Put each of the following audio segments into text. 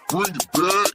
Bring it back.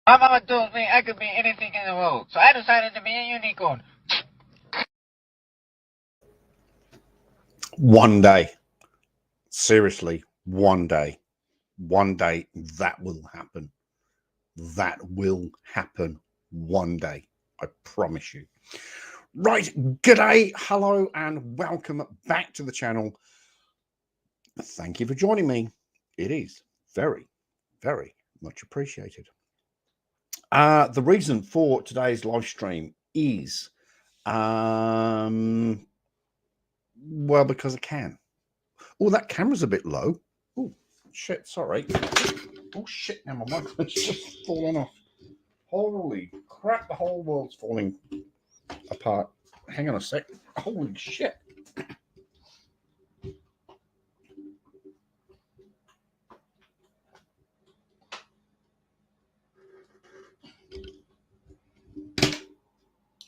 My mama told me I could be anything in the world, so I decided to be a unicorn. One day, seriously, one day that will happen. That will happen one day. I promise you. Right, g'day, hello, and welcome back to the channel. Thank you for joining me. It is very, very much appreciated. The reason for today's live stream is, well, because I can. Oh, that camera's a bit low. Oh, shit, sorry. Oh, shit, now my microphone's just fallen off. Holy crap, the whole world's falling apart. Hang on a sec. Holy shit.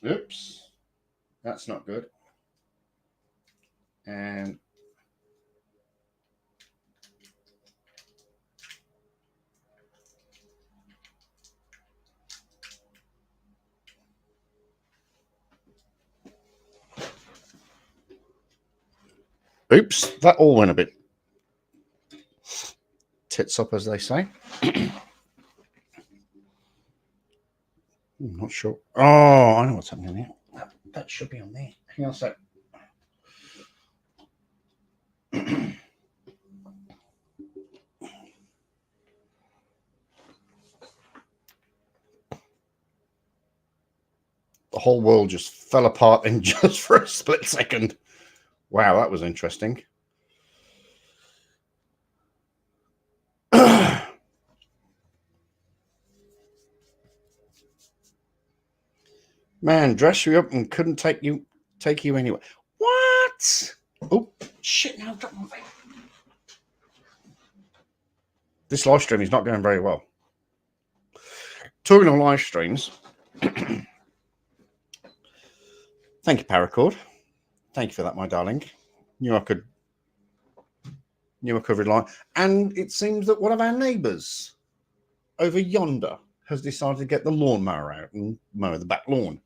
Oops. That's not good. And oops, that all went a bit tits up, as they say. I'm not sure. Oh, I know what's happening here. That should be on there. Hang on a sec. The whole world just fell apart in just for a split second. Wow, that was interesting. Man, dress you up and couldn't take you anywhere. What? Oh shit! Now I've dropped my thing. This live stream is not going very well. Talking on live streams. Thank you, Paracord. Thank you for that, my darling. Knew I could rely. And it seems that one of our neighbours over yonder has decided to get the lawnmower out and mow the back lawn.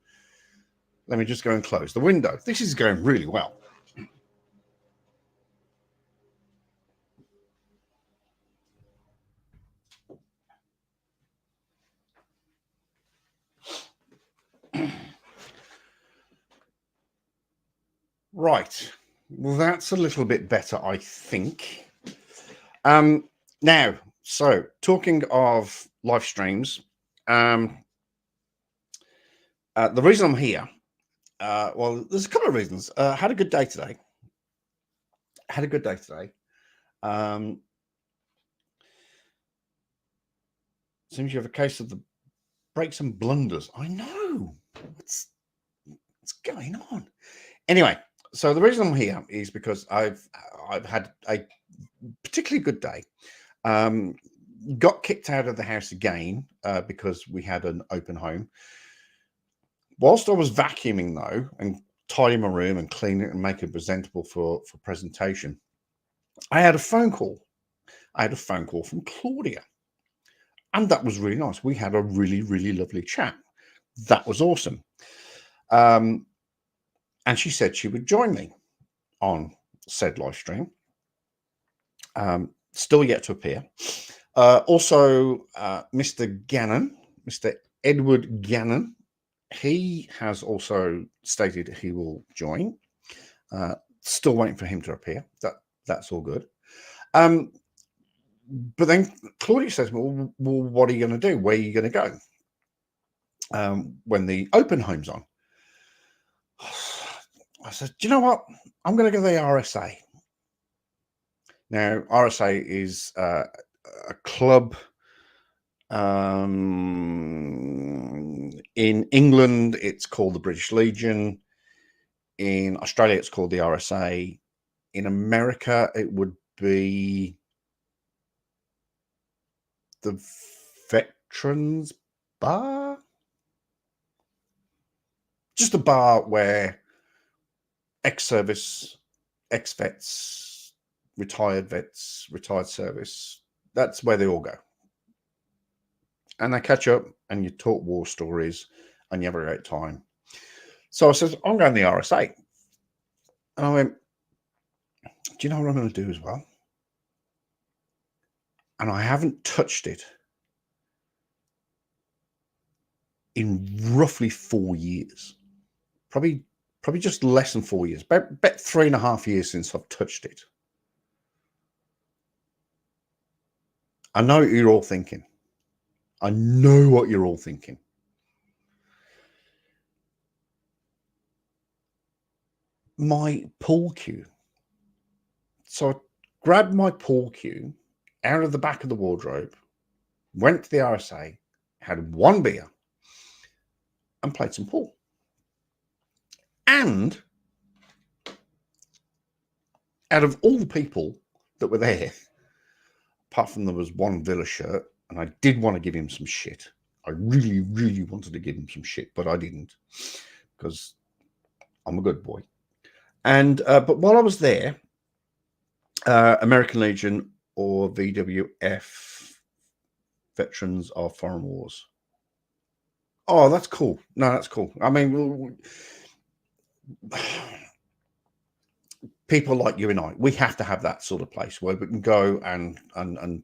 Let me just go and close the window. This is going really well. Right. Well, that's a little bit better, I think. Now, so talking of live streams, the reason I'm here, well, there's a couple of reasons. Had a good day today. Seems you have a case of the breaks and blunders. I know. What's going on? Anyway, so the reason I'm here is because I've had a particularly good day. Got kicked out of the house again because we had an open home. Whilst I was vacuuming though and tidying my room and cleaning it and making it presentable for presentation, I had a phone call. I had a phone call from Claudia, and that was really nice. We had a really, really lovely chat. That was awesome. And she said she would join me on said live stream. Still yet to appear. Also, Mr. Gannon, Mr. Edward Gannon, he has also stated he will join. Still waiting for him to appear. That's all good. But then Claudia says, well, what are you going to do? Where are you going to go when the open home's on? I said, do you know what? I'm going to go to the RSA. Now, RSA is a club in England. It's called the British Legion. In Australia, it's called the RSA. In America, it would be the Veterans Bar. Just a bar where ex-service, ex-vets, retired vets, retired service, that's where they all go. And they catch up and you talk war stories and you have a great time. So I said, I'm going to the RSA. And I went, do you know what I'm going to do as well? And I haven't touched it in roughly 4 years. Probably just less than 4 years. About 3.5 years since I've touched it. I know what you're all thinking. I know what you're all thinking. My pool cue. So I grabbed my pool cue out of the back of the wardrobe, went to the RSA, had one beer, and played some pool. And out of all the people that were there, apart from there was one Villa shirt, and I did want to give him some shit. I really, really wanted to give him some shit, but I didn't because I'm a good boy. And but while I was there, American Legion or VWF, Veterans of Foreign Wars. Oh, that's cool. No, that's cool. I mean, people like you and I, we have to have that sort of place where we can go and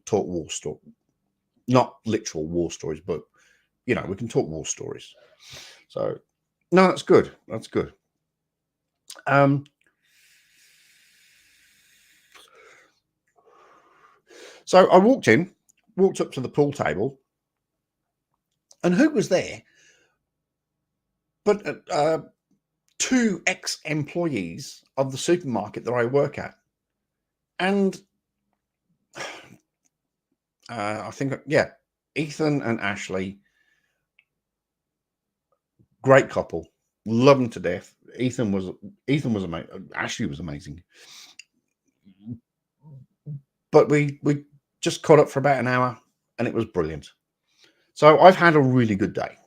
talk war stories. Not literal war stories, but, you know, we can talk war stories. So, no, that's good. That's good. So I walked up to the pool table, and who was there but two ex-employees of the supermarket that I work at. And I think, yeah, Ethan and Ashley, great couple, love them to death. Ethan was amazing. Ashley was amazing. But we just caught up for about an hour, and it was brilliant. So I've had a really good day.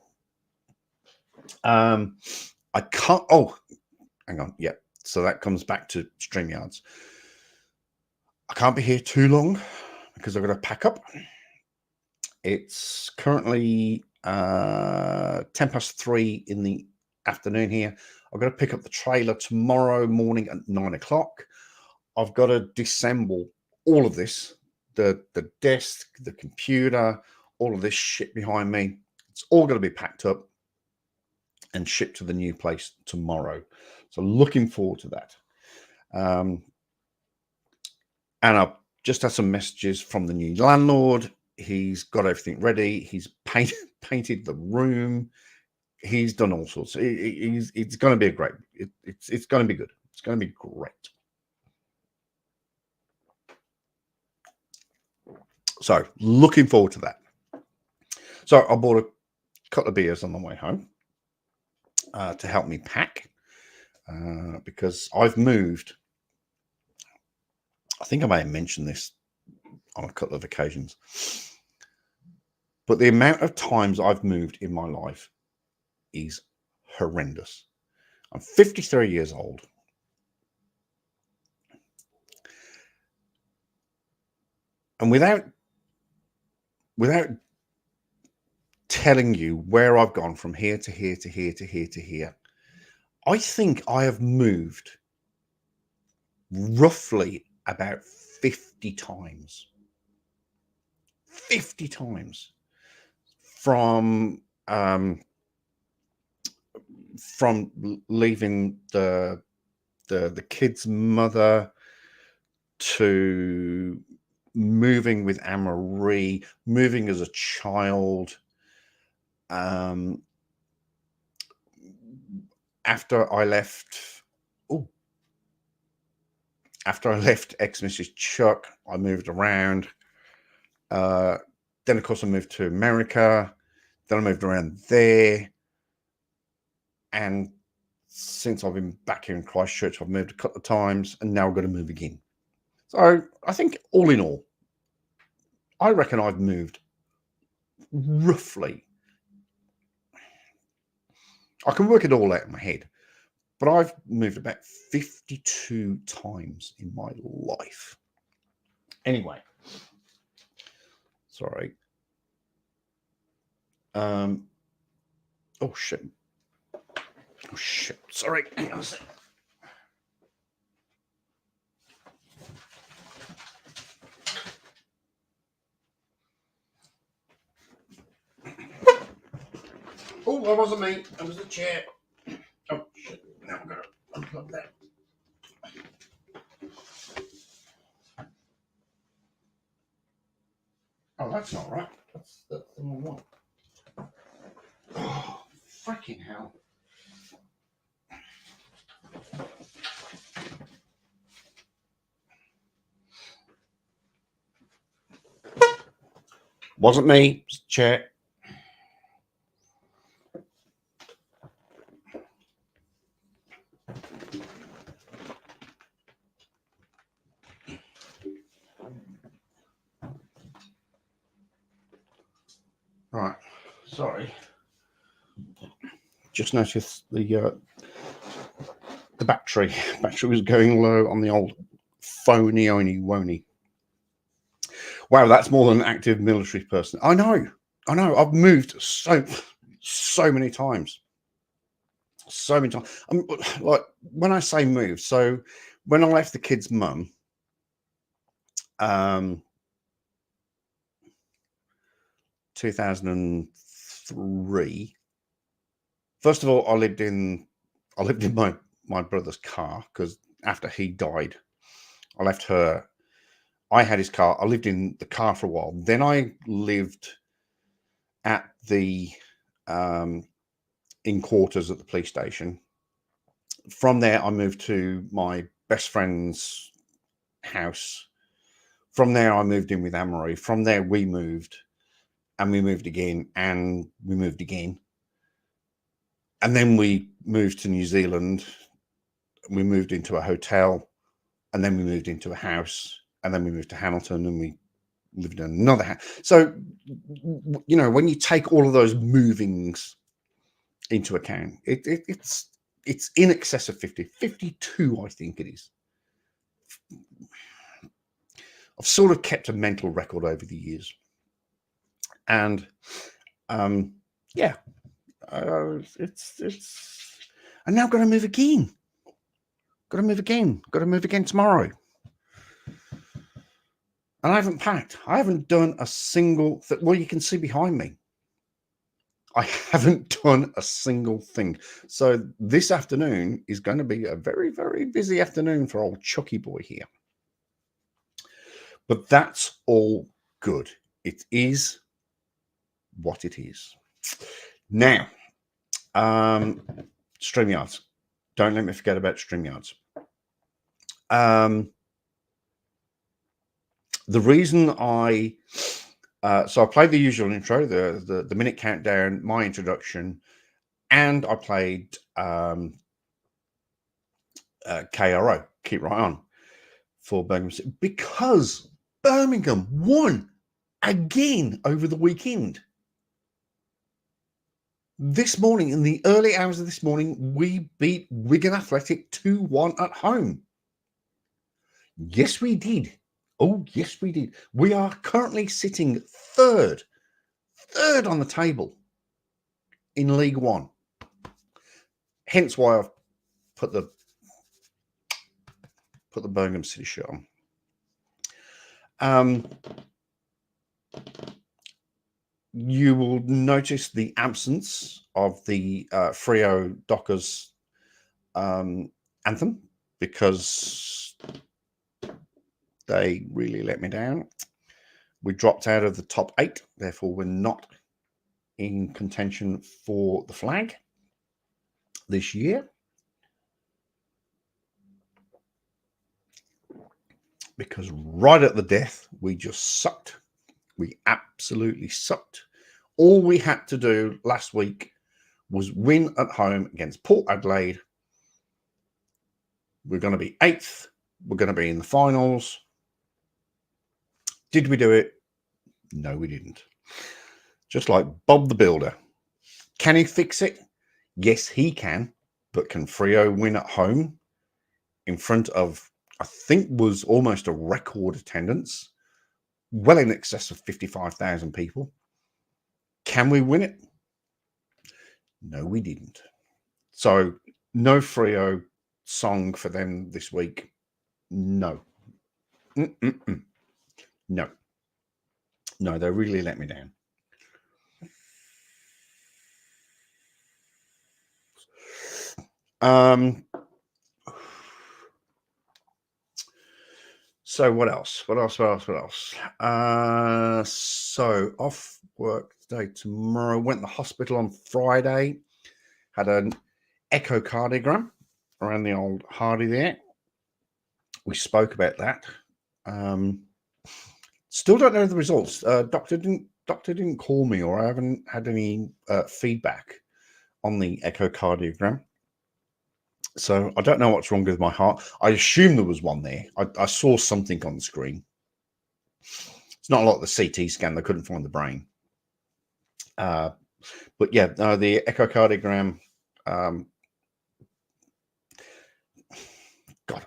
I can't. Oh, hang on. Yeah. So that comes back to StreamYards. I can't be here too long because I've got to pack up. It's currently 3:10 in the afternoon here. I've got to pick up the trailer tomorrow morning at 9 o'clock. I've got to disassemble all of this, the desk, the computer, all of this shit behind me. It's all going to be packed up and shipped to the new place tomorrow. So looking forward to that. And I've just had some messages from the new landlord. He's got everything ready. He's painted the room. He's done all sorts. It's going to be a great. It's going to be good. It's going to be great. So looking forward to that. So I bought a couple of beers on the way home to help me pack because I've moved. I think I may have mentioned this on a couple of occasions, but the amount of times I've moved in my life is horrendous. I'm 53 years old. And without telling you where I've gone from here to here to here to here to here, I think I have moved roughly about 50 times. 50 times from from leaving the kid's mother to moving with Anne-Marie, moving as a child. After I left ex-Mrs. Chuck, I moved around. Then, of course, I moved to America. Then I moved around there. And since I've been back here in Christchurch, I've moved a couple of times, and now I've got to move again. So I think all in all, I reckon I've moved roughly. I can work it all out in my head, but I've moved about 52 times in my life. Anyway, sorry. Oh shit. Oh shit. Sorry. Hang on a sec. Oh, that wasn't me. That was the chair. Oh shit. Now I'm gonna unplug that. Oh, that's not right. That's the wrong one. Oh, freaking hell. Wasn't me. It was the chair. Right. Sorry. Just noticed the battery was going low on the old phony wony. Wow, that's more than an active military person. I know. I've moved so many times. So many times. Like when I say move, so when I left the kid's mum, 2003. First of all, I lived in my brother's car because after he died, I left her. I had his car. I lived in the car for a while. Then I lived at the in quarters at the police station. From there, I moved to my best friend's house. From there, I moved in with Anne-Marie. From there, we moved, and we moved again, and we moved again. And then we moved to New Zealand. We moved into a hotel, and then we moved into a house, and then we moved to Hamilton, and we lived in another house. So, you know, when you take all of those movings into account, it's in excess of 50, 52, I think it is. I've sort of kept a mental record over the years, and yeah, it's. I'm now going to move again. Got to move again tomorrow. And I haven't packed. I haven't done a single thing. Well, you can see behind me. I haven't done a single thing. So this afternoon is going to be a very, very busy afternoon for old Chucky boy here. But that's all good. It is what it is. Now, StreamYards. Don't let me forget about StreamYards. The reason so I played the usual intro, the minute countdown, my introduction, and I played KRO, Keep Right On, for Birmingham City, because Birmingham won again over the weekend. This morning, in the early hours of this morning, we beat Wigan Athletic 2-1 at home. Yes, we did. Oh, yes, we did. We are currently sitting third on the table in League One. Hence why I've put the Birmingham City shirt on. you will notice the absence of the Frio Dockers anthem because they really let me down. We dropped out of the top 8, therefore we're not in contention for the flag this year. Because right at the death, we just sucked. We absolutely sucked. All we had to do last week was win at home against Port Adelaide. We're going to be 8th. We're going to be in the finals. Did we do it? No, we didn't. Just like Bob the Builder. Can he fix it? Yes, he can. But can Freo win at home in front of, I think, was almost a record attendance, well in excess of 55,000 people? Can we win it? No, we didn't. So no Freo song for them this week. No. No. No, they really let me down. So what else? So off work day tomorrow. Went to the hospital on Friday. Had an echocardiogram around the old Hardy there. We spoke about that. Still don't know the results. Doctor didn't call me, or I haven't had any feedback on the echocardiogram. So I don't know what's wrong with my heart. I assume there was one there. I saw something on the screen. It's not like the CT scan. They couldn't find the brain. But yeah, the echocardiogram. God,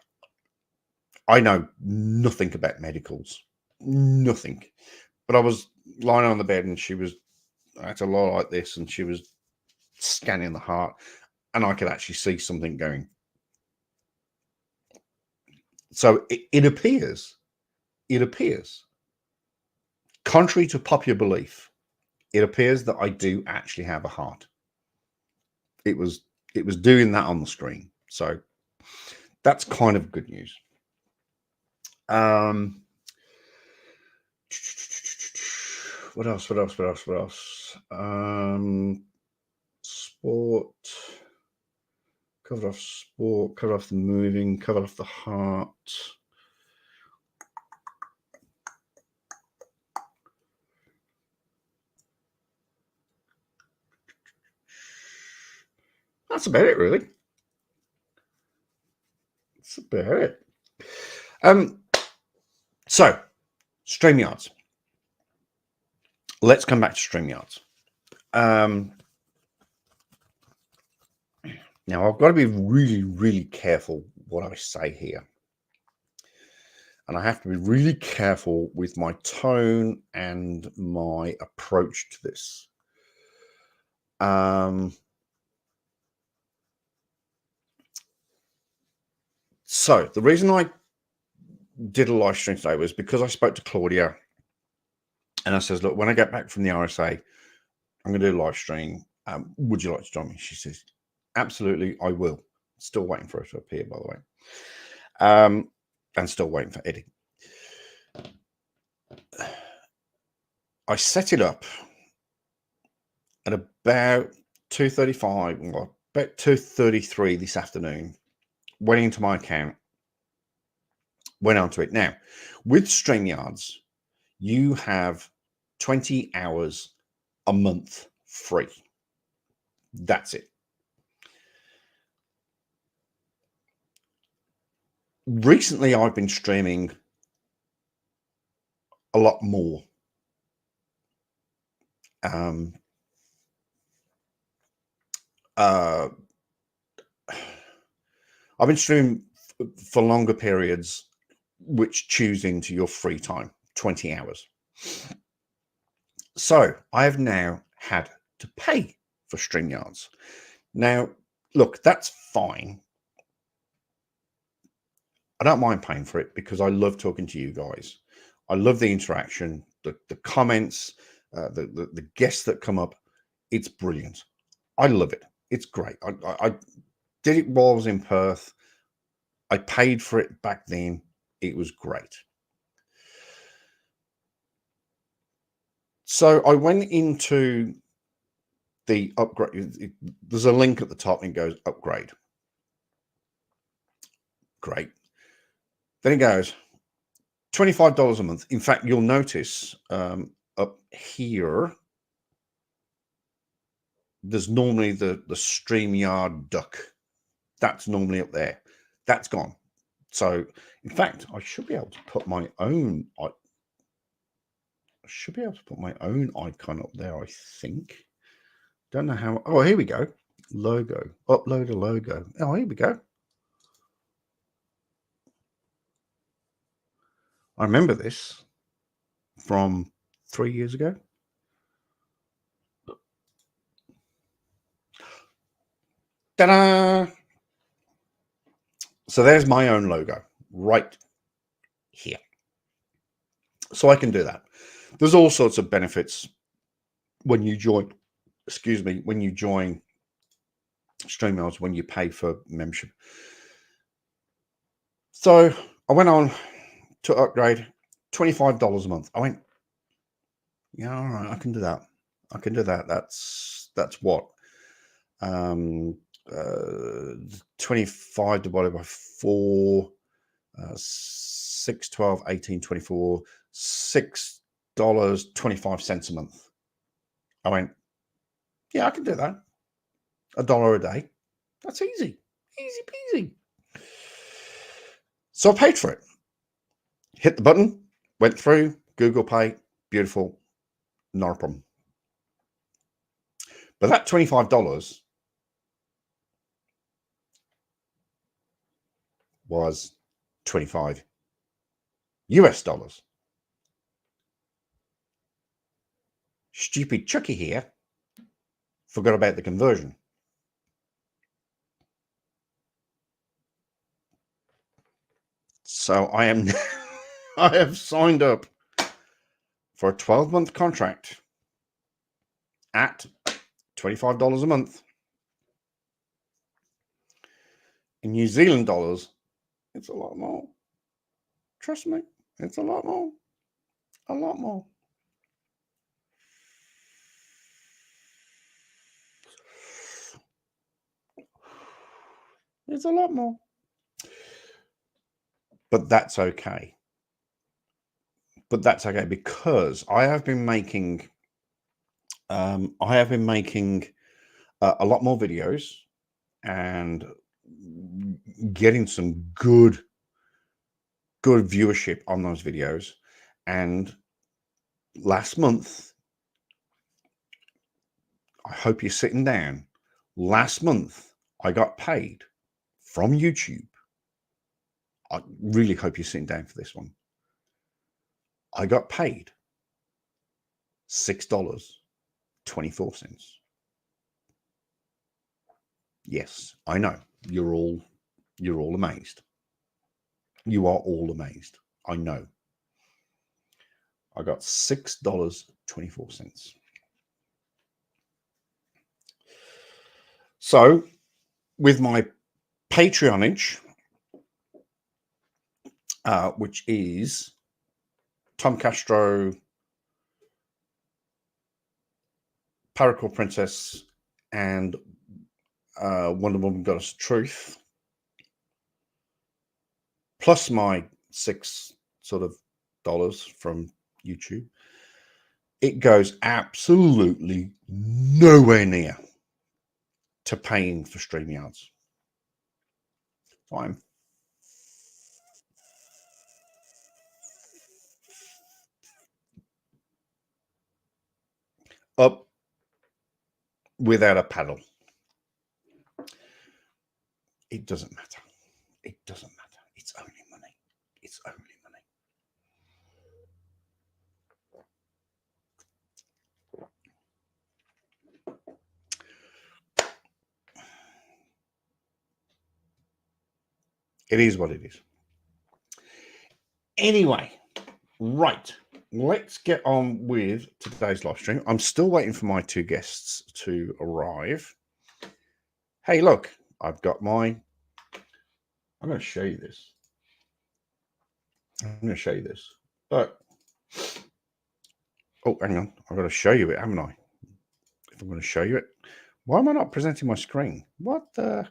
I know nothing about medicals. Nothing. But I was lying on the bed and she was at a lot like this and she was scanning the heart and I could actually see something going. So it appears, contrary to popular belief, it appears that I do actually have a heart. It was doing that on the screen. So that's kind of good news. What else? Sport. Covered off sport, covered off the moving, covered off the heart. That's about it, really. That's about it. So, StreamYards. Let's come back to StreamYards. Now, I've got to be really, really careful what I say here. And I have to be really careful with my tone and my approach to this. So the reason I did a live stream today was because I spoke to Claudia and I says, look, when I get back from the RSA, I'm going to do a live stream. Would you like to join me? She says, absolutely, I will. Still waiting for her to appear, by the way. And still waiting for Eddie. I set it up at about 2:35, or about 2:33 this afternoon. Went into my account, went onto it. Now, with StreamYards, you have 20 hours a month free. That's it. Recently, I've been streaming a lot more. I've been streaming for longer periods, which choose into your free time, 20 hours. So I have now had to pay for StreamYards. Now, look, that's fine. I don't mind paying for it because I love talking to you guys. I love the interaction, the comments, the guests that come up. It's brilliant. I love it. It's great. I did it while I was in Perth. I paid for it back then. It was great. So I went into the upgrade. There's a link at the top and it goes upgrade. Great. Then it goes $25 a month. In fact, you'll notice up here, there's normally the StreamYard duck. That's normally up there. That's gone. So, in fact, I should be able to put my own. I should be able to put my own icon up there. I think. Don't know how. Oh, here we go. Logo. Upload a logo. Oh, here we go. I remember this from 3 years ago. Ta-da! So there's my own logo right here. So I can do that. There's all sorts of benefits when you join, when you join StreamYard, when you pay for membership. So I went on to upgrade, $25 a month. I went, yeah, all right, I can do that. I can do that. That's what? 25 divided by 4, 6, 12, 18, 24, $6.25 a month. I went, yeah, I can do that. $1 a day. That's easy. Easy peasy. So I paid for it. Hit the button, went through, Google Pay, beautiful, not a problem. But that $25 was 25 US dollars. Stupid Chucky here forgot about the conversion. So I have signed up for a 12-month contract at $25 a month. In New Zealand dollars, it's a lot more. Trust me, it's a lot more. A lot more. It's a lot more. But that's okay. But that's okay because I have been making a lot more videos and getting some good viewership on those videos. And last month, I hope you're sitting down. Last month, I got paid from YouTube. I really hope you're sitting down for this one. I got paid $6.24. Yes, I know. You're all amazed. You are all amazed. I know. I got $6.24. So, with my Patreonage, which is Tom Castro, Paracord Princess, and Wonder Woman Goddess Truth, plus my $6 dollars from YouTube, it goes absolutely nowhere near to paying for StreamYards. So I'm up without a paddle. It doesn't matter. It doesn't matter. It's only money. It's only money. It is what it is. Anyway, right. let's get on with today's live stream. I'm still waiting for my two guests to arrive. Hey, look, I've got my. I'm going to show you this. But oh, hang on, I've got to show you it, haven't I? If I'm going to show you it, why am I not presenting my screen? What the?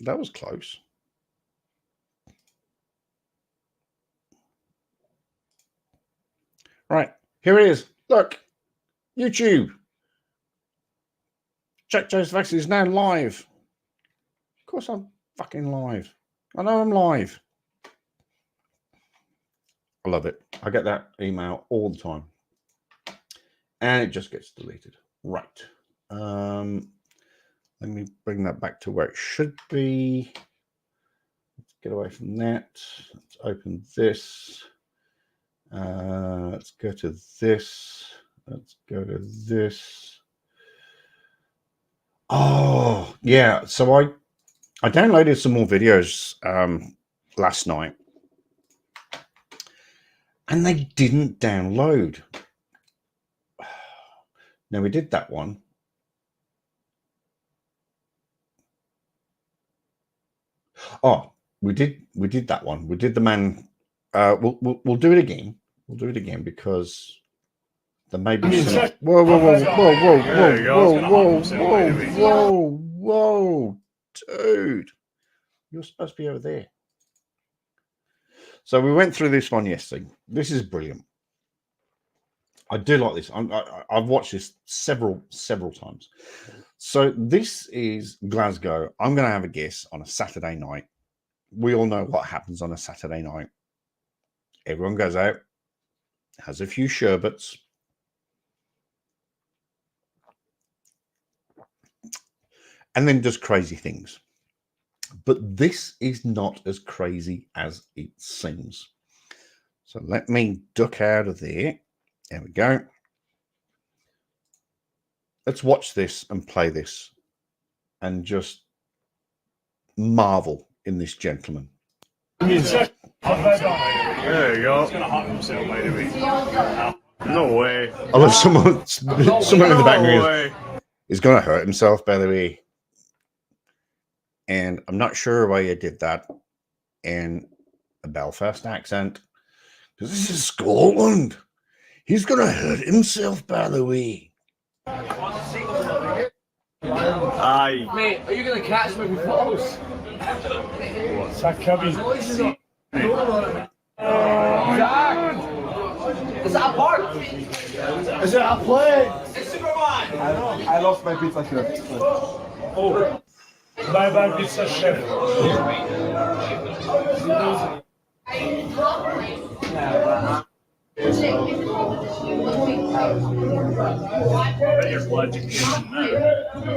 That was close. Right, here it is. Look, YouTube. Jack Jones Vax is now live. Of course I'm fucking live. I know I'm live. I love it. I get that email all the time. And it just gets deleted. Right. Let me bring that back to where it should be. Let's get away from that. Let's open this. Let's go to this. Let's go to this. Oh, yeah. So I downloaded some more videos last night. And they didn't download. Now, we did that one. Oh, we did that one. We did the man. We'll do it again. We'll do it again because there may be some. Whoa, dude! You're supposed to be over there. So we went through this one yesterday. This is brilliant. I do like this. I've watched this several times. So this is Glasgow. I'm going to have a guess on a Saturday night. We all know what happens on a Saturday night. Everyone goes out, has a few sherbets, and then does crazy things. But this is not as crazy as it seems. So let me duck out of there. There we go. Let's watch this and play this and just marvel in this gentleman. There you go. No way. I love someone in the background is going to hurt himself, by the way. And I'm not sure why you did that in a Belfast accent. Because this is Scotland. He's going to hurt himself, by the way. Aye. Mate, are you going to catch me with photos? What's that Cubby? Jack! Is that a park? Is it a play? It's Superman! I lost my pizza chef. Oh. Bye pizza chef.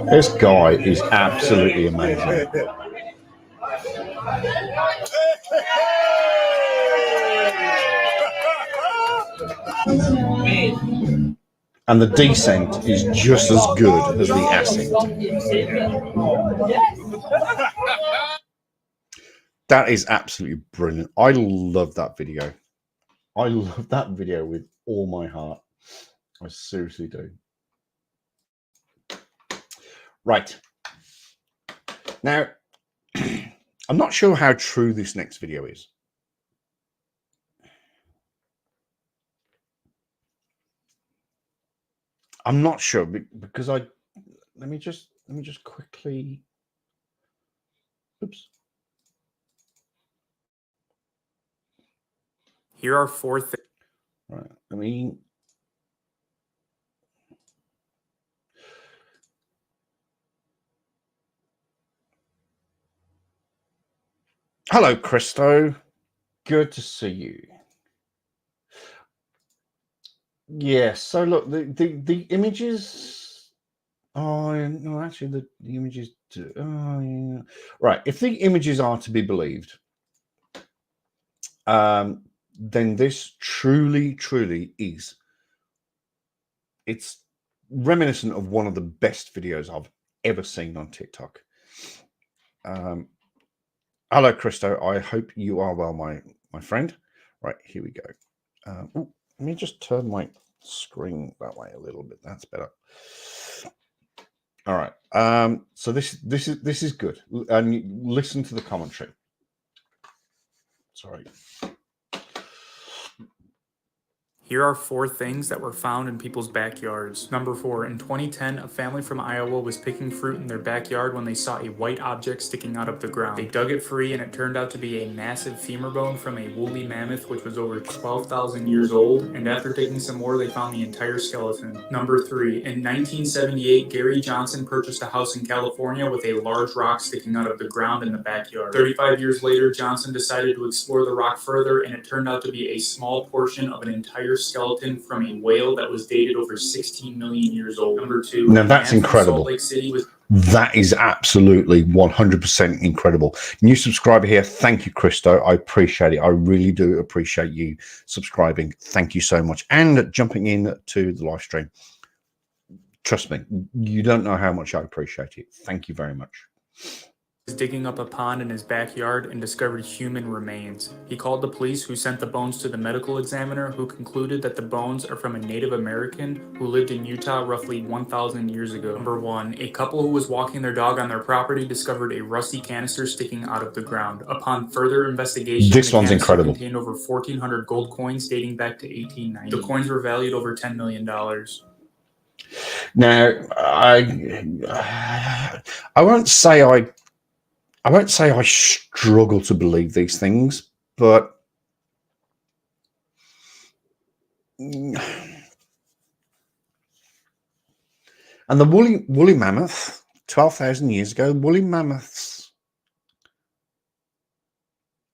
This guy is absolutely amazing. And the descent is just as good as the ascent. That is absolutely brilliant. I love that video. I love that video with all my heart. I seriously do. Right. Now, I'm not sure how true this next video is. I'm not sure because let me just quickly. Oops. Here are 4 things. Right. I mean, hello, Christo. Good to see you. Yeah. So look, the images. Oh no, actually, the images. Oh yeah. Right. If the images are to be believed, then this truly is. It's reminiscent of one of the best videos I've ever seen on TikTok. Hello, Christo. I hope you are well, my friend. Right, here we go. Let me just turn my screen that way a little bit. That's better. All right. So this is good. And listen to the commentary. Sorry. Here are 4 things that were found in people's backyards. Number 4, in 2010, a family from Iowa was picking fruit in their backyard when they saw a white object sticking out of the ground. They dug it free and it turned out to be a massive femur bone from a woolly mammoth which was over 12,000 years old, and after digging some more they found the entire skeleton. Number 3, in 1978, Gary Johnson purchased a house in California with a large rock sticking out of the ground in the backyard. 35 years later, Johnson decided to explore the rock further and it turned out to be a small portion of an entire skeleton from a whale that was dated over 16 million years old. Number 2. Now that's incredible. Salt Lake City was that is absolutely 100% incredible. New subscriber here. Thank you, Christo. I appreciate it. I really do appreciate you subscribing. Thank you so much. And jumping in to the live stream. Trust me, you don't know how much I appreciate it. Thank you very much. digging up a pond in his backyard and discovered human remains. He called the police, who sent the bones to the medical examiner, who concluded that the bones are from a Native American who lived in Utah roughly 1,000 years ago. Number 1. A couple who was walking their dog on their property discovered a rusty canister sticking out of the ground. Upon further investigation, this one's incredible. Contained over 1,400 gold coins dating back to 1890. The coins were valued over $10 million. Now, I won't say I struggle to believe these things, but and the woolly mammoth, 12,000 years ago, woolly mammoths,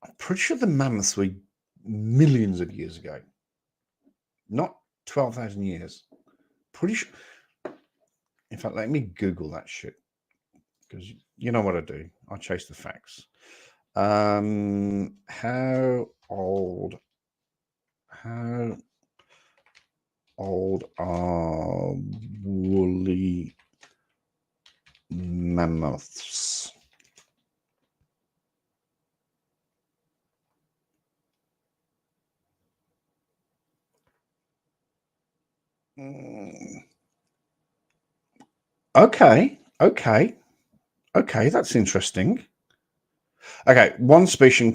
I'm pretty sure the mammoths were millions of years ago, not 12,000 years. Pretty sure. In fact, let me Google that shit, because you know what I do. I chase the facts. How old are woolly mammoths? Okay, that's interesting. Okay, one species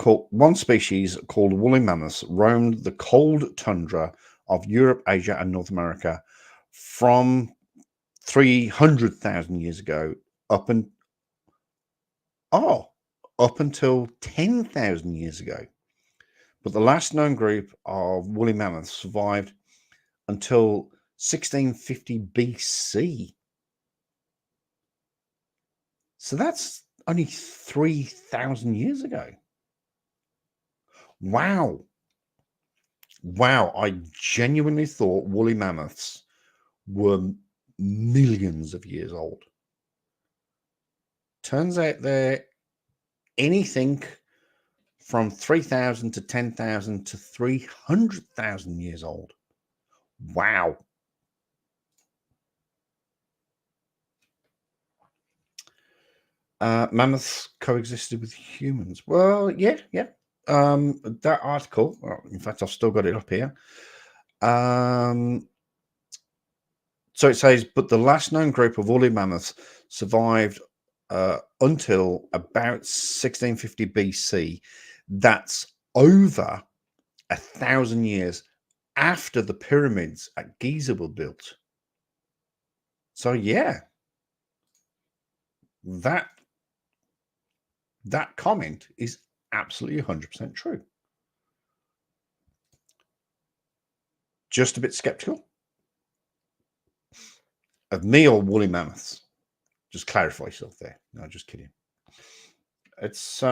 called woolly mammoths roamed the cold tundra of Europe, Asia, and North America from 300,000 years ago up until 10,000 years ago. But the last known group of woolly mammoths survived until 1650 BC. So that's only 3,000 years ago. Wow. I genuinely thought woolly mammoths were millions of years old. Turns out they're anything from 3,000 to 10,000 to 300,000 years old. Wow. Mammoths coexisted with humans. Well, yeah. That article, well, in fact, I've still got it up here. So it says, but the last known group of woolly mammoths survived until about 1650 BC. That's over 1,000 years after the pyramids at Giza were built. So yeah, that comment is absolutely 100% true. Just a bit skeptical of me or woolly mammoths. Just clarify yourself there. No, just kidding. It's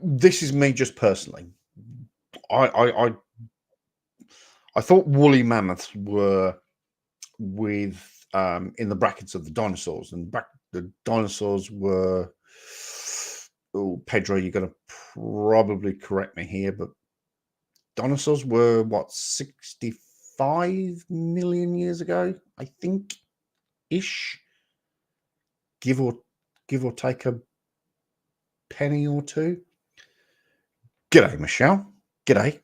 this is me just personally. I thought woolly mammoths were with in the brackets of the dinosaurs, and the dinosaurs were. Oh, Pedro, you're going to probably correct me here, but dinosaurs were what, 65 5 million years ago, I think, ish, give or take a penny or two. G'day, Michelle. G'day.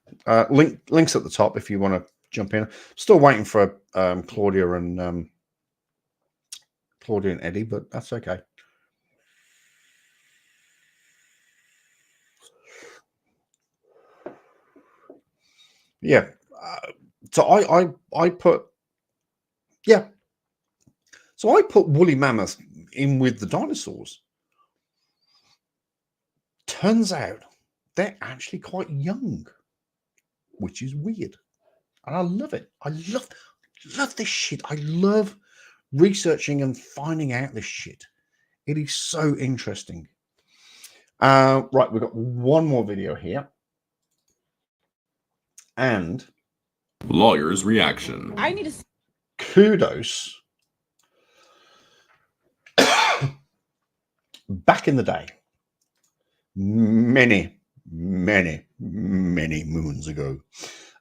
Links at the top if you want to jump in. Still waiting for Claudia and Eddie, but that's okay. Yeah. So I put woolly mammoth in with the dinosaurs. Turns out they're actually quite young, which is weird. And I love it. I love this shit. I love researching and finding out this shit. It is so interesting. Right, we've got one more video here. And lawyer's reaction. I need to kudos. Back in the day, many moons ago,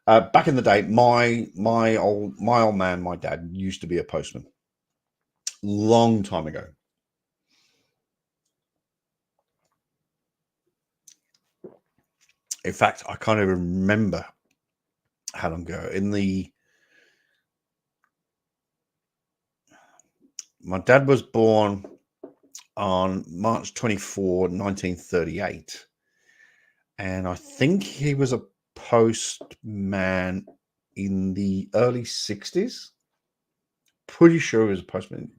back in the day, my old man, my dad, used to be a postman. Long time ago. In fact, I can't even remember how long ago. My dad was born on March 24, 1938. And I think he was a postman in the early 60s. Pretty sure he was a postman.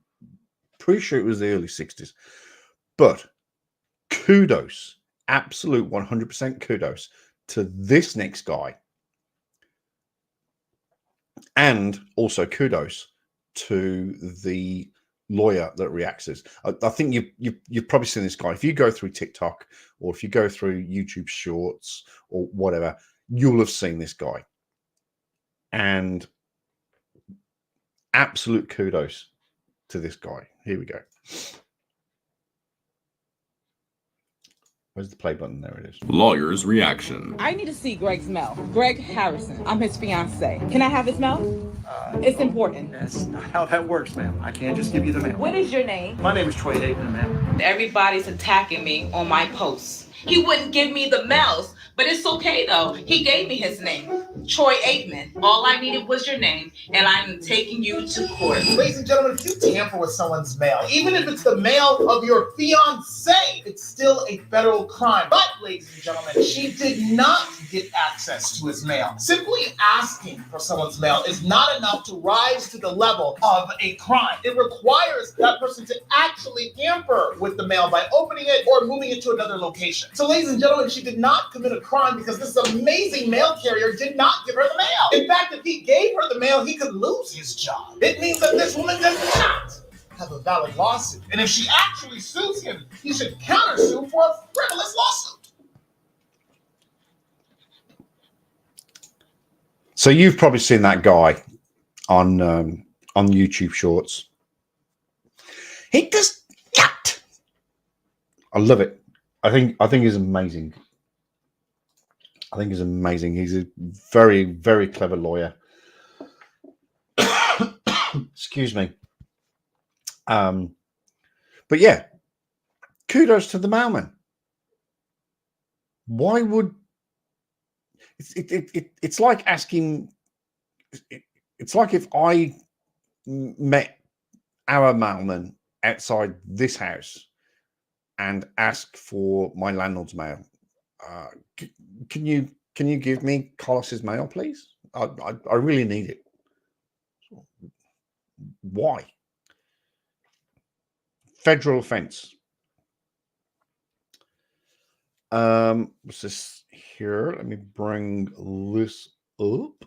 Pretty sure it was the early 60s. But kudos, absolute 100% kudos to this next guy. And also kudos to the lawyer that reacts this. I think you've probably seen this guy. If you go through TikTok or if you go through YouTube Shorts or whatever, you'll have seen this guy. And absolute kudos to this guy. Here we go. Where's the play button? There it is. Lawyer's reaction. I need to see Greg's mail. Greg Harrison. I'm his fiance. Can I have his mail? It's important. That's not how that works, ma'am. I can't just give you the mail. What is your name? My name is Troy Aikman, ma'am. Everybody's attacking me on my posts. He wouldn't give me the mails, but it's okay though. He gave me his name, Troy Aikman. All I needed was your name, and I'm taking you to court. Ladies and gentlemen, if you tamper with someone's mail, even if it's the mail of your fiance, it's still a federal crime. But, ladies and gentlemen, she did not get access to his mail. Simply asking for someone's mail is not enough to rise to the level of a crime. It requires that person to actually tamper with the mail by opening it or moving it to another location. So, ladies and gentlemen, she did not commit a crime because this amazing mail carrier did not give her the mail. In fact, if he gave her the mail, he could lose his job. It means that this woman does not have a valid lawsuit. And if she actually sues him, he should countersue for a frivolous lawsuit. So you've probably seen that guy on YouTube Shorts. He does not. I love it. I think he's amazing. I think he's amazing. He's a very, very clever lawyer. Excuse me. But yeah, kudos to the mailman. Why would it's like asking? It's like if I met our mailman outside this house and ask for my landlord's mail. Can you give me Carlos's mail, please? I really need it. Why? Federal offense. What's this here? Let me bring this up.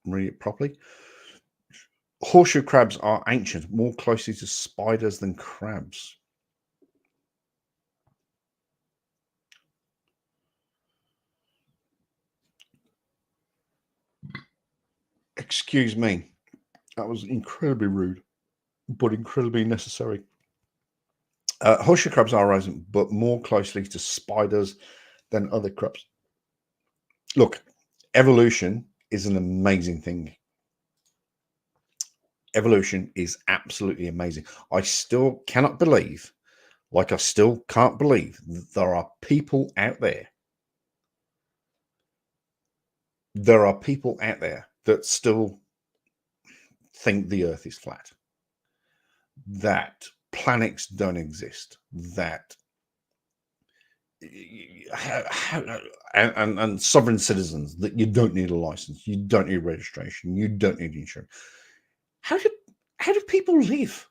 Read it properly. Horseshoe crabs are ancient, more closely to spiders than crabs. Excuse me. That was incredibly rude, but incredibly necessary. Horseshoe crabs are ancient, but more closely to spiders than other crabs. Look, evolution is an amazing thing. evolution is absolutely amazing. I still cannot believe, like I still can't believe that there are people out there. There are people out there that still think the earth is flat, that planets don't exist, that and sovereign citizens, that you don't need a license, you don't need registration, you don't need insurance. How do people live?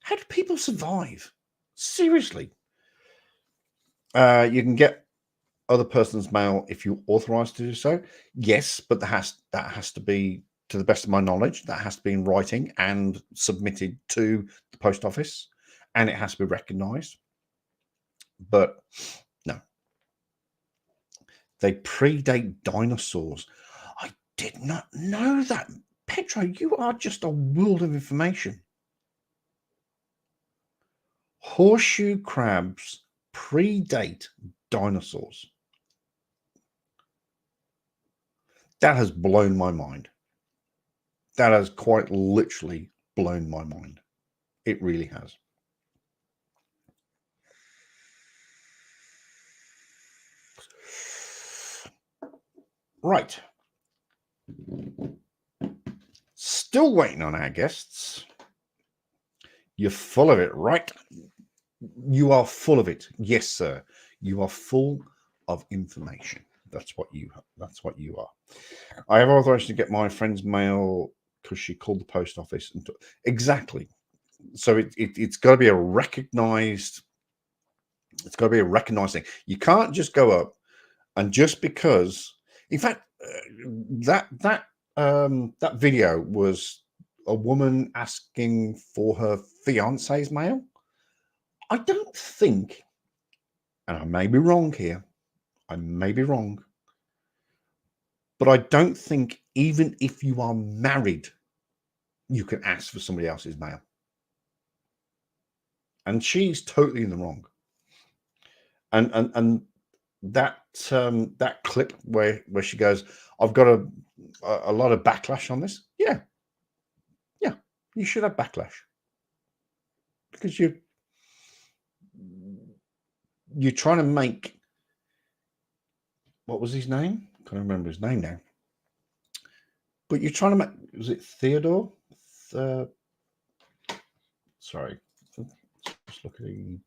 How do people survive? Seriously. You can get other person's mail if you're authorized to do so. Yes, but that has to be, to the best of my knowledge, that has to be in writing and submitted to the post office, and it has to be recognized. But no, they predate dinosaurs. I did not know that. Petro, you are just a world of information. Horseshoe crabs predate dinosaurs. That has blown my mind. That has quite literally blown my mind. It really has. Right. Still waiting on our guests. You're full of it, right? You are full of it. Yes, sir. You are full of information. That's what you are. I have authorized to get my friend's mail because she called the post office. And exactly. So it's got to be a recognized. It's got to be a recognized thing. You can't just go up and just because. In fact, that video was a woman asking for her fiance's mail. I don't think, and I may be wrong here, I may be wrong, but I don't think even if you are married, you can ask for somebody else's mail. And she's totally in the wrong. And that clip where she goes, I've got a lot of backlash on this. Yeah, you should have backlash because you're trying to make, what was his name? I can't remember his name now. But you're trying to make, was it Theodore? Sorry, just look at the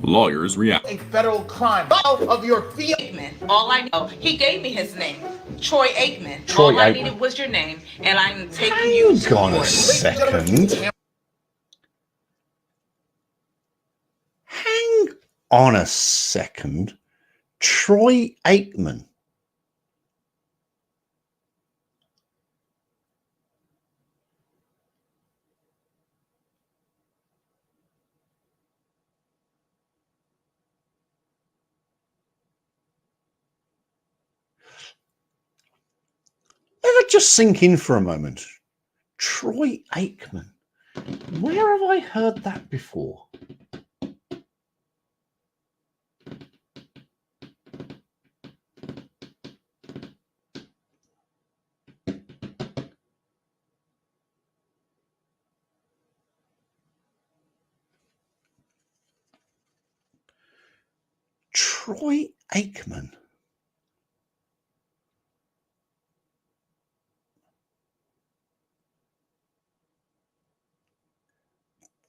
Lawyers react. A federal crime of your fiancé. All I know, he gave me his name, Troy Aikman. Troy All I Aikman. needed was your name, and I'm taking you to Hang on a court. second. Hang on a second. Troy Aikman. Let it just sink in for a moment. Troy Aikman. Where have I heard that before? Troy Aikman.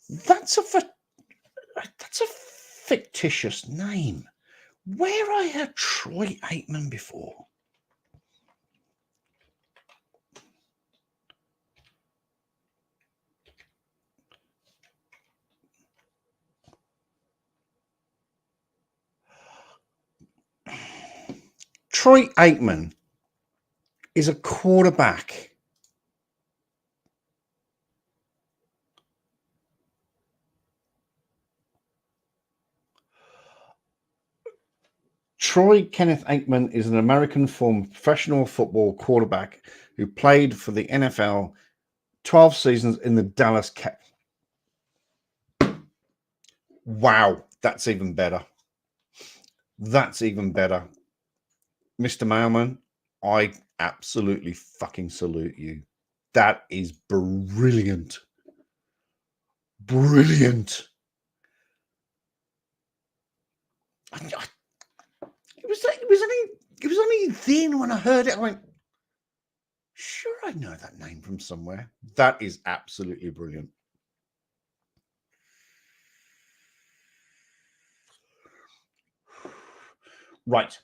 That's a fictitious name. Where I heard Troy Aikman before? Troy Aikman is a quarterback. Troy Kenneth Aikman is an American former professional football quarterback who played for the NFL 12 seasons in the Dallas Cowboys. Wow, that's even better. That's even better. Mr. Mailman, I absolutely fucking salute you. That is brilliant. Brilliant. It was only then when I heard it, I went, sure, I know that name from somewhere. That is absolutely brilliant. Right.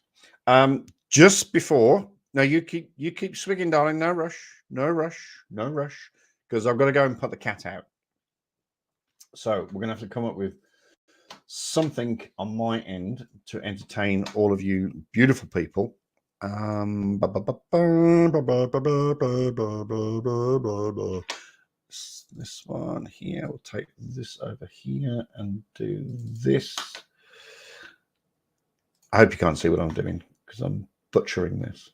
Just before, now you keep swigging, darling. No rush, no rush, no rush, because I've got to go and put the cat out. So we're gonna have to come up with something on my end to entertain all of you beautiful people. This one here, we'll take this over here and do this. I hope you can't see what I'm doing because I'm butchering this.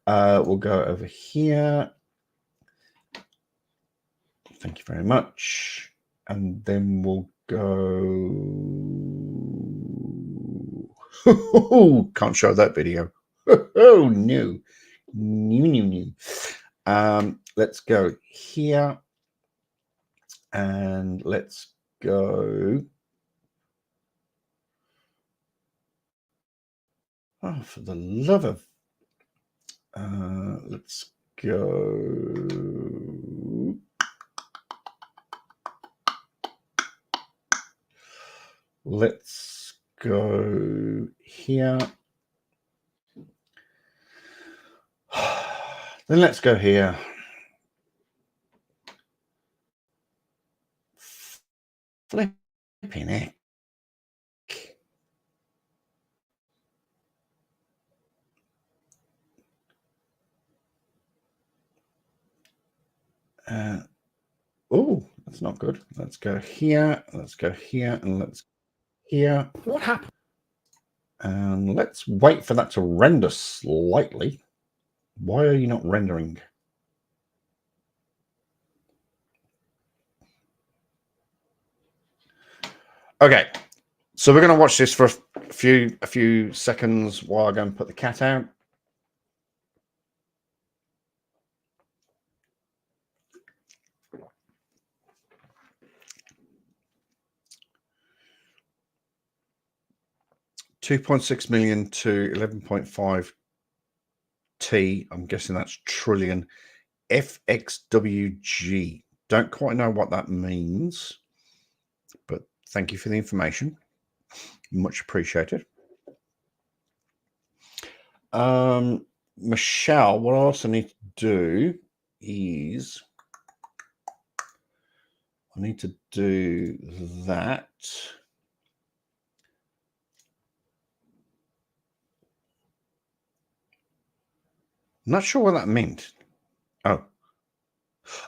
We'll go over here. Thank you very much. And then we'll go. Can't show that video. Oh no. Let's go here. And let's go. Oh, for the love of. Let's go. Let's go here. Then let's go here. Flipping heck. Oh, that's not good. Let's go here. Let's go here, and let's here. What happened? And let's wait for that to render slightly. Why are you not rendering? Okay, so we're going to watch this for a few seconds while I go and put the cat out. $2.6 million to 11.5 T. I'm guessing that's trillion. FXWG. Don't quite know what that means, but thank you for the information. Much appreciated. Michelle, what I also need to do is I need to do that. Not sure what that meant. Oh,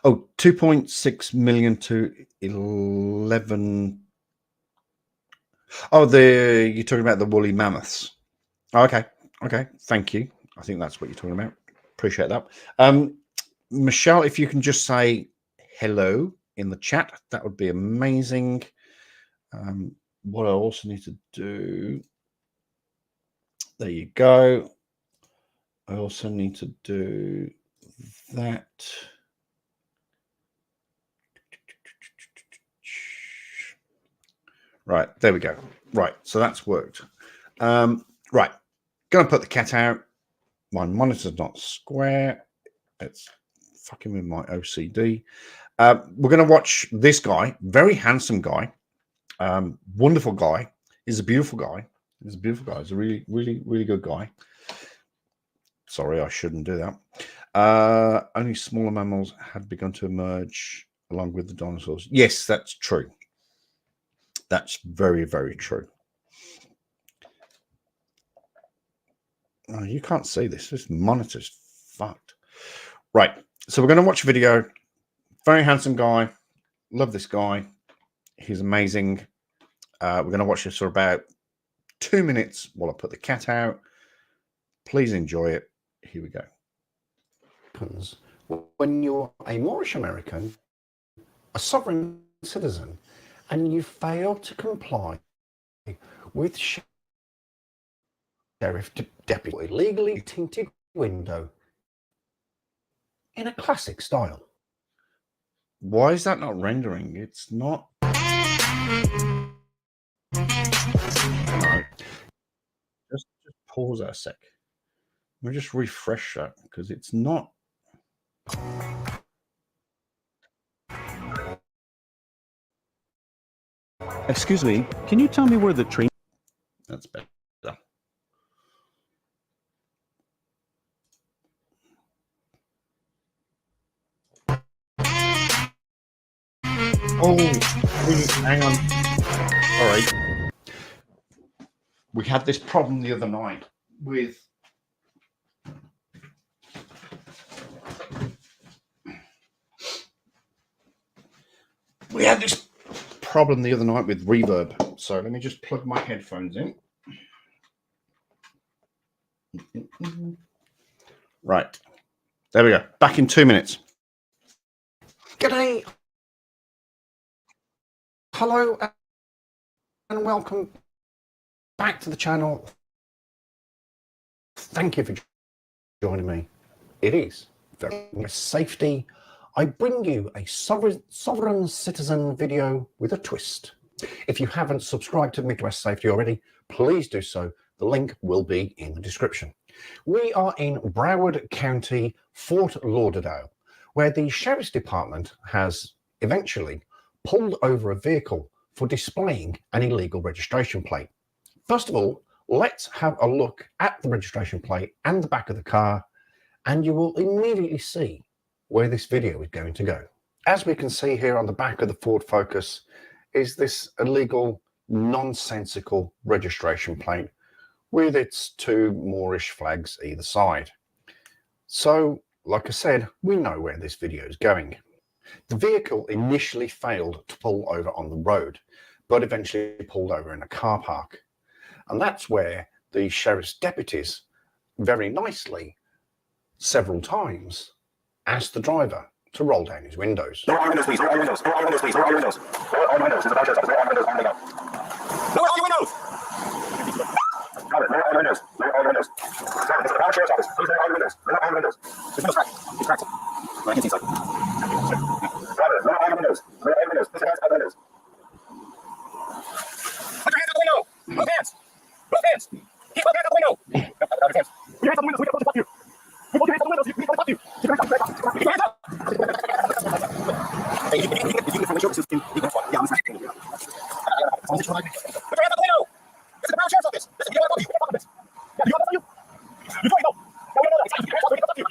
2.6 million to 11. Oh, you're talking about the woolly mammoths. Okay. Thank you. I think that's what you're talking about. Appreciate that. Michelle, if you can just say hello in the chat, that would be amazing. What I also need to do. There you go. I also need to do that. Right, there we go. Right, so that's worked. Right, gonna put the cat out. My monitor's not square. It's fucking with my OCD. We're gonna watch this guy, very handsome guy, wonderful guy. He's a beautiful guy. He's a beautiful guy. He's a really, really, really good guy. Sorry, I shouldn't do that. Only smaller mammals had begun to emerge along with the dinosaurs. Yes, that's true. That's very, very true. Oh, you can't see this. This monitor's fucked. Right. So we're going to watch a video. Very handsome guy. Love this guy. He's amazing. We're going to watch this for about 2 minutes while I put the cat out. Please enjoy it. Here we go. When you're a Moorish American, a sovereign citizen, and you fail to comply with sheriff deputy legally tinted window in a classic style. Why is that not rendering? It's not. No. Just pause that a sec. Let me just refresh that because it's not. Excuse me, can you tell me where the train... That's better. Oh, hang on. All right. We had this problem the other night with reverb. So let me just plug my headphones in. Right. There we go. Back in 2 minutes. G'day. Hello and welcome back to the channel. Thank you for joining me. It is very safety. I bring you a sovereign citizen video with a twist. If you haven't subscribed to Midwest Safety already, please do so. The link will be in the description. We are in Broward County, Fort Lauderdale, where the Sheriff's Department has eventually pulled over a vehicle for displaying an illegal registration plate. First of all, let's have a look at the registration plate and the back of the car, and you will immediately see where this video is going to go. As we can see here on the back of the Ford Focus is this illegal, nonsensical registration plate with its two Moorish flags either side. So, like I said, we know where this video is going. The vehicle initially failed to pull over on the road, but eventually pulled over in a car park. And that's where the sheriff's deputies very nicely, several times, asked the driver to roll down his windows. Lower all your windows, please. Lower all your windows. Lower all your windows, please. Lower all your windows. Lower all your windows. There's a sheriff's office. Lower all your windows. Lower all your windows. Lower all your windows. Lower all your windows. This is the sheriff's office. Please lower all your windows. Lower all your windows. There's no crack. It's cracked. I can see inside. Lower all your windows. Lower all your windows. Put your hands out the windows. Put your hands out the window. Both hands. Both hands. Keep both hands out the window. Out your hands. Put your hands out the windows. We can touch you. Put your hands out the windows. We can touch you. Keep your hands out. Keep your hands out. Hey, you can get from the show. Yeah, I'm sorry. Put your hands out the window. This is the Brown Sheriff's Office. Listen, you don't want to talk to you. We don't talk about this. Yeah, you don't want to talk to you. You don't know. No, we don't know. It's not. You can't talk to you.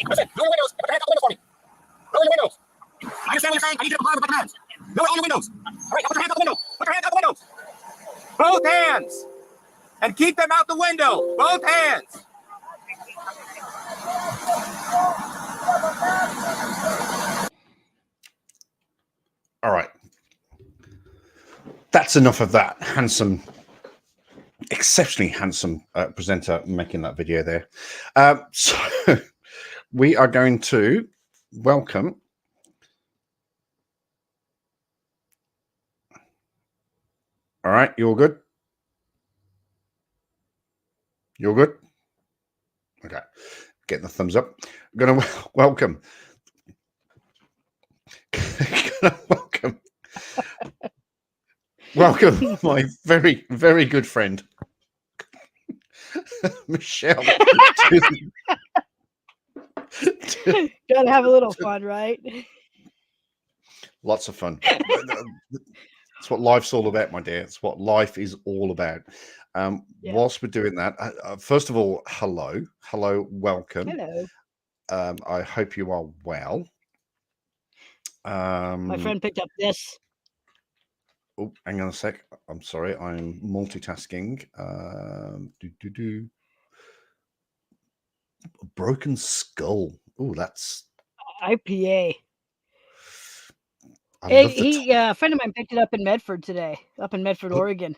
Listen, lower windows. Put your hands out the windows for me. Lower your windows. I understand what you're saying. I need you to comply with my commands. Lower all your windows. All right, now put your hands out the window. Put your hands out the window. Both hands. And keep them out the window. Both hands. All right. That's enough of that handsome, exceptionally handsome presenter making that video there. So we are going to welcome all right, you're good? You're good? Okay. Getting the thumbs up. I'm going to welcome welcome my very, very good friend, Michelle. Gotta have a little fun, right? Lots of fun. That's what life's all about, my dear. It's what life is all about. Whilst we're doing that, first of all, hello, welcome. Hello. I hope you are well. My friend picked up this. Oh, hang on a sec. I'm sorry. I'm multitasking. Broken Skull. Oh, that's IPA. A friend of mine picked it up in Medford today, up in Medford, Oregon.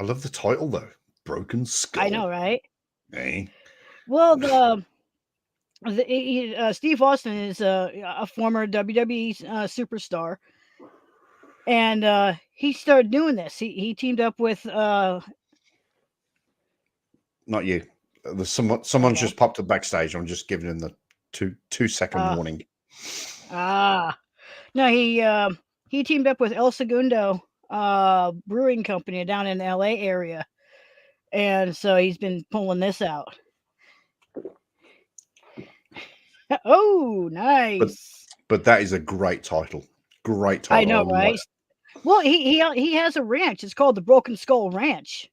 I love the title though. Broken Skull. I know, right? Hey. Well, Steve Austin is a former WWE superstar, and he started doing this. He teamed up with not you. There's someone's just popped up backstage. I'm just giving him the two-second warning. No, he teamed up with El Segundo Brewing Company down in the LA area, and so he's been pulling this out. Oh, nice! But that is a great title. Great title. I know, right? Well, he has a ranch. It's called the Broken Skull Ranch.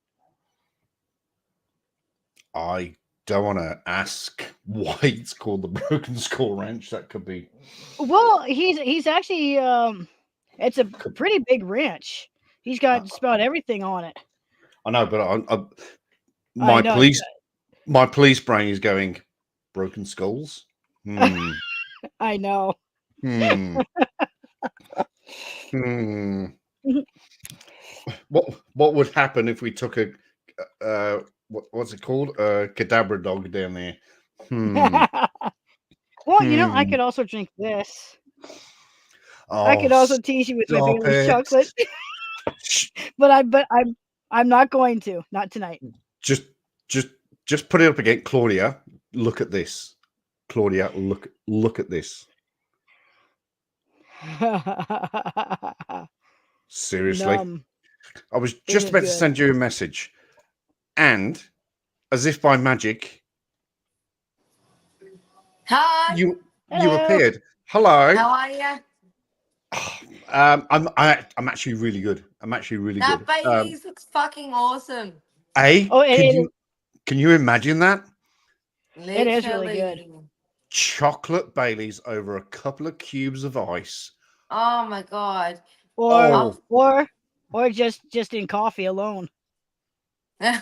I don't want to ask why it's called the Broken Skull Ranch. That could be. Well, he's actually it's a pretty big ranch. He's got just about everything on it. I know, but my police brain is going broken skulls. I know. What would happen if we took a what's it called, a Cadabra dog down there? Well, you know, I could also drink this. I could also tease you with my Bailey's chocolate, but I'm not going to. Not tonight. Just put it up again, Claudia. Look at this, Claudia. Look at this. Seriously, I was just about to send you a message, and as if by magic, hi, you appeared. Hello. How are you? I'm actually really good. That Bailey's looks fucking awesome. Can you imagine that? Literally. It is really good. Chocolate Baileys over a couple of cubes of ice. Oh my god. Or just in coffee alone. I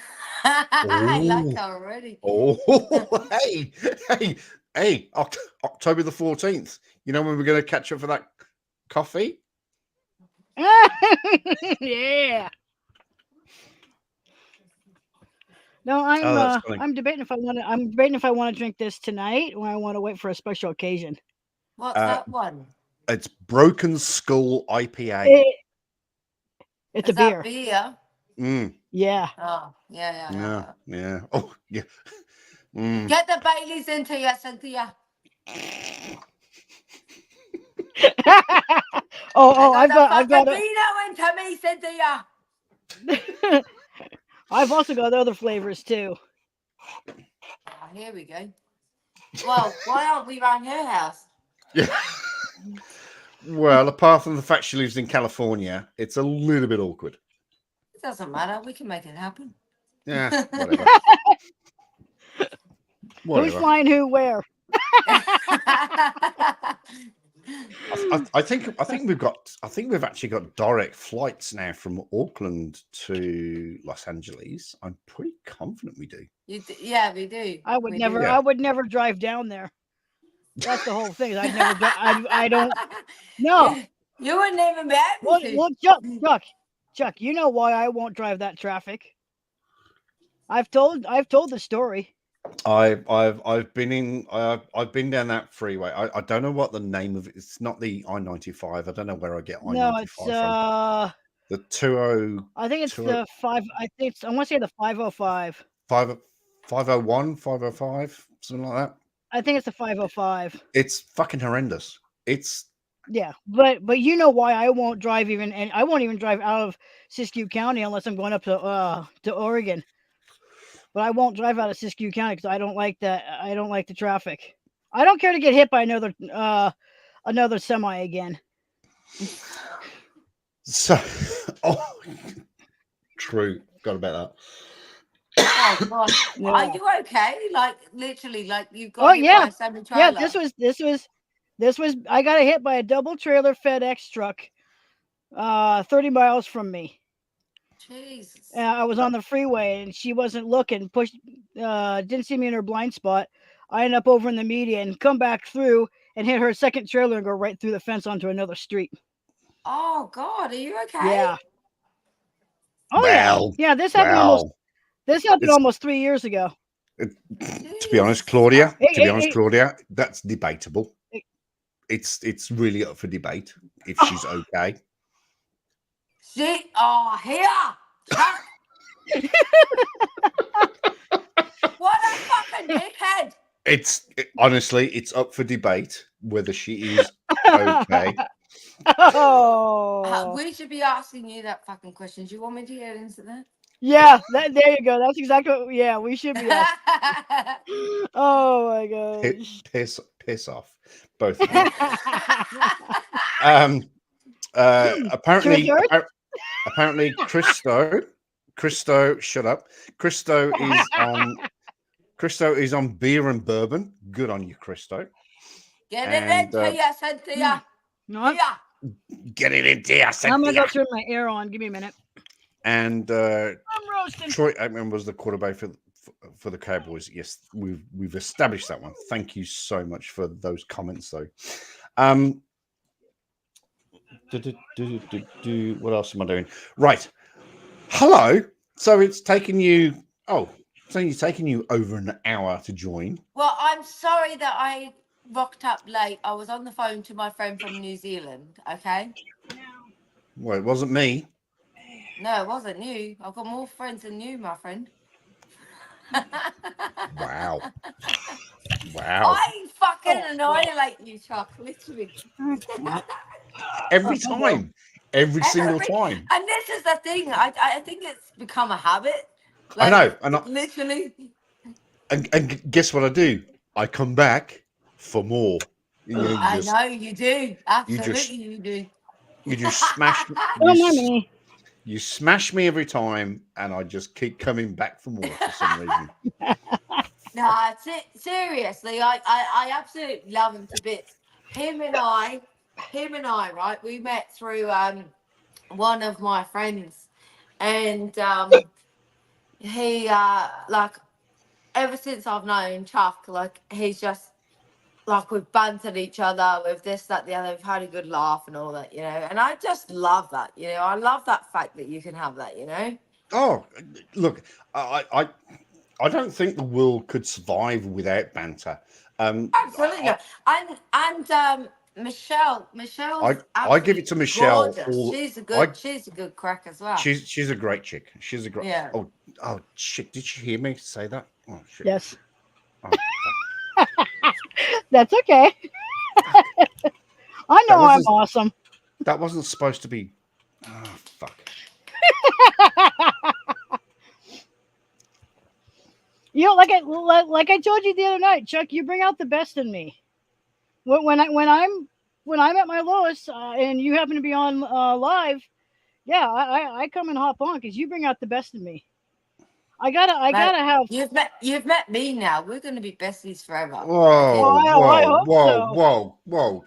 like that already. Oh, hey! October the 14th. You know when we're going to catch up for that coffee? Yeah. No, I'm debating if I want to. I'm debating if I want to drink this tonight or I want to wait for a special occasion. What's that one? It's Broken Skull IPA. It's a beer. Beer. Yeah. Oh, yeah. Oh, yeah. Get the Baileys into you, Cynthia. I've got a vino into me, Cynthia. I've also got other flavors too. Oh, here we go. Well, why aren't we around her house? Yeah. Well, apart from the fact she lives in California, it's a little bit awkward. It doesn't matter. We can make it happen. Yeah, whatever. Who's flying who where? I think we've actually got direct flights now from Auckland to Los Angeles. I'm pretty confident we do. Yeah, we do. I would never drive down there. That's the whole thing. I'd never. I don't. No. You wouldn't even be able to. Well, Chuck. You know why I won't drive that traffic. I've told the story. I've been down that freeway. I don't know what the name of it. It's not the I-95. I don't know where I get I-95 no, it's from. The 20. I think it's the 5. I want to say the 505. 501, 505, something like that. I think it's the 505. It's fucking horrendous. Yeah, but you know why I won't drive and I won't even drive out of Siskiyou County unless I'm going up to Oregon. But I won't drive out of Siskiyou County because I don't like that. I don't like the traffic. I don't care to get hit by another semi again. So, true. Forgot about that. Oh God. Yeah. Are you okay? Like literally, like you've got. Yeah. Yeah. This was. I got hit by a double trailer FedEx truck, 30 miles from me. Jesus. I was on the freeway and she wasn't looking. Didn't see me in her blind spot. I ended up over in the median and come back through and hit her second trailer and go right through the fence onto another street. Oh God, are you okay? Yeah. Oh yeah. This happened almost 3 years ago. To be honest, Claudia. Claudia, that's debatable. It's really up for debate if she's okay. Here. What a fucking dickhead! Honestly, it's up for debate whether she is okay. Oh, We should be asking you that fucking question. Do you want me to get into that? yeah. There you go. That's exactly what. Yeah, we should be. Oh my gosh. Piss off, both of you. Apparently, apparently, Christo, shut up. Christo is on beer and bourbon. Good on you, Christo. Get it into ya, Cynthia. No, Yeah. Get it into ya, Cynthia. I'm gonna go turn my air on. Give me a minute. And I'm roasting. Troy Aikman was the quarterback for the Cowboys. Yes, we've established that one. Thank you so much for those comments, though. What else am I doing? Right. Hello. So it's taken you. Oh, it's only taken you over an hour to join. Well, I'm sorry that I rocked up late. I was on the phone to my friend from New Zealand. Okay. Well, it wasn't me. No, it wasn't you. I've got more friends than you, my friend. Wow. Wow. I fucking annihilate you, Chuck. Literally. Every time. Every single time. And this is the thing. I think it's become a habit. I know. And literally. And guess what I do? I come back for more. I know you do. Absolutely, you do. You just smash. You smash me every time, and I just keep coming back for more for some reason. No, seriously, I absolutely love him to bits. Him and I, right? We met through one of my friends, and he like ever since I've known Chuck, like he's just like we've bantered each other with this, that, the other. We've had a good laugh and all that, and I just love that, I love that fact that you can have that, Oh, look, I don't think the world could survive without banter. Absolutely. And Michelle, I give it to Michelle. She's a good crack as well. She's a great chick. She's a great. Yeah. Oh shit! Did you hear me say that? Oh shit. Yes. Oh, That's okay. I know I'm awesome. That wasn't supposed to be. Oh fuck. Like I told you the other night, Chuck. You bring out the best in me. When I'm at my lowest, and you happen to be on live, yeah, I come and hop on because you bring out the best in me. I gotta have. You've met me now. We're gonna be besties forever. Whoa!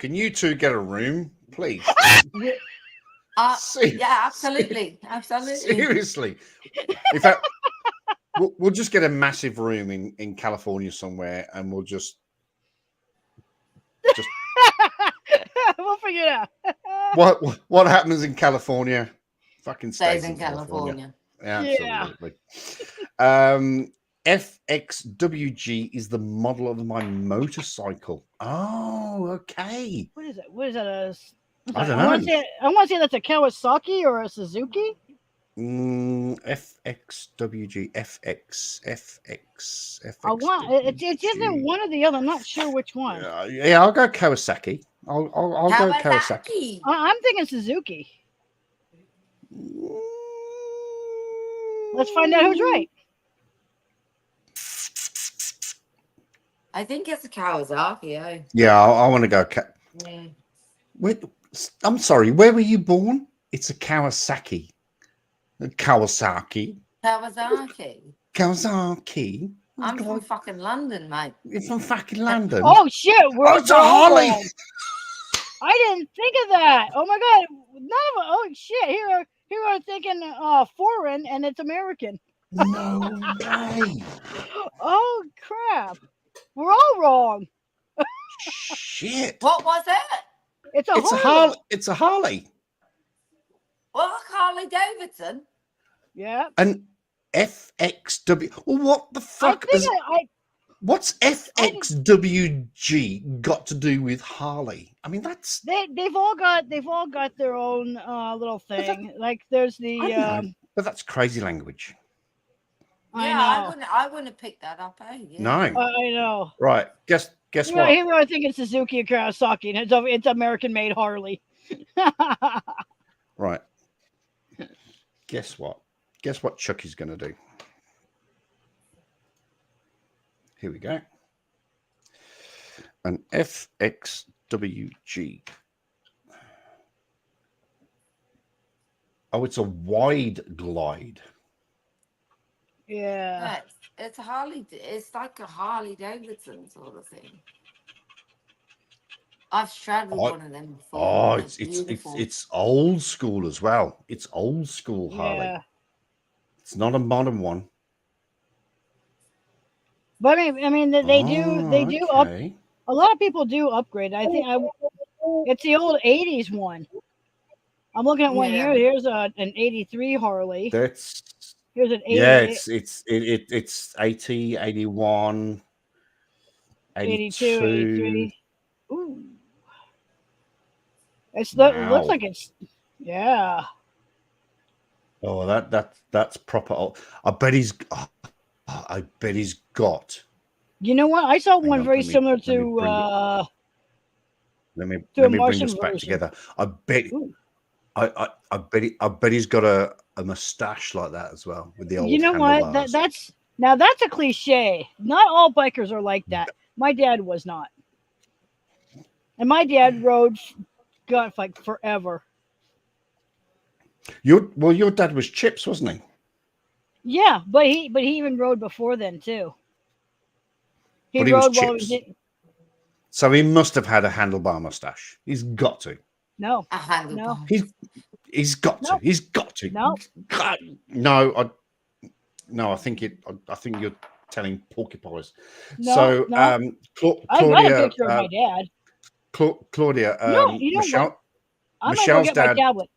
Can you two get a room, please? Yeah, absolutely. Seriously. In fact, we'll just get a massive room in California somewhere, and we'll just we'll figure it out. What happens in California? Fucking stays in California. Absolutely. FXWG is the model of my motorcycle. Oh, okay. What is it? What is that? I don't know. I want to say that's a Kawasaki or a Suzuki. FXWG, FX. I want it's either one or the other. I'm not sure which one. Yeah, I'll go Kawasaki. I'll go Kawasaki. I'm thinking Suzuki. Let's find out who's right. I think it's a Kawasaki. Yeah, I want to go. I'm sorry. Where were you born? It's a Kawasaki. Kawasaki. I'm from fucking London, mate. You're from fucking London. Oh shit! It's a Harley. I didn't think of that. Oh my god! None of them. Oh shit! Here are thinking foreign, and it's American. No way. Oh crap! We're all wrong. Shit. What was it? It's a Harley. It's a Harley. Well, Harley Davidson. Yeah. And FXW. Well, what the fuck? What's FXWG got to do with Harley? I mean, that's they've all got their own little thing. Like there's the but that's crazy language. know. I wouldn't have picked that up. Eh? Yeah. No. I know. Right. Guess You what? know, I think it's Suzuki or Kawasaki, and it's American-made Harley. Right. Guess what? Guess what Chucky's going to do? Here we go. An FXWG. Oh, it's a wide glide. Yeah. It's a Harley. It's like a Harley Davidson sort of thing. I've straddled one of them before. Oh, it's old school as well. It's old school Harley. Yeah. It's not a modern one. But I mean, they do up. Okay. A lot of people do upgrade. I think it's the old '80s one. I'm looking at one here. Here's an '83 Harley. That's Here's an 80. yeah. It's 80, 81, 82, 82. 83. Ooh. It Wow. looks like it's yeah. Oh, that's proper old. I bet he's got. You know what? I saw one on, very let me- similar let me to bring it- Let me to a bring Martian this back version. together. I bet he's got a mustache like that as well with the old. You know what? handlebars. That's a cliche. Not all bikers are like that. My dad was not, and my dad rode, God, like forever. Your dad was Chips, wasn't he? Yeah, but he even rode before then too. He But he was rode while he Chips. didn't. So he must have had a handlebar mustache. He's got to. No, A handlebar. no, He's got to. Nope. He's got to. no. God, no, I think you're telling porcupines. No, So, no. Claudia, I got a picture of my dad. Claudia, No, you know Michelle, what? I'm gonna go Michelle's get my dad. tablet.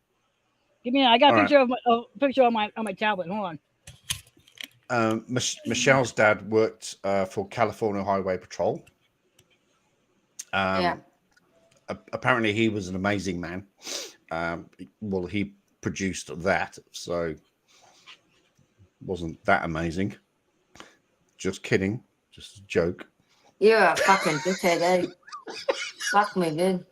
Give me. I got a All picture of picture on my tablet. Hold on. Michelle's dad worked for California Highway Patrol. Yeah. Apparently, he was an amazing man. Well, he produced that, so wasn't that amazing. Just kidding. Just a joke. You're a fucking dickhead, eh? Fuck me, dude.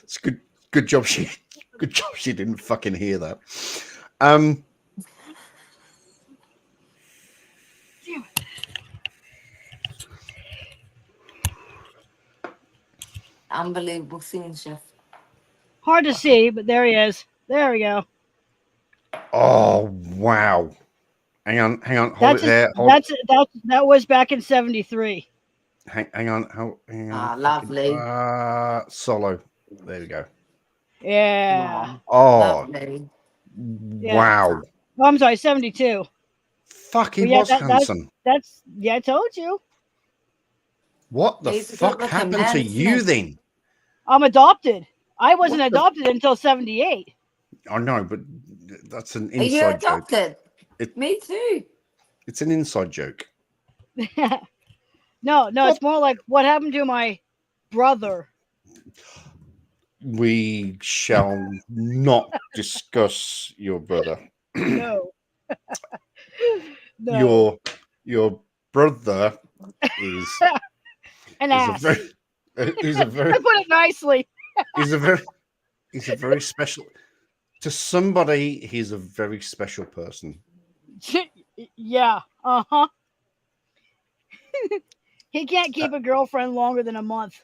It's good job she didn't fucking hear that. Unbelievable scene, chef. Hard to see, but there he is. There we go. Oh wow! Hang on, hold it there. That was back in '73. Hang on, hang on. Ah, lovely. Solo. There we go. Yeah. Oh, Lovely. Yeah. wow! Oh, I'm sorry, '72. Fuck, he Well, yeah, was handsome. That's I told you. What the He's a fuck good-looking happened man, to isn't you he? then? I'm adopted. I wasn't What the- adopted until '78. I know, but that's an Are you inside joke. adopted? It- Me too. It's an inside joke. No, it's more like what happened to my brother. We shall not discuss your brother. No. No. Your brother is An a ass. very he's a very I put it nicely. he's a very special to somebody. He's a very special person. Yeah. Uh-huh. He can't keep a girlfriend longer than a month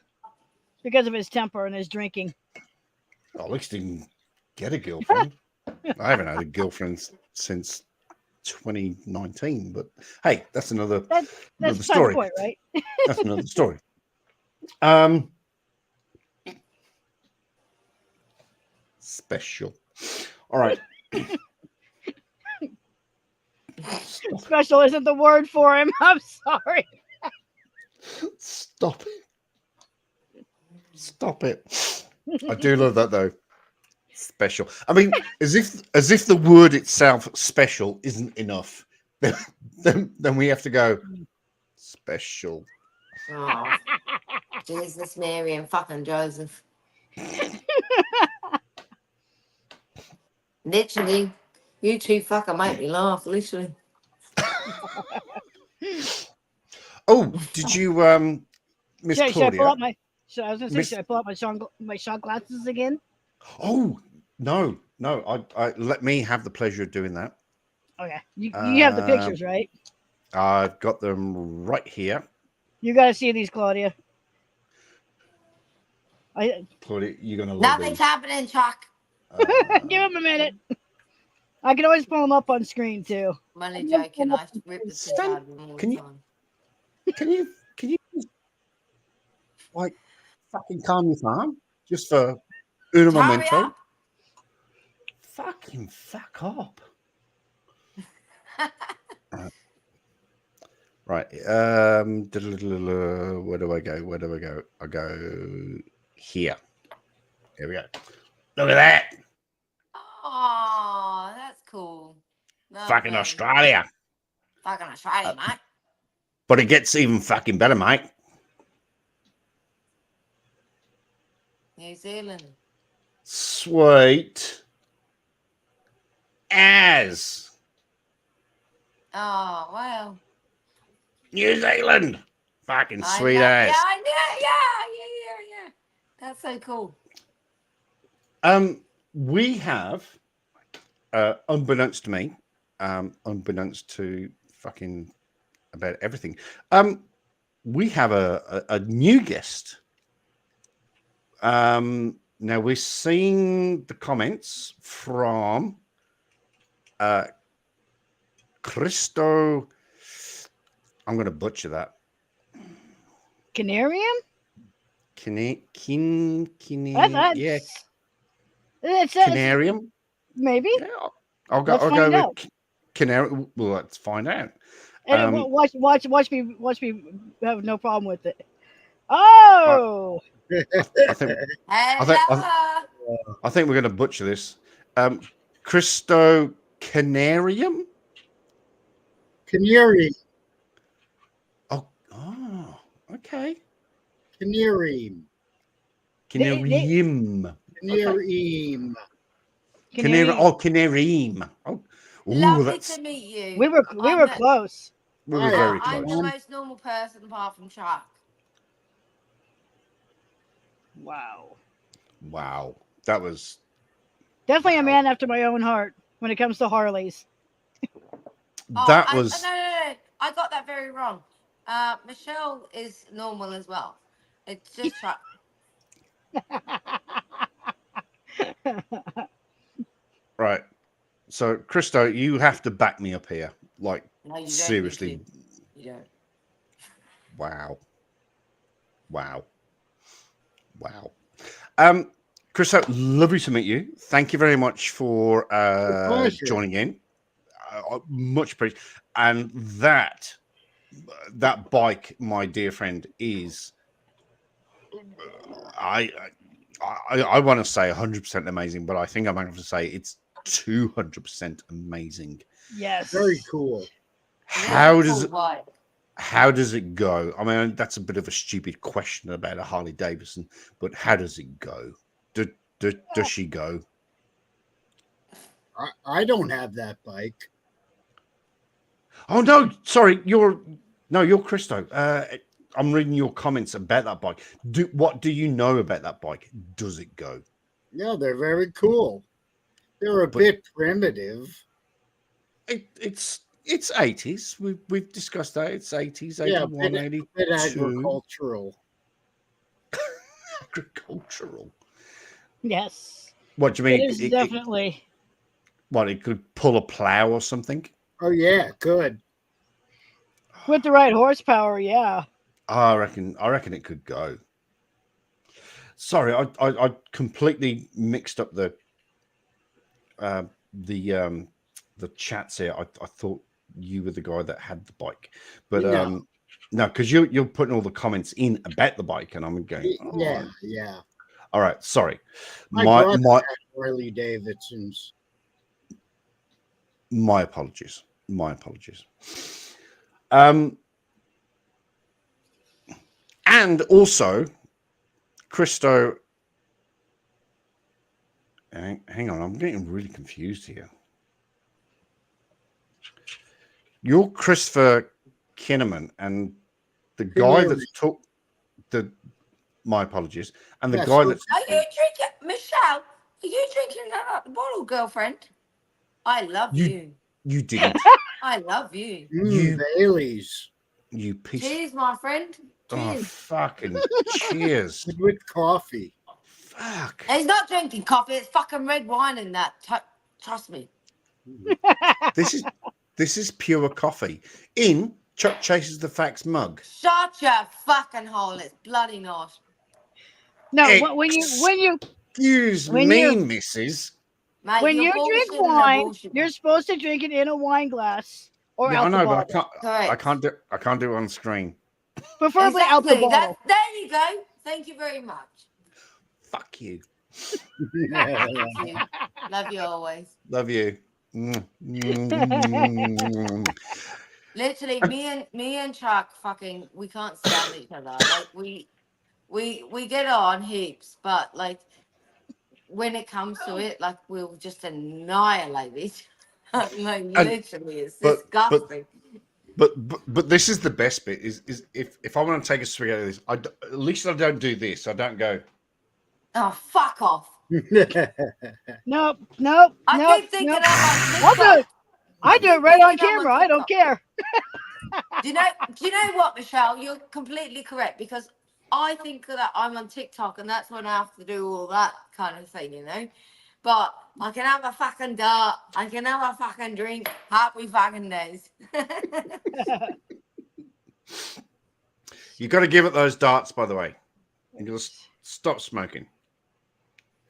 because of his temper and his drinking. At least he didn't get a girlfriend. I haven't had a girlfriend since 2019, but hey, that's another That's another the story. point, right? That's another story. Special. All right. Special isn't the word for him. I'm sorry. Stop it. Stop it. I do love that though. Special. I mean, as if the word itself, special, isn't enough. Then we have to go special. Oh, Jesus, Mary, and fucking Joseph. Literally, You two fucking make me laugh, literally. Oh, did you, Miss Should I pull Claudia? out my? I was gonna say, Miss- should I pull out my shot glasses again? Oh no. I let me have the pleasure of doing that. Okay, you have the pictures, right? I've got them right here. You gotta see these, Claudia. Claudia, you're gonna love Nothing's these. happening, Chuck. Give him a minute. I can always pull them up on screen too. I'm only joking. I rip the shit out of them all the time. Can you like fucking calm your farm just for un Hurry momento? up. Fucking fuck up. Right. Where do I go? I go here. Here we go. Look at that. Oh, that's cool. Fucking Lovely. Australia. Fucking Australia, mate. But it gets even fucking better, mate. New Zealand. Sweet as Oh, well. New Zealand. Fucking I sweet know- as. Yeah. That's so cool. We have, unbeknownst to me, unbeknownst to fucking about everything, we have a new guest. Now we're seeing the comments from Christo. I'm going to butcher that. Canarium? Yeah. It's Canarium? Maybe. Yeah, I'll go with Canary. Well, let's find out. And watch me have no problem with it. Oh, I think we're going to butcher this. Christo Canarium? Canary. Oh, okay. Canary. Canarium. Canary. Canarium. Oh, Lovely that's to meet you. we were close. we were very I'm close. the most normal person apart from Chuck. Wow. Wow, that was Definitely a man after my own heart when it comes to Harleys. that No. was. I got that very wrong. Michelle is normal as well. It's just Chuck. Right. So, Christo, you have to back me up here. Like, No, you don't. seriously. You don't. Wow. Christo, lovely to meet you. Thank you very much for joining in. Much appreciated. And that bike, my dear friend, is I want to say 100% amazing, but I think I'm going to have to say it's 200% amazing. Yes. Very cool. How does it go? I mean, that's a bit of a stupid question about a Harley Davidson, but how does it go? Does she go? I don't have that bike. Oh no, sorry, you're Christo. I'm reading your comments about that bike. What do you know about that bike? Does it go? Yeah, they're very cool. They're a bit primitive. It's 80s. We've discussed that. It's 80s, 81, a 82. bit agricultural. Agricultural. Yes. What do you mean? It is definitely. It could pull a plow or something? Oh yeah, good. With the right horsepower, yeah. I reckon it could go. Sorry, I completely mixed up the chats here. I thought you were the guy that had the bike, but no, because you're putting all the comments in about the bike, and I'm going. Oh. Yeah. All right, sorry. My brother had Harley Davidsons. My apologies. And also, Christo. Hang on, I'm getting really confused here. You're Christopher Kinnaman, and the guy that's took the. My apologies, and the guy that's. Are you drinking, Michelle? Are you drinking that out the bottle, girlfriend? I love you. You didn't. I love you. Baileys. You piece. Cheers, my friend. Oh, Cheers. fucking cheers. With coffee. Fuck. He's not drinking coffee. It's fucking red wine in that. Trust me. This is pure coffee in Chuck Chases the Facts mug. Shut your fucking hole. It's bloody nice. No, when you Excuse when me, you- Mrs. Mate, when you're you drink bullshitting and wine, bullshitting. you're supposed to drink it in a wine glass or Yeah, out I know, the but bottle. I can't do it on screen. Preferably out the Exactly. bottle. There you go. Thank you very much. Fuck you. Love you. Love you always. Love you. Literally, me and Chuck fucking we can't stand each other. Like we get on heaps, but like when it comes to it, like we'll just annihilate each other. Like literally, it's disgusting. But this is the best bit is if I want to take a swig out of this, at least I don't do this. I don't go. Oh, fuck off. Nope. I keep thinking I'll do it. I do it right on camera. I don't care. Do you know what, Michelle? You're completely correct because I think that I'm on TikTok and that's when I have to do all that kind of thing, you know. But I can have a fucking dart. I can have a fucking drink. Happy fucking days. You got to give it those darts, by the way. You got to stop smoking.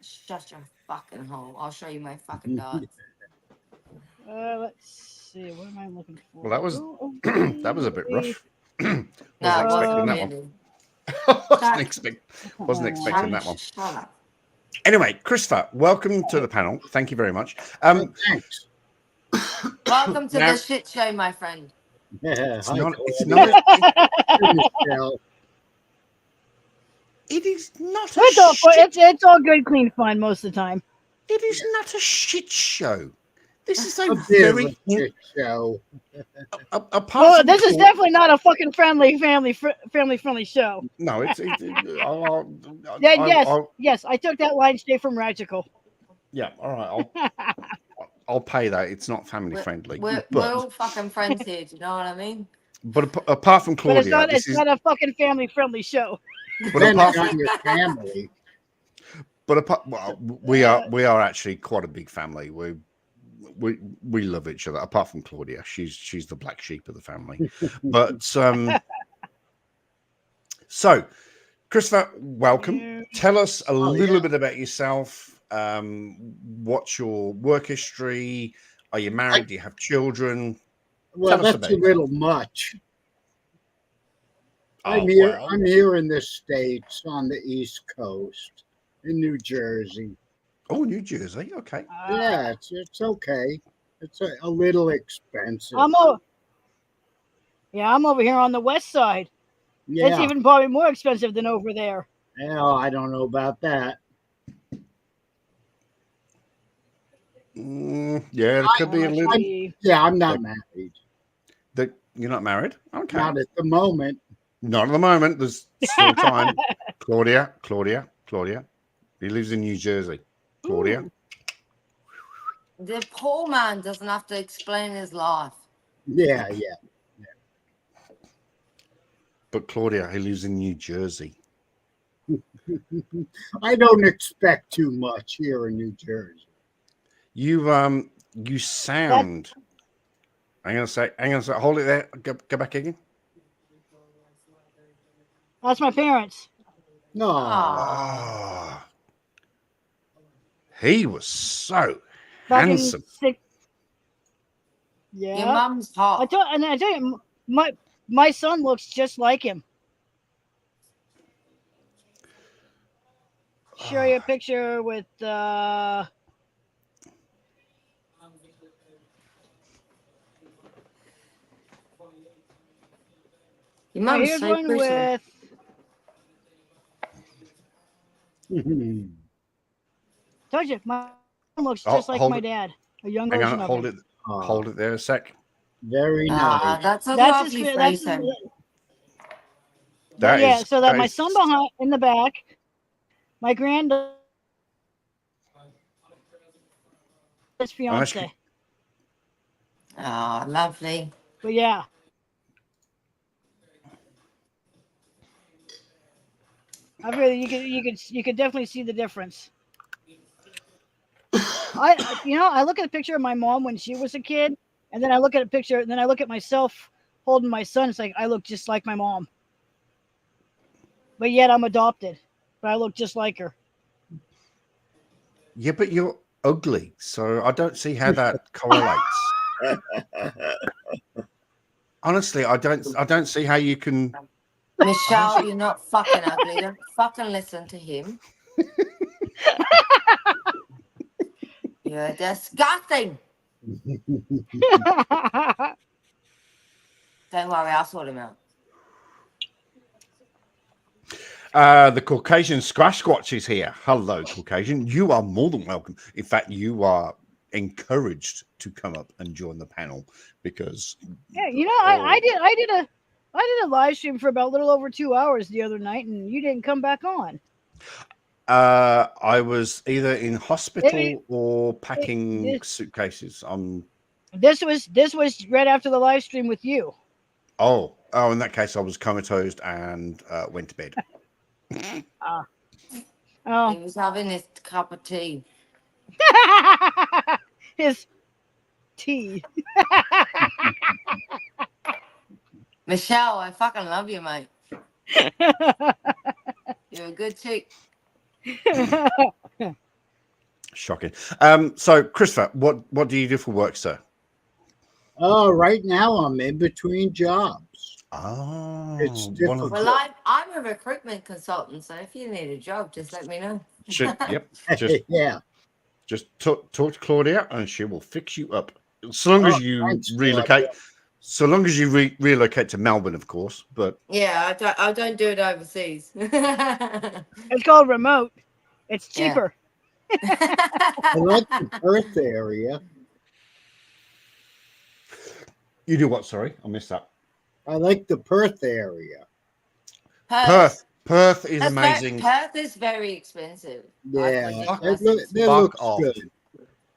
Shut your fucking hole. I'll show you my fucking darts. Let's see. What am I looking for? Well, that was that was a bit rough. Wasn't expecting that one. Shut up. Anyway, Christopher, welcome to the panel. Thank you very much. Thanks. Welcome to the shit show, my friend. Yeah, It's not. It is not. It's all good, clean, fun most of the time. It is not a shit show. This is a bit of very a shit show. Well, this is definitely not a fucking family friendly show. No, it's. Yes, I took that line straight from Ragical. Yeah, all right. I'll pay that. It's not family friendly. We're all fucking friends here. Do you know what I mean? But apart from Claudia, but it's not a fucking family friendly show. But apart from your family. We are actually quite a big family. We love each other. Apart from Claudia, she's the black sheep of the family. But so, Christopher, welcome. Tell us a little bit about yourself. What's your work history? Are you married? Do you have children? Well, that's a little much. I'm here in the States on the East Coast in New Jersey. Oh, New Jersey. Okay. Yeah, it's okay. It's a little expensive. I'm over here on the west side. Yeah. It's even probably more expensive than over there. Well, I don't know about that. Yeah, it could be a little. I'm not married. You're not married? Okay. Not at the moment. Not at the moment. There's still time. Claudia. He lives in New Jersey. Claudia. Ooh. The poor man doesn't have to explain his life. Yeah. But Claudia, he lives in New Jersey. I don't expect too much here in New Jersey. You sound. Hang on a sec. Hold it there. Go back again. That's my parents. No. Oh, he was so Back handsome. Yeah. Your mum's hot. I tell you, my son looks just like him. Show you a picture with Your mum's here's so one pretty. with. Told you, my mom looks Oh, just like hold my it. dad. A young Hang version on, of hold him. it. Hold it there a sec. Very nice. That's a That's his, lovely that's photo. That yeah. is- So that that my is- son behind in the back, my granddaughter's fiance. Oh, lovely. But yeah. I really, you could definitely see the difference. I look at a picture of my mom when she was a kid, and then I look at a picture, and then I look at myself holding my son. It's like I look just like my mom, but yet I'm adopted, but I look just like her. Yeah, but you're ugly, so I don't see how that correlates. Honestly, I don't see how you can. Michelle, you're not fucking ugly. Don't fucking listen to him. You're disgusting. Don't worry, I'll sort him out. The Caucasian Squash Squatch is here. Hello, Caucasian. You are more than welcome. In fact, you are encouraged to come up and join the panel because Yeah, I did a live stream for about a little over 2 hours the other night, and you didn't come back on. I was either in hospital or packing suitcases. This was right after the live stream with you. Oh, in that case, I was comatose and went to bed. Oh, He was having his cup of tea. his tea. Michelle, I fucking love you, mate. You're a good chick. Shocking. So, Christopher, what do you do for work, sir? Oh, right now I'm in between jobs. Oh, It's difficult. Well, I'm a recruitment consultant, so if you need a job, just let me know. Yep. Just yeah. Just talk to Claudia, and she will fix you up. So long as you relocate. So long as you relocate to Melbourne, of course. But Yeah, I don't do it overseas. It's called remote. It's cheaper. I like the Perth area. You do what? Sorry, I missed that. I like the Perth area. Perth is amazing. Perth is very expensive. Yeah, Fuck looks off. good.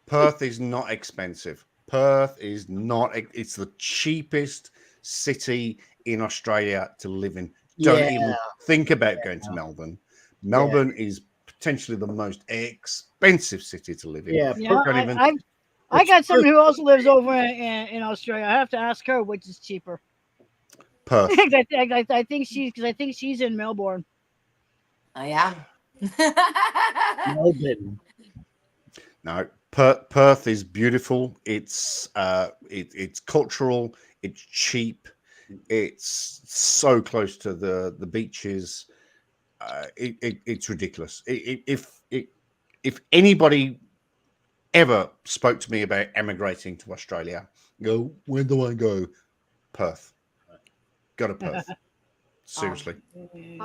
Perth is not expensive. Perth is not. It's the cheapest city in Australia to live in. Don't even think about going to Melbourne. Melbourne is potentially the most expensive city to live in. I got someone who also lives over in Australia. I have to ask her which is cheaper. Perth. I think she's in Melbourne. I am. Melbourne. No, Perth is beautiful. It's cultural. It's cheap. It's so close to the beaches. It's ridiculous. If anybody ever spoke to me about emigrating to Australia, go, where do I go? Perth. Go to Perth. Seriously.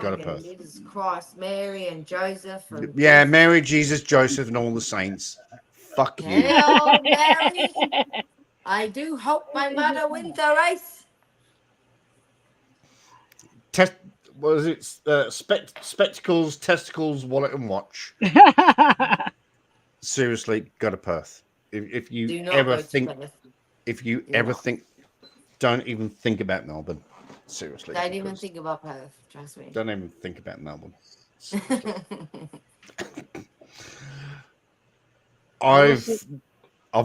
Go to Perth. Jesus Christ, Mary and Joseph. And Yeah, Mary, Jesus, Joseph, and all the saints. Fuck you. Hello, Mary. I do hope my mother wins the race. What is it? Spectacles, testicles, wallet, and watch. Seriously, go to Perth. If you ever think, don't even think about Melbourne. Seriously, Don't even think about Perth. Trust me. Don't even think about Melbourne. I've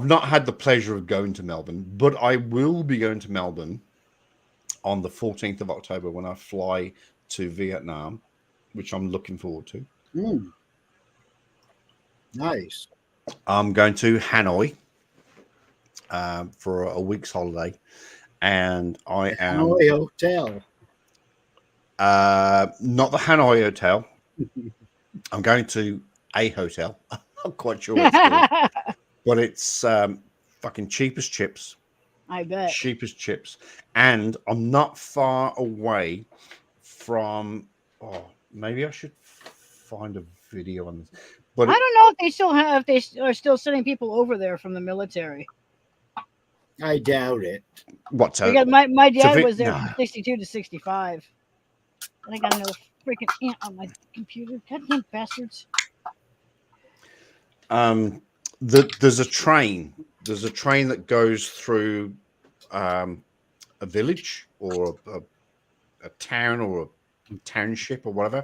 not had the pleasure of going to Melbourne, but I will be going to Melbourne on the 14th of October when I fly to Vietnam, which I'm looking forward to. Nice. I'm going to Hanoi for a week's holiday, and I am Hanoi Hotel. not the Hanoi Hotel. I'm going to a hotel. I'm not quite sure what it's called, but it's fucking cheap as chips. I bet. Cheap as chips, and I'm not far away from. Oh, maybe I should find a video on this. But I don't know if they are still sending people over there from the military. I doubt it. What? To, Because my dad vi- was there no. from 62 to 65. And I got another freaking ant on my computer. Goddamn bastards. There's a train. There's a train that goes through a village or a town or a township or whatever,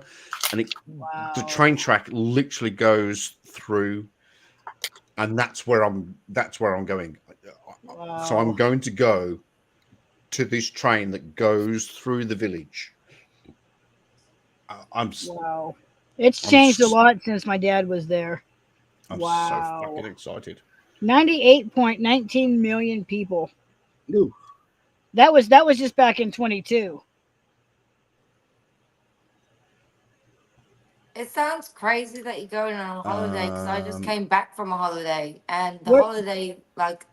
and the train track literally goes through, and that's where I'm going. So I'm going to go to this train that goes through the village. Wow. It's changed a lot since my dad was there. I'm Wow. so fucking excited. 98.19 million people. Ooh. That was just back in 22. It sounds crazy that you're going on a holiday because I just came back from a holiday, and the Where- holiday that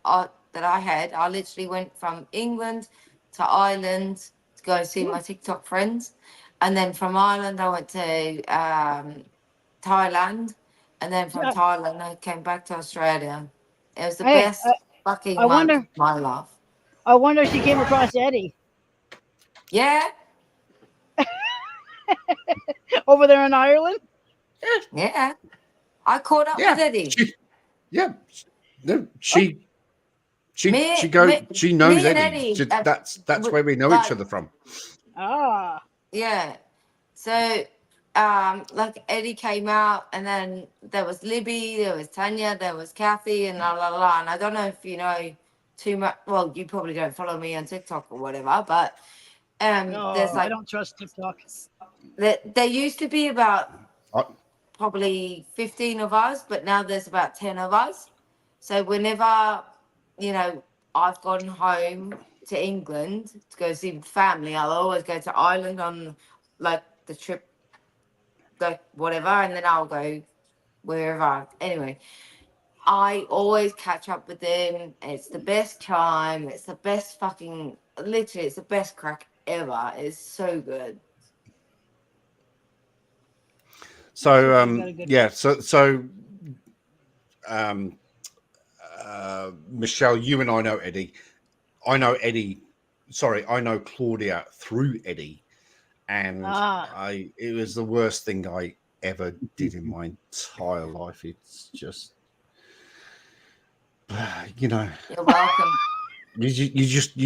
I had, I literally went from England to Ireland to go see my TikTok friends, and then from Ireland I went to Thailand, and then from Thailand I came back to Australia. It was the Hey, best fucking I month wonder- of my life. I wonder if she came across Eddie Yeah, over there in Ireland. yeah. I caught up with Eddie. No, she Me- goes. me- She knows me and Eddie. Eddie, That's where we know like- each other from. Ah. Yeah. So, like Eddie came out, and then there was Libby, there was Tanya, there was Kathy, and la la la. And I don't know if you know too much. Well, you probably don't follow me on TikTok or whatever, but No, there's I like don't trust TikTok. there used to be about probably 15 of us, but now there's about 10 of us. So whenever I've gone home to England to go see family, I'll always go to Ireland on like the trip, like whatever, and then I'll go wherever. Anyway, I always catch up with them. It's the best time. It's the best fucking, literally, it's the best crack ever. It's so good. So Michelle, you and I know Eddie. I know Claudia through Eddie, and it was the worst thing I ever did in my entire life. It's just, You're welcome. you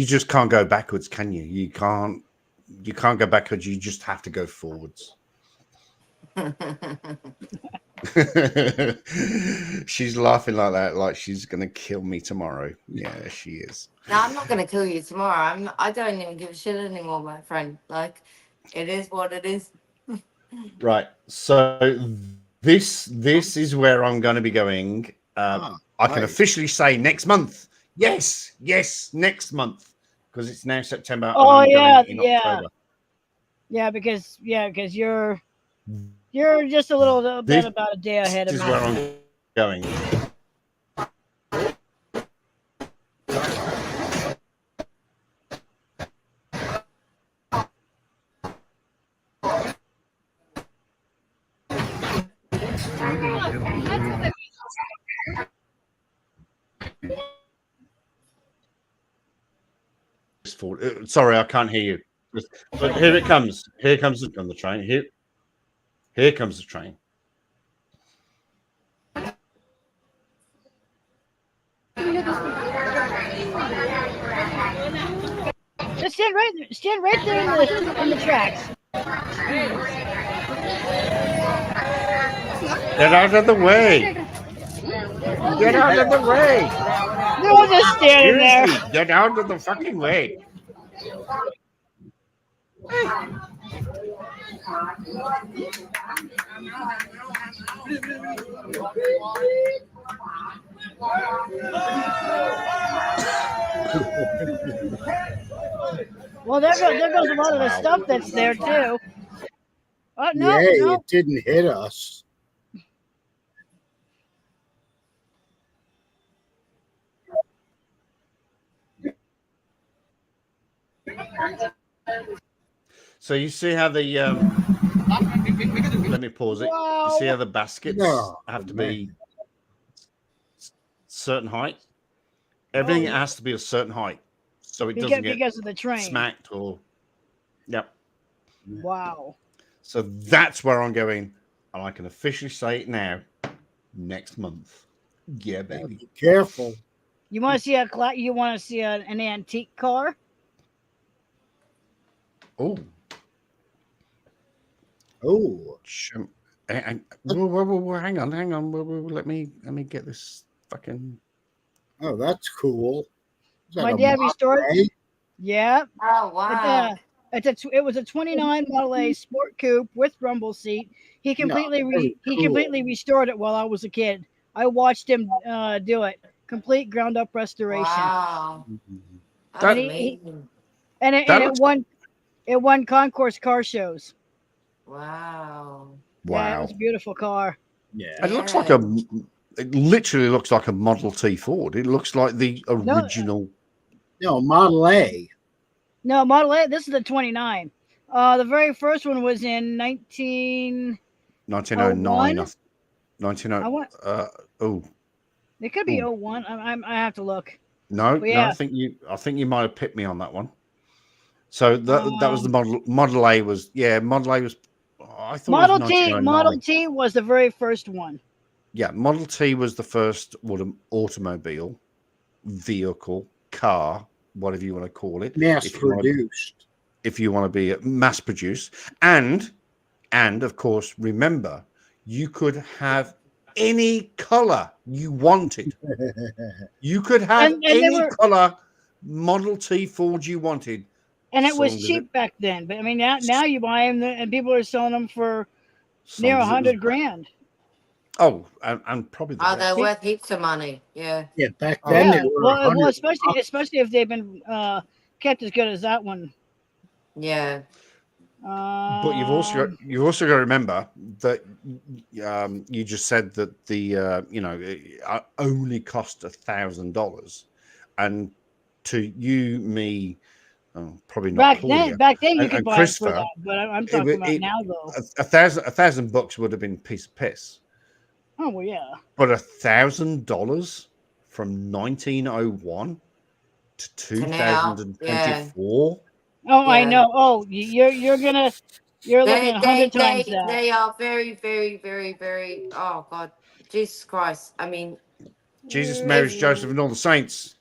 just can't go backwards, can you? You can't go backwards. You just have to go forwards. She's laughing like that, like she's gonna kill me tomorrow. Yeah, she is. No, I'm not gonna kill you tomorrow. I don't even give a shit anymore, my friend. Like, it is what it is. Right. So this is where I'm going to be going. I can officially say next month. Yes, next month, because it's now September. and Oh I'm going in yeah. October. Yeah, because you're just a little bit about a day ahead This of is me. where I'm going. Sorry, I can't hear you. But here it comes. Here comes on the train. Here comes the train. Just stand right there in the tracks. Get out of the way. Get out of the way. No, just standing there. Seriously, get out of the fucking way. Well, there goes a lot of the stuff that's there too. Oh no, Yay, no. it didn't hit us. So you see how the let me pause it. You see how the baskets have to be certain height, Everything yeah. has to be a certain height, so it Because, doesn't get because of the train. smacked or. Yep. Wow. So that's where I'm going, and I can officially say it now. Next month, yeah, baby. Be careful. You want to see you want to see an antique car? Oh. Oh. Hang on. Let me get this fucking. Oh, that's cool. Is that My a dad Model restored. A? Yeah. Oh wow. It was a 29 Model A Sport Coupe with rumble seat. He completely restored it while I was a kid. I watched him do it. Complete ground up restoration. Wow. That's And amazing. it won concourse car shows. Wow. Yeah, it was a beautiful car. Yeah. It looks like it literally looks like a Model T Ford. It looks like the original. No, Model A. No, Model A. This is the 29. The very first one was in 1909. 1909. It could be 01. I have to look. No, But yeah. I think you might have picked me on that one. So that was the Model A was Model A was. I thought Model it was T. 1909. Model T was the very first one. Yeah, Model T was the first automobile, vehicle, car, whatever you want to call it. Mass produced. If you want to be mass produced. And of course, remember, you could have any color you wanted. You could have any color Model T Ford you wanted. And it was cheap back then. But I mean, now you buy them and people are selling them for near $100,000. Oh, and probably they're worth heaps of money. Yeah. Yeah, back then they were well, especially if they've been kept as good as that one. Yeah. But you've also got to remember that you just said that the it only cost $1,000, and to you, me, probably not. Back then you could buy it for that, but I'm talking about now though. $1,000 would have been a piece of piss. Oh well, yeah. But $1,000 from 1901 to 2024. Oh, yeah. I know. Oh, you're looking at 100 times that. They are very, very, very, very. Oh God, Jesus Christ! I mean, Jesus, Mary, Joseph, and all the saints.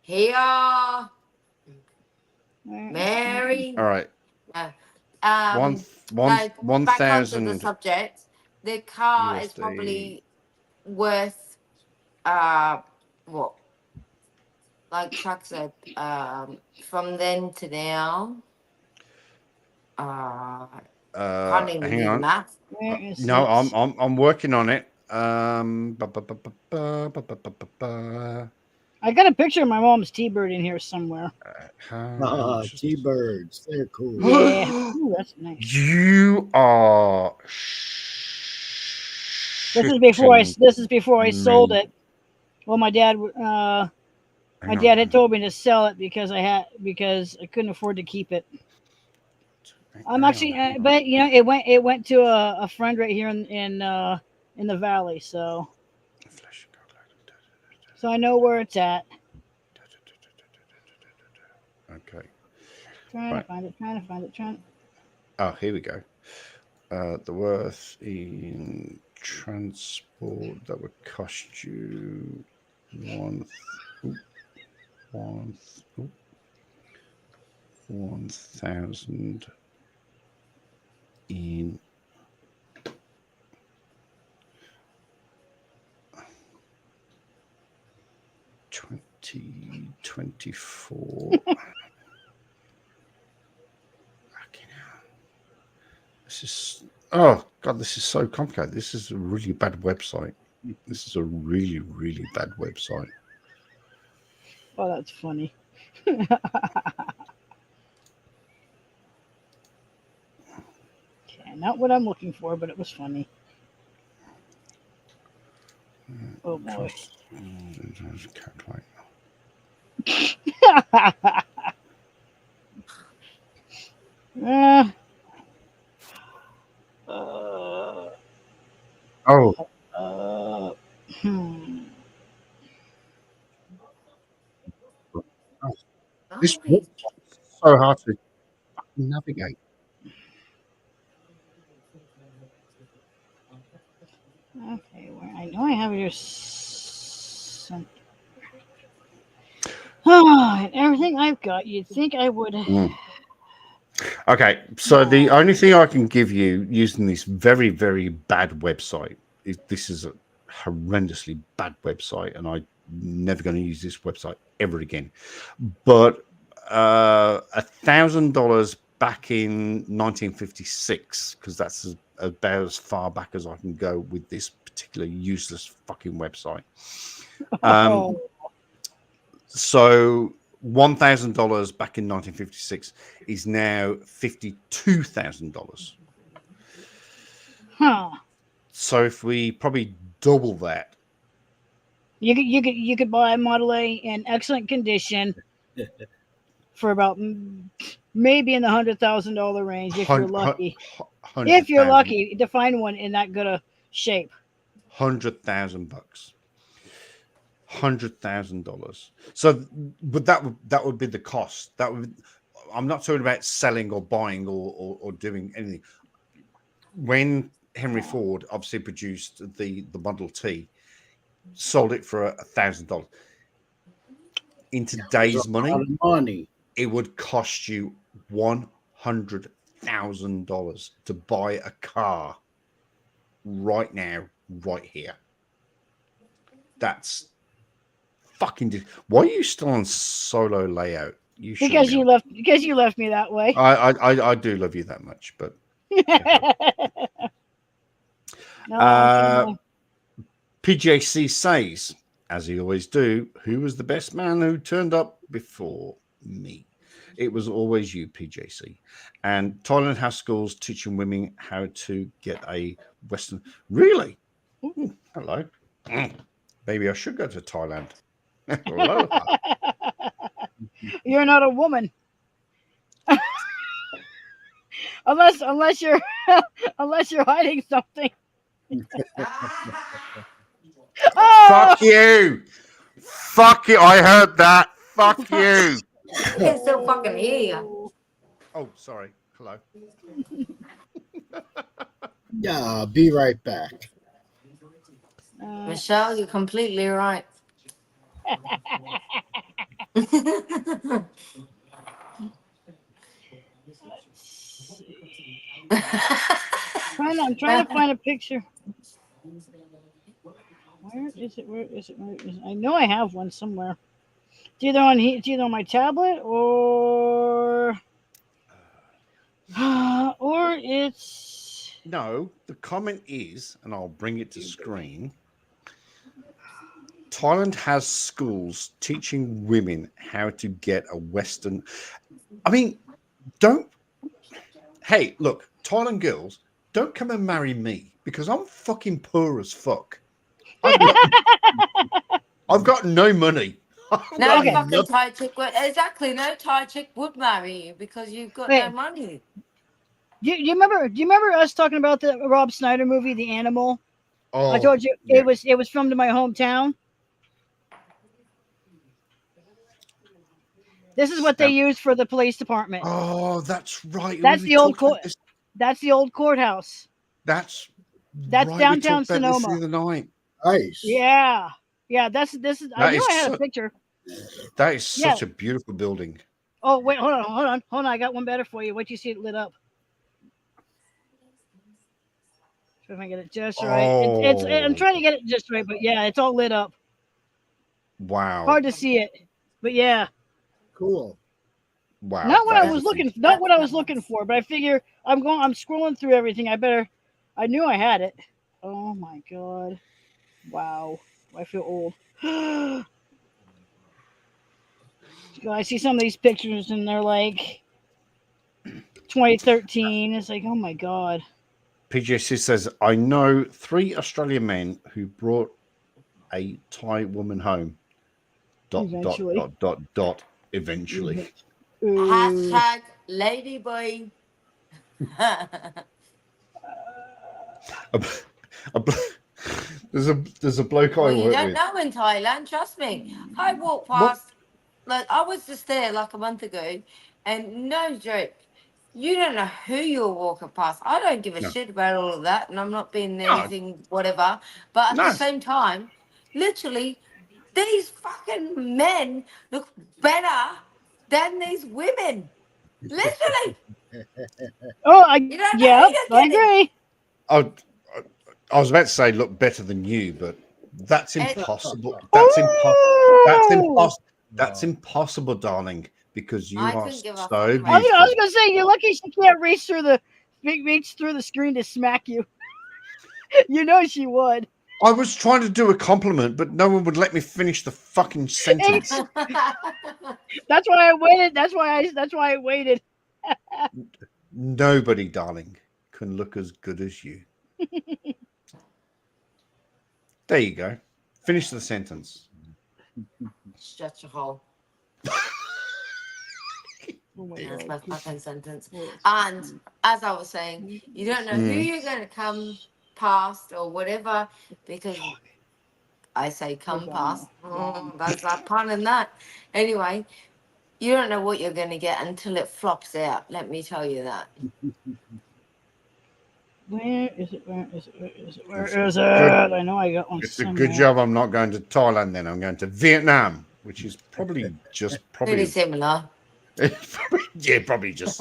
Here, Mary. All right. Back 1,000. onto the subject. The car USD. is probably worth what? Like Chuck said, from then to now. Can't even Hang do on. math. No, I'm working on it. I got a picture of my mom's T-Bird in here somewhere. T-Birds, they're cool. Yeah, ooh, that's nice. You are. This is before I sold it. Well, my dad had told me to sell it because I couldn't afford to keep it. I'm actually, but it went to a friend right here in the valley, so I know where it's at. Okay. Trying to find it. Oh, here we go. The worth in transport that would cost you 1,000 in 2024. This is this is so complicated. This is a really bad website. This is a really, really bad website. Oh, that's funny. Okay, not what I'm looking for, but it was funny. Oh boy. This is so hard to navigate. Okay, where I know I have your something. Oh, and everything I've got, you'd think I would. Okay, so the only thing I can give you using this very, very bad website is this is a horrendously bad website, and I'm never going to use this website ever again. But $1,000 back in 1956, because that's about as far back as I can go with this particular useless fucking website. So $1,000 back in 1956 is now $52,000. Huh. So if we probably double that, You could buy a Model A in excellent condition for about maybe in the $100,000 range if you're lucky. If you're lucky to find one in that good a shape. $100,000. $100,000. So, but that would be the cost. That would. I'm not talking about selling or buying or doing anything. When Henry Ford obviously produced the Model T, sold it for $1,000. In today's money, it would cost you $100,000 to buy a car right now, right here. That's fucking. Why are you still on solo layout? You should Because you left me that way. I do love you that much, but No, PJC says, as he always do, who was the best man who turned up before me? It was always you, PJC. And Thailand has schools teaching women how to get a Western. Really? Ooh, hello. Maybe I should go to Thailand. Hello. You're not a woman. unless you're hiding something. Fuck you. Fuck you. I heard that. Fuck you. I can still fucking hear you. Oh, sorry. Hello. Yeah, be right back. Michelle, you're completely right. I'm trying to find a picture. Where is it? Where is it? I know I have one somewhere. It's either on my tablet or it's. No, the comment is, and I'll bring it to screen. Thailand has schools teaching women how to get a Western. I mean, hey, look, Thailand girls, don't come and marry me because I'm fucking poor as fuck. I've got no money. No fucking Thai chick would, exactly, no Thai chick would marry you because you've got no money. Do you remember us talking about the Rob Schneider movie, The Animal? Oh, I told you it was from my hometown. This is what they use for the police department. Oh, that's right. That's the old court. That's the old courthouse. That's right. Downtown Sonoma. The other night. Nice. Yeah. This is. I knew I had a picture. That is such a beautiful building. Oh wait, hold on. I got one better for you. Wait till you see it lit up. See if I get it just right. I'm trying to get it just right, but yeah, it's all lit up. Wow. Hard to see it, but yeah. Cool. Wow. Not what I was looking for, but I figure I'm scrolling through everything. I knew I had it. Oh my god. Wow. I feel old. I see some of these pictures and they're like 2013. It's like, oh my god. PJC says, I know 3 Australian men who brought a Thai woman home. ... Eventually. Hashtag ladyboy. There's a bloke I work You don't with. know in Thailand, trust me. I walk past Like, I was just there like a month ago, and no joke, you don't know who you're walking past. I don't give a No. shit about all of that, and I'm not being No. anything, whatever. But at No. the same time, literally, these fucking men look better than these women. Literally. Oh, You don't know yeah, who you're I getting. agree. I was about to say look better than you, but that's And- impossible. That's impossible. That's Ooh! impossible. That's impossible, darling, because you I are couldn't give a so fuck, mate. I was beautiful. gonna say you're lucky she can't reach through the screen to smack you. You know she would. I was trying to do a compliment, but no one would let me finish the fucking sentence. That's why I waited. That's why I waited. Nobody, darling, can look as good as you. There you go. Finish the sentence. Shut your hole. Oh my That's God. my fucking sentence. And as I was saying, you don't know who you're going to come past or whatever, because I say come past. Oh, that's that pun and that. Anyway, you don't know what you're going to get until it flops out. Let me tell you that. Where is it? Where is it? Where is it? Where It's is a it? good- I know I got one. It's a somewhere. good job I'm not going to Thailand then. I'm going to Vietnam, which is probably Pretty similar. yeah, probably just.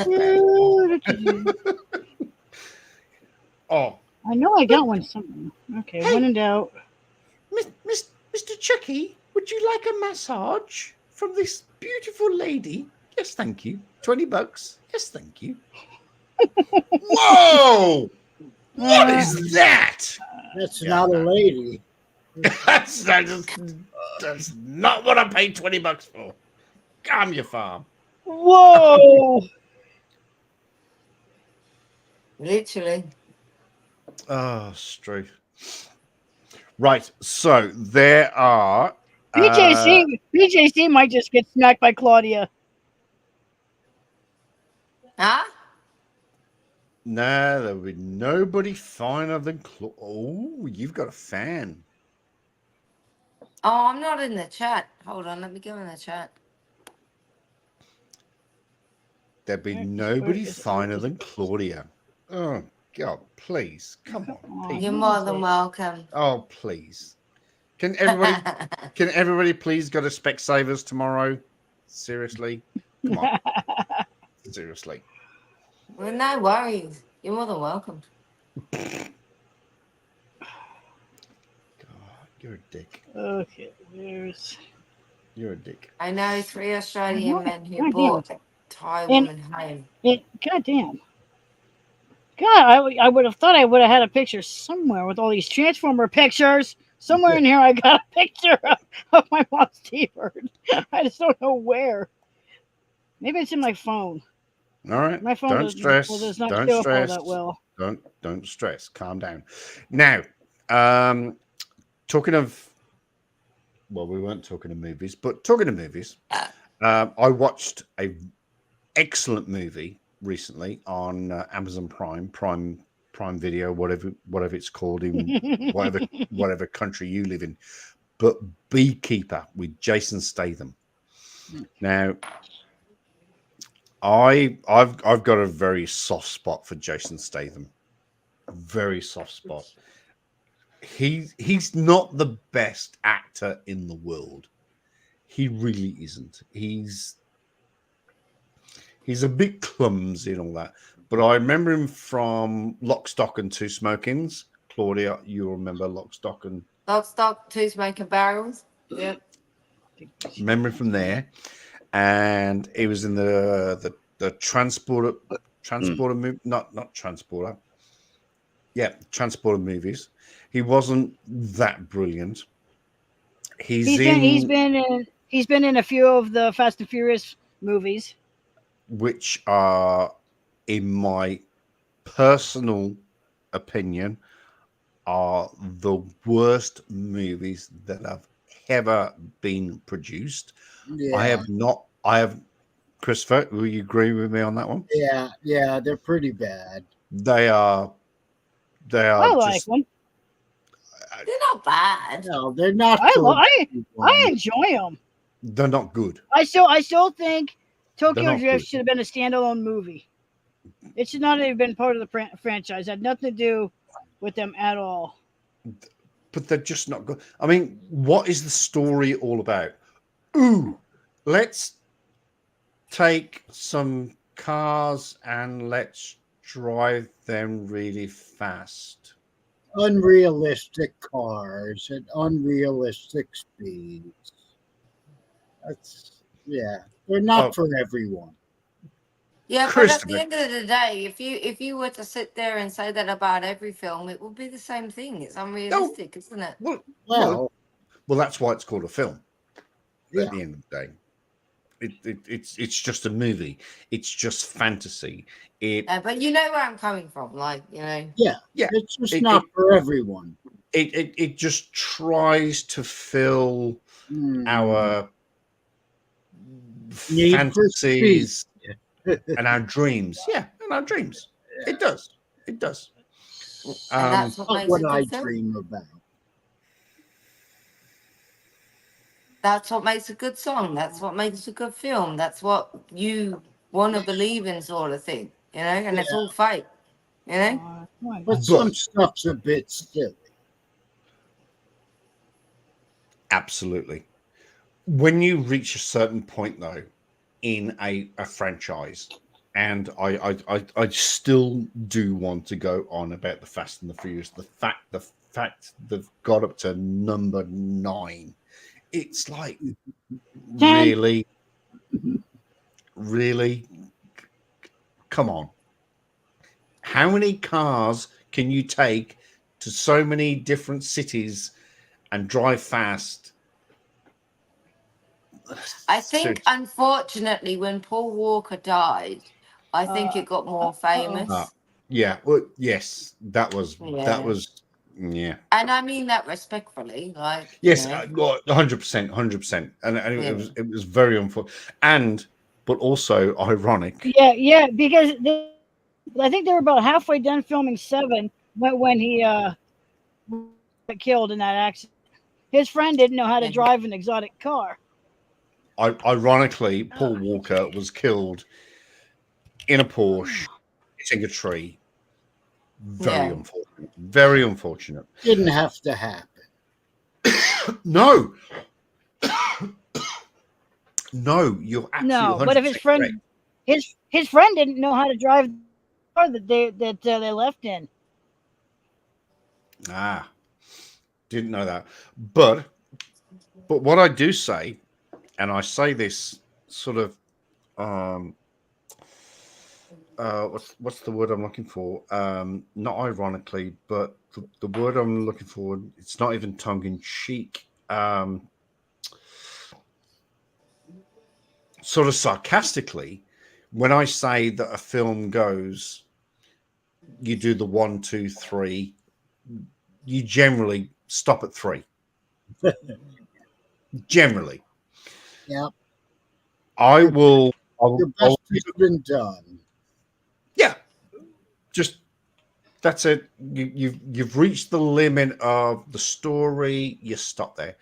Oh, I know I got one somewhere. Okay, when in doubt. Mr. Chucky, would you like a massage from this beautiful lady? Yes, thank you. $20. Yes, thank you. Whoa! What is that? That's not a lady. that's not what I paid $20 for. Calm your farm. Whoa! Literally. Oh, Stu. Right, so there are. BJC might just get smacked by Claudia. Huh? No, there will be nobody finer than Oh, you've got a fan. Oh, I'm not in the chat. Hold on, let me go in the chat. There'd be nobody finer than Claudia. Oh, God, please. Come on. Pete. You're more than welcome. Oh, please. Can everybody please go to Specsavers tomorrow? Seriously? Come on. Seriously. Well, no worries. You're more than welcome. You're a dick. Okay, there's. You're a dick. I know 3 Australian men who God bought damn. Thai And- women home. God damn. God, I would have thought I would have had a picture somewhere with all these Transformer pictures. Somewhere in here, I got a picture of my mom's T-bird. I just don't know where. Maybe it's in my phone. All right. My phone Don't does, stress. well, does not Don't show stress. all that well. Don't stress. Calm down. Now, talking of, well, we weren't talking of movies, but talking of movies, I watched a excellent movie recently on Amazon Prime Video, whatever it's called in whatever country you live in. But Beekeeper with Jason Statham. Now, I've got a very soft spot for Jason Statham. Very soft spot. He's not the best actor in the world. He really isn't. He's a bit clumsy and all that. But I remember him from Lock, Stock and Two Smokings. Claudia, you remember Lock, Stock and Lock, Stock, 2 Smoking Barrels. Yep. remember him from there. And he was in the Transporter movie, not Transporter. Yeah, Transporter movies. He wasn't that brilliant. He's been in a few of the Fast and Furious movies, which are, in my personal opinion, are the worst movies that have ever been produced. Yeah. I have Christopher, will you agree with me on that one? Yeah, they're pretty bad. They are I like just, them. They're not bad. No, they're not. I enjoy them. They're not good. I still think Tokyo not Drift good. should have been a standalone movie. It should not have been part of the franchise. It had nothing to do with them at all. But they're just not good. I mean, what is the story all about? Ooh, let's take some cars and let's drive them really fast. Unrealistic cars at unrealistic speeds. They're not for everyone. Yeah, but at Christopher. the end of the day, if you were to sit there and say that about every film, it would be the same thing. It's unrealistic, isn't it? Well, that's why it's called a film. At the end of the day, it's just a movie. It's just fantasy. But you know where I'm coming from, like, you know. Yeah. It's just not for everyone. It just tries to fill our Need for fantasies speed. and our dreams. Yeah, and our dreams. It does. It does. And that's Not what makes what a I good film. dream about. That's what makes a good song. That's what makes a good film. That's what you want to believe in, sort of thing. You know, and it's all fake. You know. But some stuff's a bit silly. Absolutely. When you reach a certain point, though, in a franchise, and I still do want to go on about the Fast and the Furious. The fact they've got up to number 9. It's like, really, come on. How many cars can you take to so many different cities and drive fast? I think, unfortunately, when Paul Walker died, I think it got more famous. Yeah. Well, yes, that was. Yeah. And I mean that respectfully, like. Yes, you know. 100%, and it was very unfortunate, but also ironic. Yeah, because I think they were about halfway done filming 7 when he got killed in that accident. His friend didn't know how to drive an exotic car. Ironically, Paul Walker was killed in a Porsche, hitting a tree. Unfortunate. Very unfortunate. Didn't have to happen. No. No, you're absolutely but if his friend, correct. his friend didn't know how to drive the car that they left in. Didn't know that. But what I do say, and I say this sort of what's the word I'm looking for? Not ironically, but the word I'm looking for, it's not even tongue in cheek. Sort of sarcastically, when I say that a film goes, you do the 1, 2, 3, you generally stop at 3. Generally. Yeah. I will. The best has been done. Yeah. Just that's it. You've reached the limit of the story. You stop there.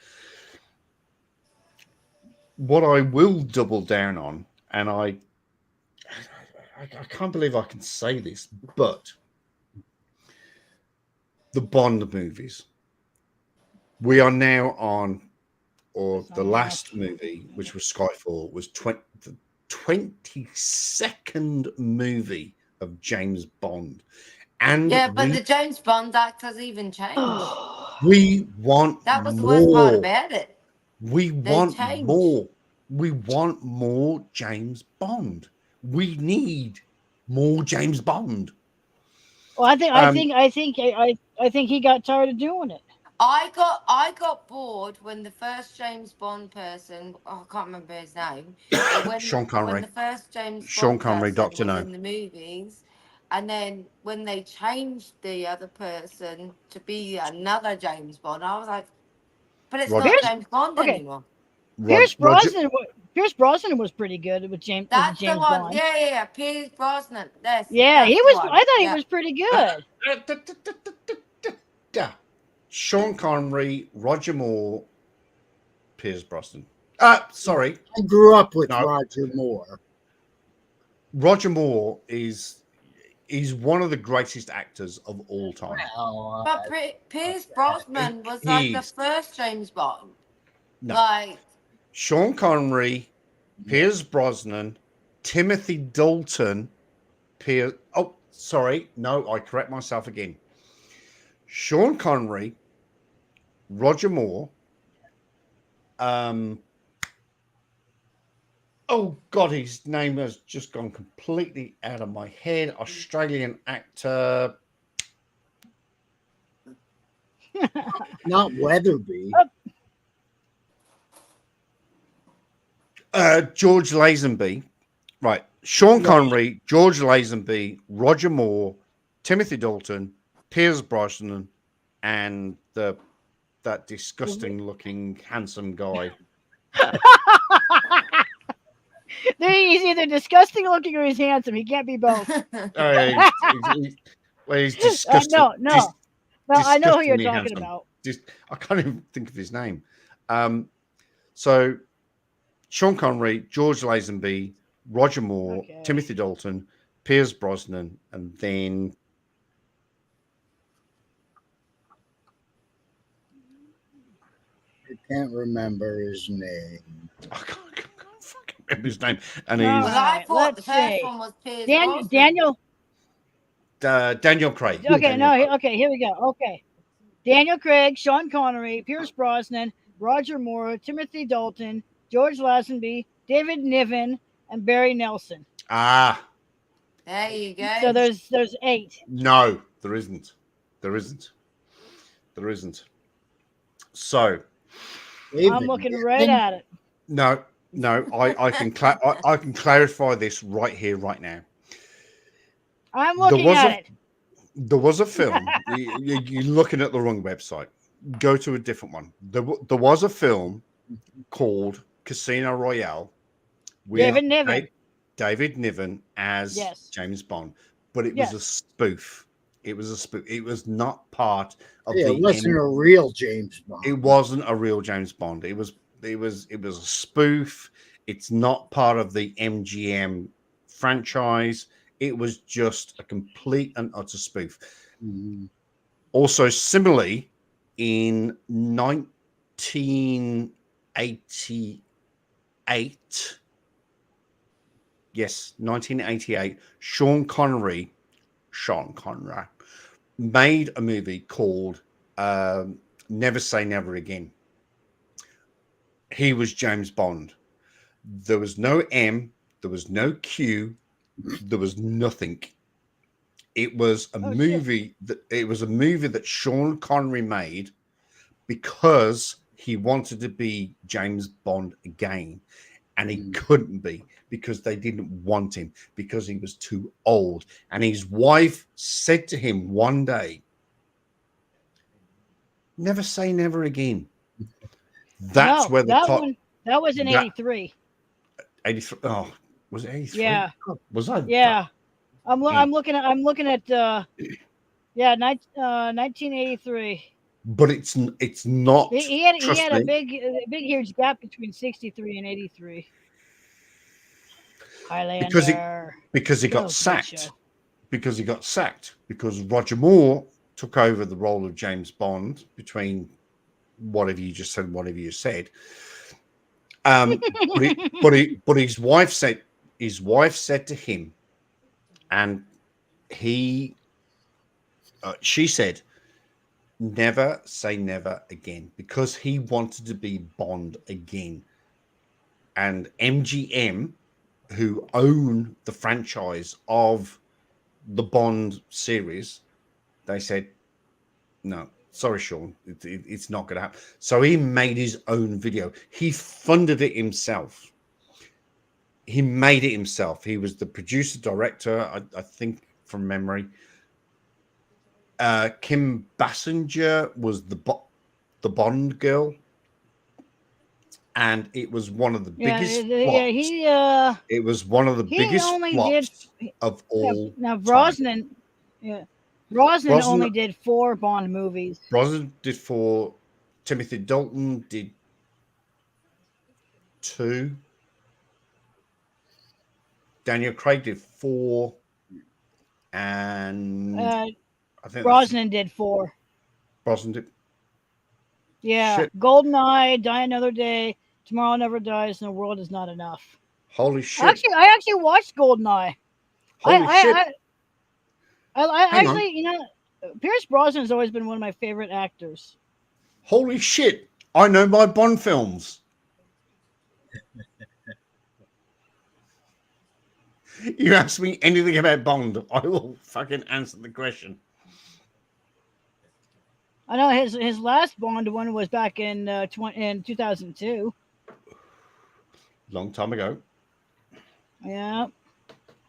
What I will double down on, and I can't believe I can say this, but the Bond movies. We are now on, or the last movie, which was Skyfall, was the 22nd movie of James Bond. And yeah, but the James Bond actors even changed. We want that was the more. worst part about it. We want more. We want more James Bond. We need more James Bond. Well, I think he got tired of doing it. I got bored when the first James Bond person, I can't remember his name. Sean Connery. When the first James Sean Bond Connery, person Dr. was No. in the movies, and then when they changed the other person to be another James Bond, I was like, but it's not James Bond anymore. Pierce Brosnan was pretty good with James. That's James the one. Bond. Yeah. Pierce Brosnan. Yeah, he was. I thought he was pretty good. Yeah. Sean Connery, Roger Moore, Pierce Brosnan. Sorry. I grew up with No. Roger Moore. Roger Moore is one of the greatest actors of all time. But Pierce Brosnan was like the he's- first James Bond. No. Like, Sean Connery, Pierce Brosnan, Timothy Dalton, oh, sorry. No, I correct myself again. Sean Connery, Roger Moore, oh God, his name has just gone completely out of my head. Australian actor. Not Weatherby. George Lazenby. Right. Sean Connery, George Lazenby, Roger Moore, Timothy Dalton, Pierce Brosnan, and that disgusting looking handsome guy. He's either disgusting looking or he's handsome. He can't be both. He's disgusting. No. I know who you're disgustingly talking handsome. about. I can't even think of his name. So Sean Connery, George Lazenby, Roger Moore, Timothy Dalton, Pierce Brosnan, and then I can't remember his name. I can't remember his name. And All he's I thought the let's first see. one was Pierce Daniel. Daniel Craig. Okay, here we go. Okay. Daniel Craig, Sean Connery, Pierce Brosnan, Roger Moore, Timothy Dalton, George Lazenby, David Niven, and Barry Nelson. Ah. There you go. So there's 8. No, there isn't. There isn't. So I'm looking right at it. No, I can I can clarify this right here, right now. I'm looking at it. There was a film. You're looking at the wrong website. Go to a different one. There was a film called Casino Royale with David Niven as James Bond, but it was a spoof. It was a spoof. It was not part of the. It wasn't a real James Bond. It wasn't a real James Bond. It was a spoof. It's not part of the MGM franchise. It was just a complete and utter spoof. Mm-hmm. Also, similarly, in 1988, yes, 1988, Sean Connery made a movie called Never Say Never Again. He was James Bond. There was no M, there was no Q, there was nothing. It was a movie that Sean Connery made because he wanted to be James Bond again, and he couldn't be because they didn't want him because he was too old. And his wife said to him one day, "Never say never again." That's where that was in 83. 83. Oh, was it 83? Yeah. Was I? Yeah. I'm looking at 1983. But it's not. He had a big huge gap between 63 and 83. Highlander. Because he got sacked. Because he got sacked. Because Roger Moore took over the role of James Bond between whatever you just said, whatever you said. But his wife said to him, and she said, "Never say never again," because he wanted to be Bond again. And MGM, who own the franchise of the Bond series, they said, "No, sorry, Sean, it's not going to happen." So he made his own video. He funded it himself. He made it himself. He was the producer, director, I think, from memory. Kim Basinger was the Bond girl, and it was one of the biggest flops. It was one of the biggest flops of all. Now Brosnan, Brosnan only did 4 Bond movies. Brosnan did 4. Timothy Dalton did 2. Daniel Craig did 4. And I think Brosnan did 4. Brosnan did. Yeah. Shit. Goldeneye, Die Another Day, Tomorrow Never Dies, and The World Is Not Enough. Holy shit. I actually watched Goldeneye. Holy shit. I Hang on. actually, Pierce Brosnan has always been one of my favorite actors. Holy shit. I know my Bond films. You ask me anything about Bond, I will fucking answer the question. I know his last Bond one was back in 2002. Long time ago. Yeah.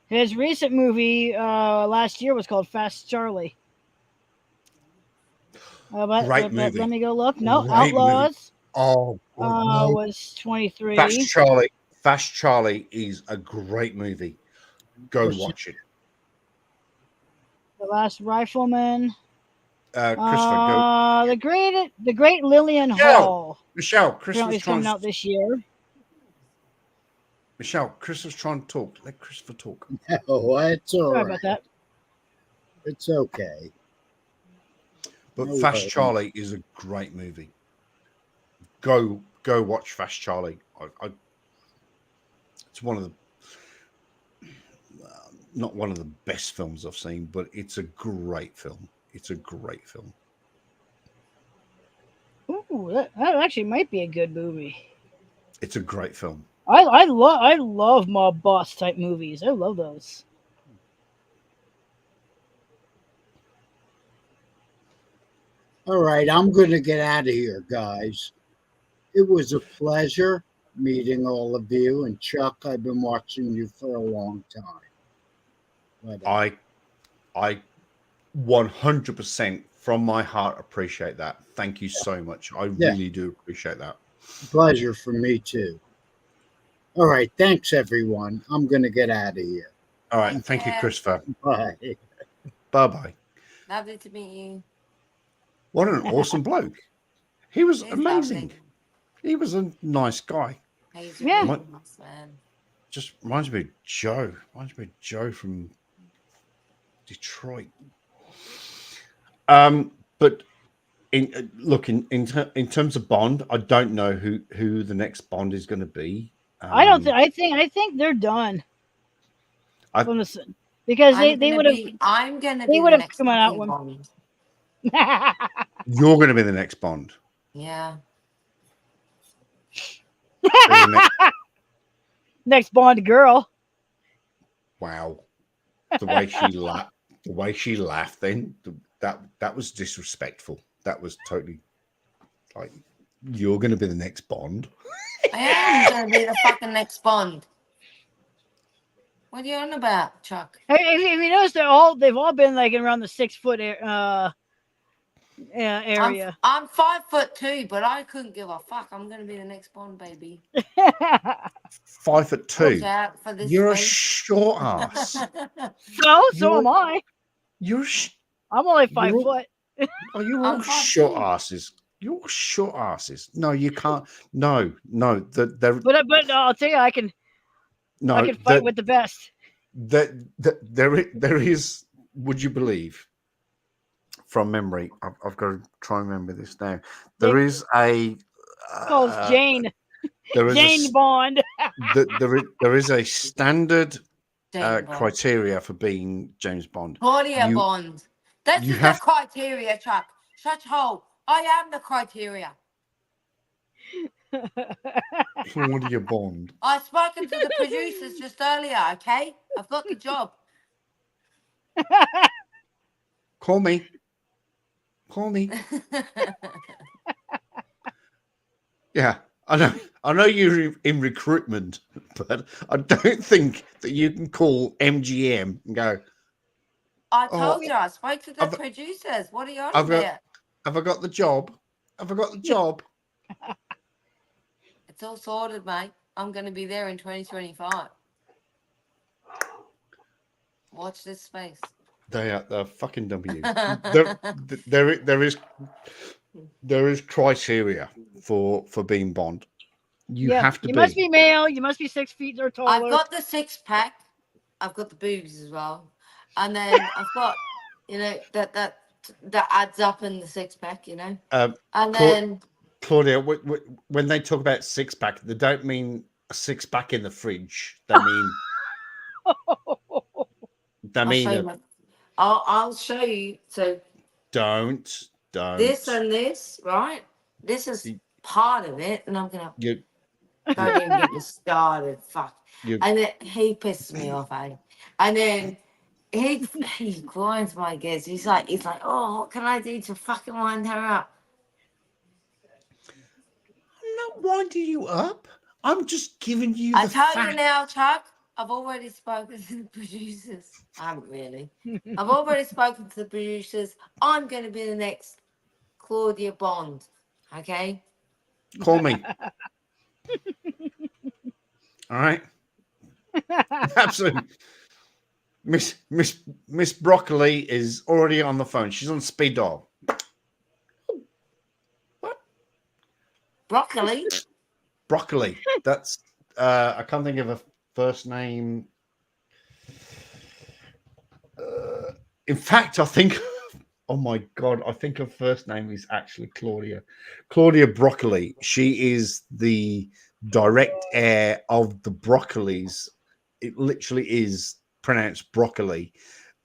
His recent movie last year was called Fast Charlie. Great movie. Let me go look. No, Great Outlaws. Movie. Oh, was 23. Fast Charlie is a great movie. Go watch it. The Last Rifleman. Christopher, go. The great Lillian Hall. Michelle, Chris was coming out this year. Michelle, Chris was trying to talk. Let Christopher talk. No, it's all Sorry right. about that. It's okay. But No Fast way. Charlie is a great movie. Go watch Fast Charlie. It's one of the not one of the best films I've seen, but it's a great film. It's a great film. Ooh, that actually might be a good movie. It's a great film. I love mob boss type movies. I love those. All right, I'm going to get out of here, guys. It was a pleasure meeting all of you. And Chuck, I've been watching you for a long time. But, I 100% from my heart appreciate that. Thank you so much. I really do appreciate that. pleasure for me too. All right, thanks everyone. I'm going to get out of here. All right, thank you, Christopher. Bye. Bye-bye. Lovely to meet you. What an awesome bloke. He was He's amazing. lovely. He was a nice guy. He's Yeah. really nice, man. Just reminds me of Joe. Reminds me of Joe from Detroit. But in terms of Bond, I don't know who the next Bond is going to be. I don't think. I think they're done. I- From the, because they would have. I'm gonna They be would the have next come out fucking one. Bond. You're going to be the next Bond. Yeah. Next Bond girl. Wow, the way she laughed. Then that was disrespectful. That was totally like, you're going to be the next Bond. I am gonna be the fucking next Bond. What are you on about, Chuck? Hey, if you notice, they've all been like around the 6 foot area. I'm 5'2", but I couldn't give a fuck. I'm gonna be the next Bond, baby. 5'2". Watch out for this You're a face. short ass. So am I. You're I'm only 5 foot. Oh, you're all short asses. You're all short asses. No, you can't. No. But I'll tell you, I can fight with the best. There is. Would you believe? From memory, I've got to try and remember this now. There is a. Calls Jane. There is Jane Bond. there is a standard Jane Bond. criteria for being James Bond. Claudia Bond. That's you just have- the criteria, Chuck. Shut hole. I am the criteria. Claudia Bond. I've spoken to the producers just earlier, okay? I've got the job. Call me. Yeah, I know you're in recruitment, but I don't think that you can call MGM and go, I told you, I spoke to the producers. What are you on about? have I got the job? Have I got the job? It's all sorted, mate. I'm going to be there in 2025. Watch this space. They're fucking W. There is criteria for being Bond. You have to You be. must be male. You must be 6 feet or taller. I've got the 6-pack. I've got the boobs as well, and then I've got, you know, that adds up in the 6-pack, you know. And then Claudia, when they talk about 6-pack, they don't mean a 6-pack in the fridge. They mean I'll show you. So don't. This and this, right? This is part of it, and I'm gonna don't even get me started. Fuck. And then he pisses me off, eh? And then he grinds my gears. He's like, oh, what can I do to fucking wind her up? I'm not winding you up. I'm just giving you. I tell you now, Chuck. I've already spoken to the producers. I haven't really. I've already spoken to the producers. I'm going to be the next Claudia Bond. Okay. Call me. All right. Absolutely. Miss Broccoli is already on the phone. She's on speed dial. What? Broccoli? Broccoli. That's I can't think of a first name. In fact, I think oh my god, I think her first name is actually Claudia. Claudia Broccoli. She is the direct heir of the Broccolis. It literally is pronounced broccoli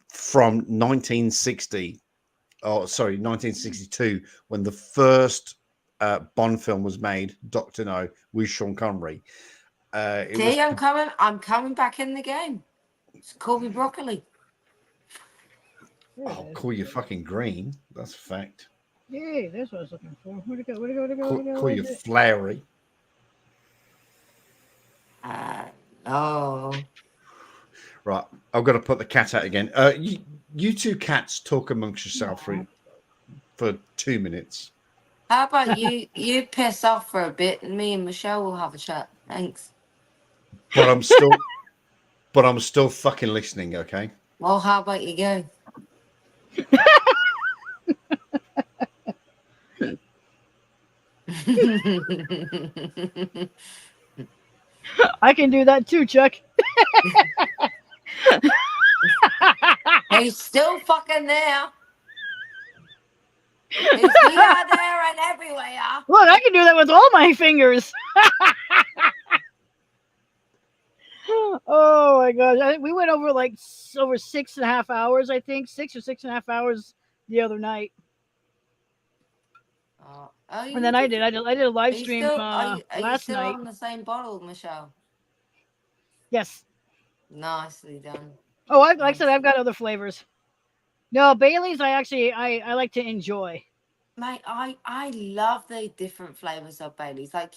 from 1960. Oh, sorry, 1962, when the first Bond film was made, Dr. No, with Sean Connery. See, I'm coming back in the game. It's call me Broccoli. I'll call you fucking green. That's a fact. Yay, that's what I was looking for. Where'd it go? Where'd it go? Where'd it go? Where'd it go? Call you flowery. Oh. Right, I've got to put the cat out again. You two cats talk amongst yourself for 2 minutes. How about you piss off for a bit and me and Michelle will have a chat. Thanks. But I'm still fucking listening, okay? Well, how about you go? I can do that too, Chuck. He's still fucking there. He's here, there, and everywhere. Look, I can do that with all my fingers. Oh my gosh. We went over over 6.5 hours, I think. 6 or 6.5 hours the other night. And then I did a live stream are you last still night. on the same bottle, Michelle? Yes. Nicely done. Oh, like I said, I've got other flavors. No, Bailey's I like to enjoy. Mate, I love the different flavors of Bailey's. Like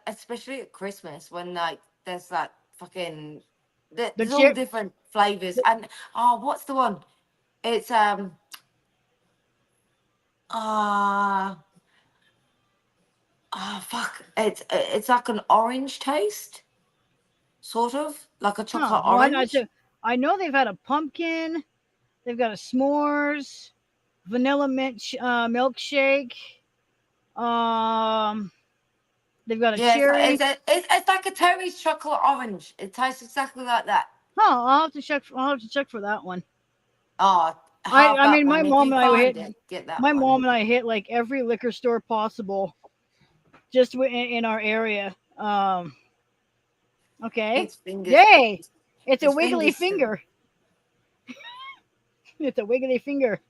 especially at Christmas when there's fucking there's all different flavors. And what's the one? It's fuck. It's like an orange taste. Sort of like a chocolate orange. I know they've had a pumpkin. They've got a s'mores, vanilla mint milkshake. They've got a cherry. It's like a Terry's chocolate orange. It tastes exactly like that. Oh, I'll have to check for that one. Oh, I mean, my mom and I hit like every liquor store possible, just in our area. Okay. Yay! It's a wiggly finger. It's a wiggly finger.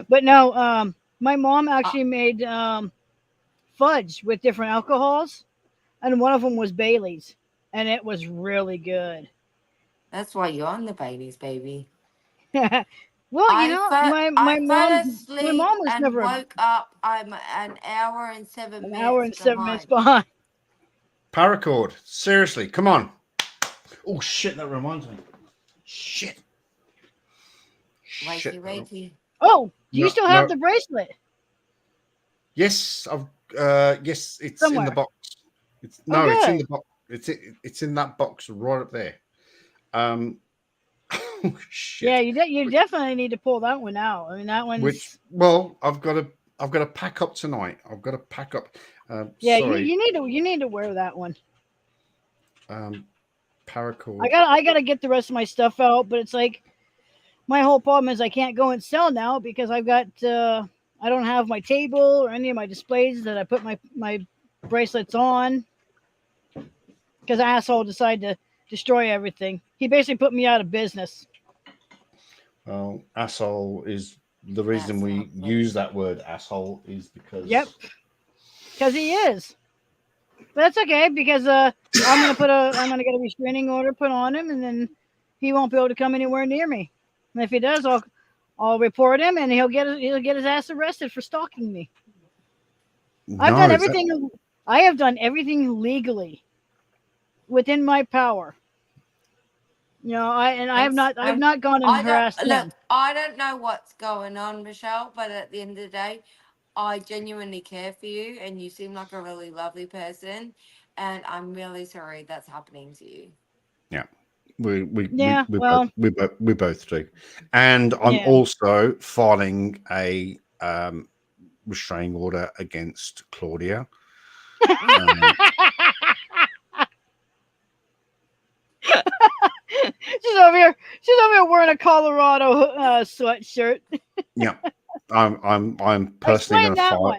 But no, my mom actually made fudge with different alcohols, and one of them was Bailey's, and it was really good. That's why you're on the Bailey's, baby. Well, my mom was never woke up. I'm an hour and 7 minutes. An hour and 7 minutes behind. Paracord, seriously, come on. Oh shit, that reminds me. Shit. Wakey. Oh, do you still have the bracelet? Yes, yes, it's somewhere in the box. It's in the box. It's in that box right up there. Oh, shit. Yeah, you definitely need to pull that one out. I mean, that one's... I've got to I've got to pack up tonight. I've got to pack up. Yeah, Sorry. you need to wear that one. Paracord. I gotta get the rest of my stuff out, but it's like my whole problem is I can't go and sell now because I've got I don't have my table or any of my displays that I put my bracelets on because asshole decided to destroy everything. He basically put me out of business. Well, asshole is the reason we use that word asshole is because because he is. But that's okay because I'm gonna get a restraining order put on him, and then he won't be able to come anywhere near me. And if he does, I'll report him, and he'll get his ass arrested for stalking me. I've done everything. I have done everything legally within my power. You know, I have not gone and harassed him. Look, I don't know what's going on, Michelle, but at the end of the day, I genuinely care for you, and you seem like a really lovely person, and I'm really sorry that's happening to you. Yeah, we both do, and I'm also filing a restraining order against Claudia. She's over here wearing a Colorado sweatshirt. Yeah. I'm personally going to file.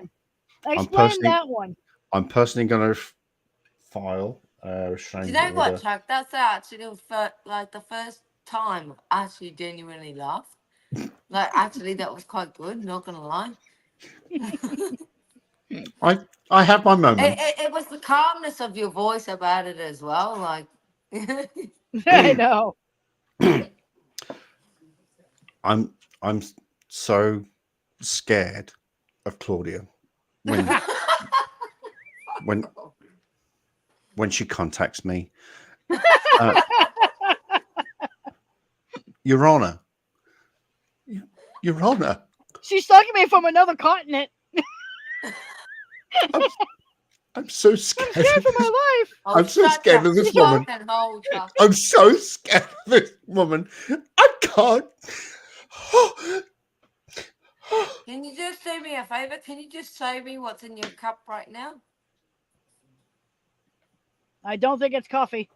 Explain that one. I'm personally going to file a restraining order. Do you know what, Chuck? That's actually the first time I actually genuinely laughed. Like, actually, that was quite good. Not gonna lie. I have my moments. It was the calmness of your voice about it as well. Like, I know. I'm so scared of Claudia when she contacts me. Your Honor. Your Honor. She's stalking me from another continent. I'm so scared. I'm scared for my life. I'm so scared of this woman. I'm so scared of this woman. I can't. Can you just do me a favor? Can you just show me what's in your cup right now? I don't think it's coffee.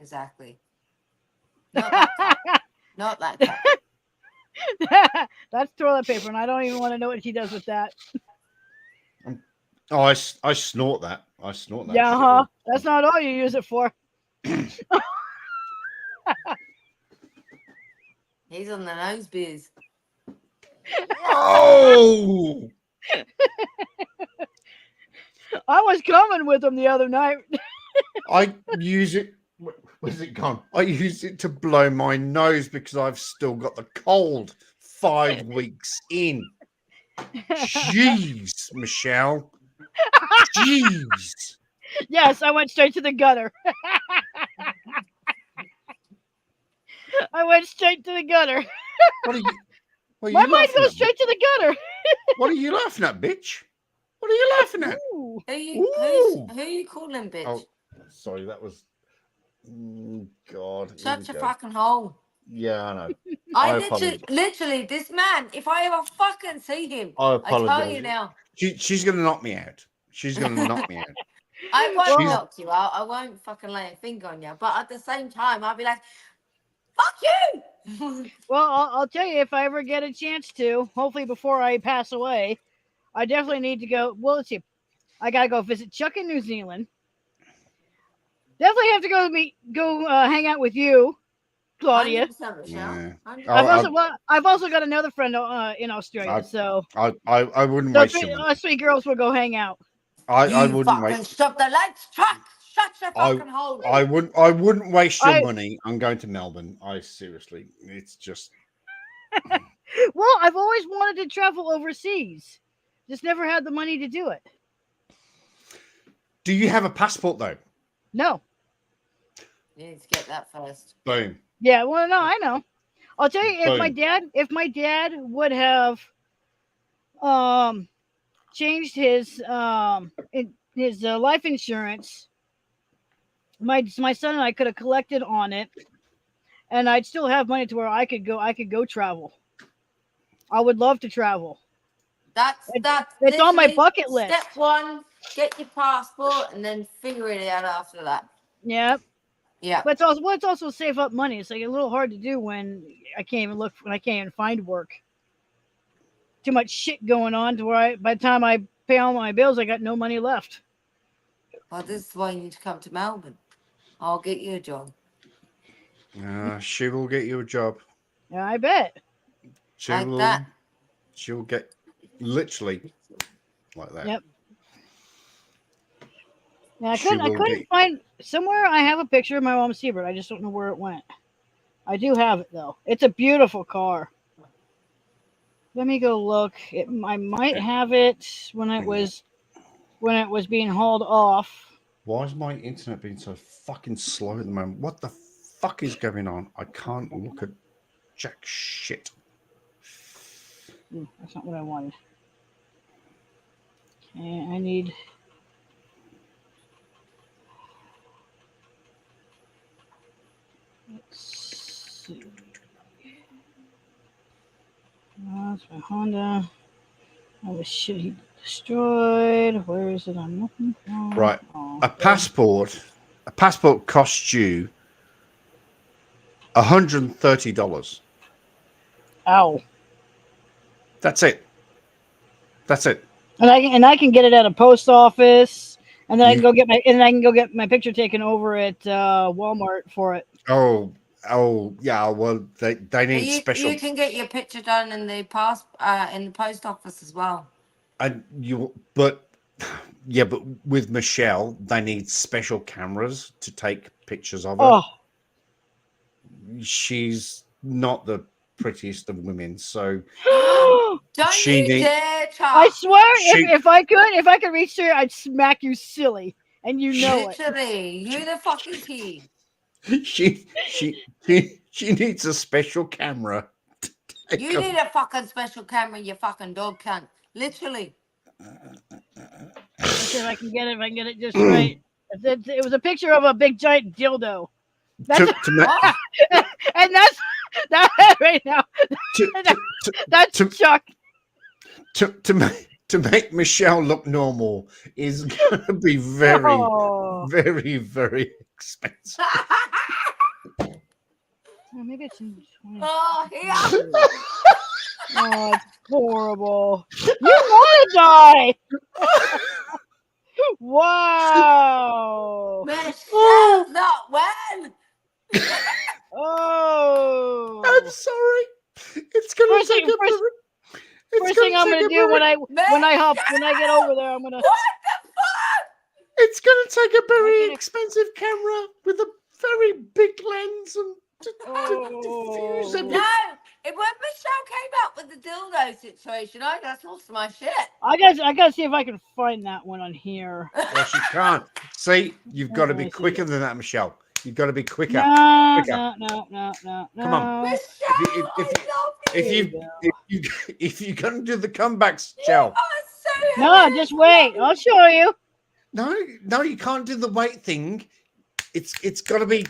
Exactly. Not that cup. Not that cup. That's toilet paper, and I don't even want to know what she does with that. Oh, I snort that. I snort that. Yeah, huh? That's not all you use it for. He's on the nose biz. Oh! I was coming with him the other night. I use it. Where's it gone? I use it to blow my nose because I've still got the cold 5 weeks in. Jeez, Michelle. Jeez. Yes, I went straight to the gutter. I went straight to the gutter. What are you? My mind goes straight to the gutter. What are you laughing at, bitch? What are you laughing at? Who are you calling, bitch? Oh, sorry, that was. God. Such a fucking hole. Yeah, I know. I literally, this man, if I ever fucking see him, I tell apologize. you now. She's going to knock me out. She's going to knock me out. I won't knock you out. I won't fucking lay a finger on you. But at the same time, I'll be like, fuck you. Well, I'll tell you, if I ever get a chance to, hopefully before I pass away, I definitely need to go. Well, let's see. I got to go visit Chuck in New Zealand. Definitely have to go hang out with you, Claudia. Yeah. I've also got another friend in Australia, so I wouldn't waste your money. Us three girls will go hang out. I wouldn't waste. Stop the lights, Chuck. Shut your fucking hole. I wouldn't waste your money. I'm going to Melbourne. Seriously, it's just. Well, I've always wanted to travel overseas, just never had the money to do it. Do you have a passport though? No. You need to get that first. Boom. Yeah, well, no, I know. I'll tell you, Boom. if my dad would have changed his life insurance, my son and I could have collected on it, and I'd still have money to where I could go travel. I would love to travel. That's It's on my literally bucket list. Step one, get your passport, and then figure it out after that. Yep. Yeah. But it's also save up money. It's like a little hard to do when I can't even find work. Too much shit going on to where by the time I pay all my bills, I got no money left. Well, this is why you need to come to Melbourne. I'll get you a job. She will get you a job. Yeah, I bet. She'll get literally like that. Yep. Yeah, I couldn't find somewhere. I have a picture of my mom Seabird. I just don't know where it went. I do have it though. It's a beautiful car. Let me go look. I might have it when it was being hauled off. Why is my internet being so fucking slow at the moment? What the fuck is going on? I can't look at jack shit. That's not what I wanted. Okay, I need. Let's see. That's my Honda. All the shit he destroyed. Where is it? I'm looking for. Right. A passport costs you $130. Ow. That's it. And I can get it at a post office, and then I can go get my picture taken over at Walmart for it. Oh yeah. Well, they need special. You can get your picture done in the post office as well. But with Michelle, they need special cameras to take pictures of her. Oh. She's not the prettiest of women, so Don't you dare talk. I swear, if I could reach her, I'd smack you silly, and you know Literally, who the fuck is he? She needs a special camera. You need a fucking special camera, you fucking dog cunt. Literally. Let's see if I can get it just right. It was a picture of a big giant dildo. That's and that's right now. That's Chuck. To make Michelle look normal is going to be very, very, very expensive. Maybe it's in 20. Oh, yeah. Oh, it's horrible. You want to die? Wow. Michelle, not when. Oh. I'm sorry. It's going to take First thing I'm gonna do when I get over there, I'm gonna. What the fuck? It's gonna take a very expensive camera with a very big lens and to diffuse everything. No, when Michelle came up with the dildo situation, I just lost my shit. I gotta see if I can find that one on here. Well, she can't. See, you've got to be quicker than that, Michelle. You've got to be quicker. No. Come on. If you're gonna do the comebacks, Michelle. No, just wait. I'll show you. No, you can't do the weight thing. It's got to be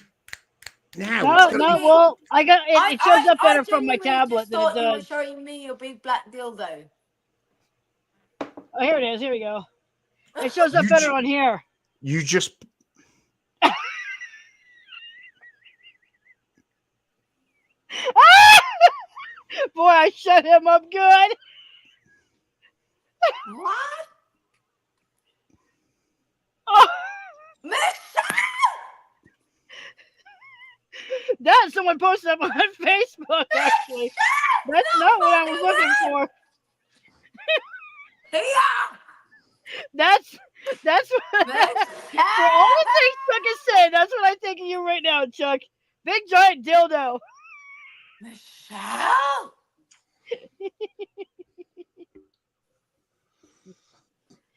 now. Well, it shows up better from my tablet than it You were does. showing me your big black dildo. Oh, here it is. Here we go. It shows up better on here. You just. Boy, I shut him up good. What? Oh. Michelle! That someone posted up on Facebook. Actually, that's not what I was looking for. That's what. For all the things Chuck is saying, that's what I'm thinking of you right now, Chuck. Big giant dildo. Michelle.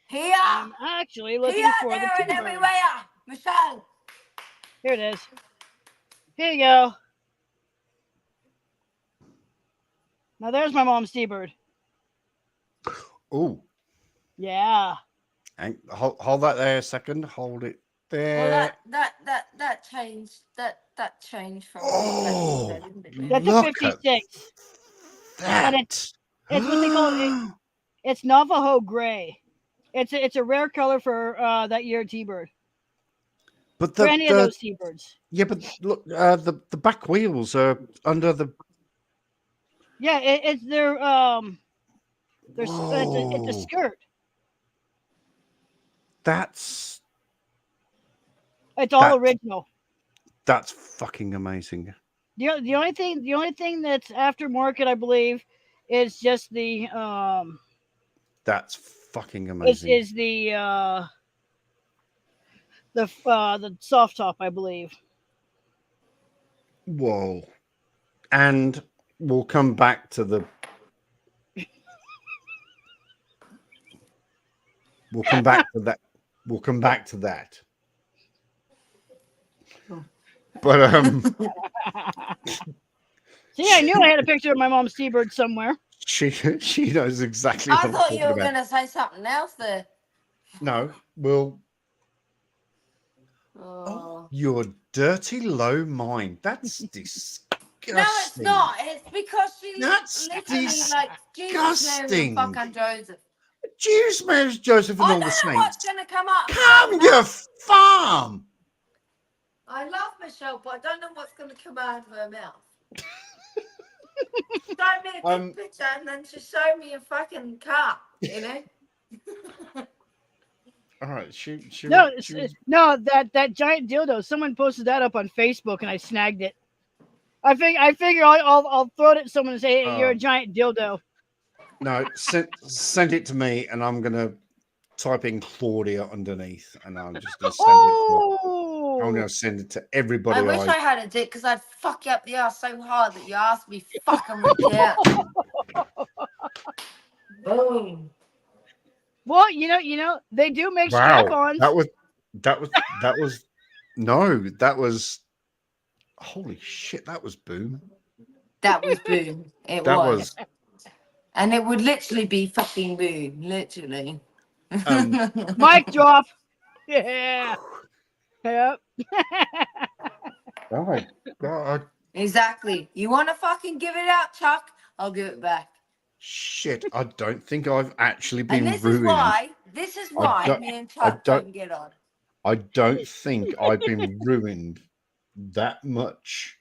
Here. I'm actually looking for there the and everywhere. Michelle. Here it is. Here you go. Now there's my mom's seabird. Ooh. Yeah. And hold that there a second. Hold it there. Well, that changed. That changed from. Oh, that's a 56. That. It's what they call it. It's Navajo gray. It's a rare color for that year T-bird. But For any of those T-birds. Yeah, but look, the back wheels are under the. Yeah, it's their it's a skirt. That's It's all original. That's fucking amazing. The only thing that's aftermarket, I believe, is just the That's fucking amazing. is the soft top, I believe. Whoa. And we'll come back to the. We'll come back to that. We'll come back to that. But See, I knew I had a picture of my mom's T-bird somewhere. she knows exactly what I I'm thought you talking were about. going to say something else there. No, we'll. Oh. Your dirty low mind. That's disgusting. No, it's not. It's because she That's literally like Jesus, Mary, and fucking Joseph. Jews, Mary, Joseph, and I all don't the know saints. what's going to come up. Come your farm. I love Michelle, but I don't know what's going to come out of her mouth. Show me a good picture and then she showed me a fucking car, you know? All right, No, that giant dildo. Someone posted that up on Facebook, and I snagged it. I figure I'll throw it at someone and say, hey, "You're a giant dildo." No, send it to me, and I'm gonna type in Claudia underneath, and I'm just gonna send it. I'm gonna send it to everybody. I wish I had a dick because I'd fuck you up the ass so hard that your ass would be fucking ripped out. Boom. Well, you know, they do make strap-ons. That was no, that was holy shit, that was boom. That was boom. It That was. And it would literally be fucking boom, literally. Mic drop. Yeah. Yep. Oh my god. Exactly. You want to fucking give it out, Chuck? I'll give it back. Shit, I don't think I've actually been And ruined. this is why me and Chuck don't get on. I don't think I've been ruined that much.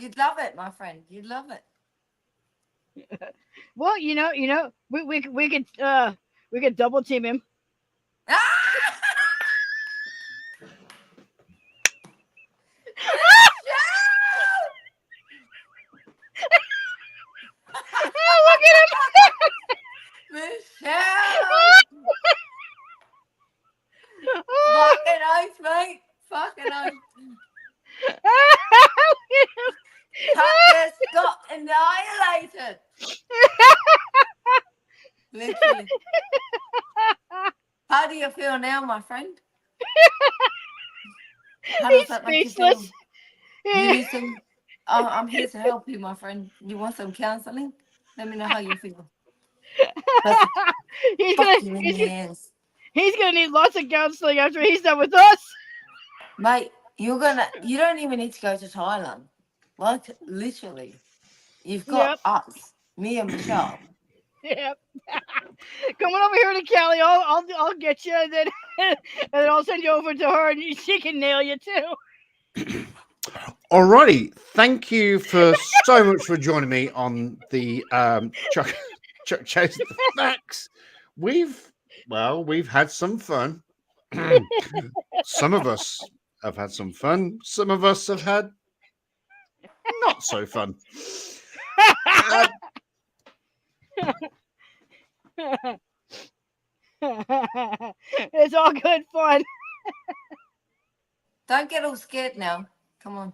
You'd love it, my friend. You'd love it. Well, you know, we could double team him. Oh, look at him! Michelle! Fucking oath, mate. Fucking oath. Tucker got annihilated. Literally. How do you feel now, my friend? How does that make you feel? You need some. I'm here to help you, my friend. You want some counseling? Let me know how you feel. He's gonna need lots of counseling after he's done with us. Mate, you don't even need to go to Thailand. Like, literally. You've got us, me and Michelle. Yep. Coming over here to Cali, I'll get you, and then I'll send you over to her, and she can nail you too. Alrighty, thank you for so much for joining me on the Chuck Chase the Facts. We've had some fun. Some of us have had some fun. Some of us have had not so fun. It's all good fun. Don't get all scared now. Come on.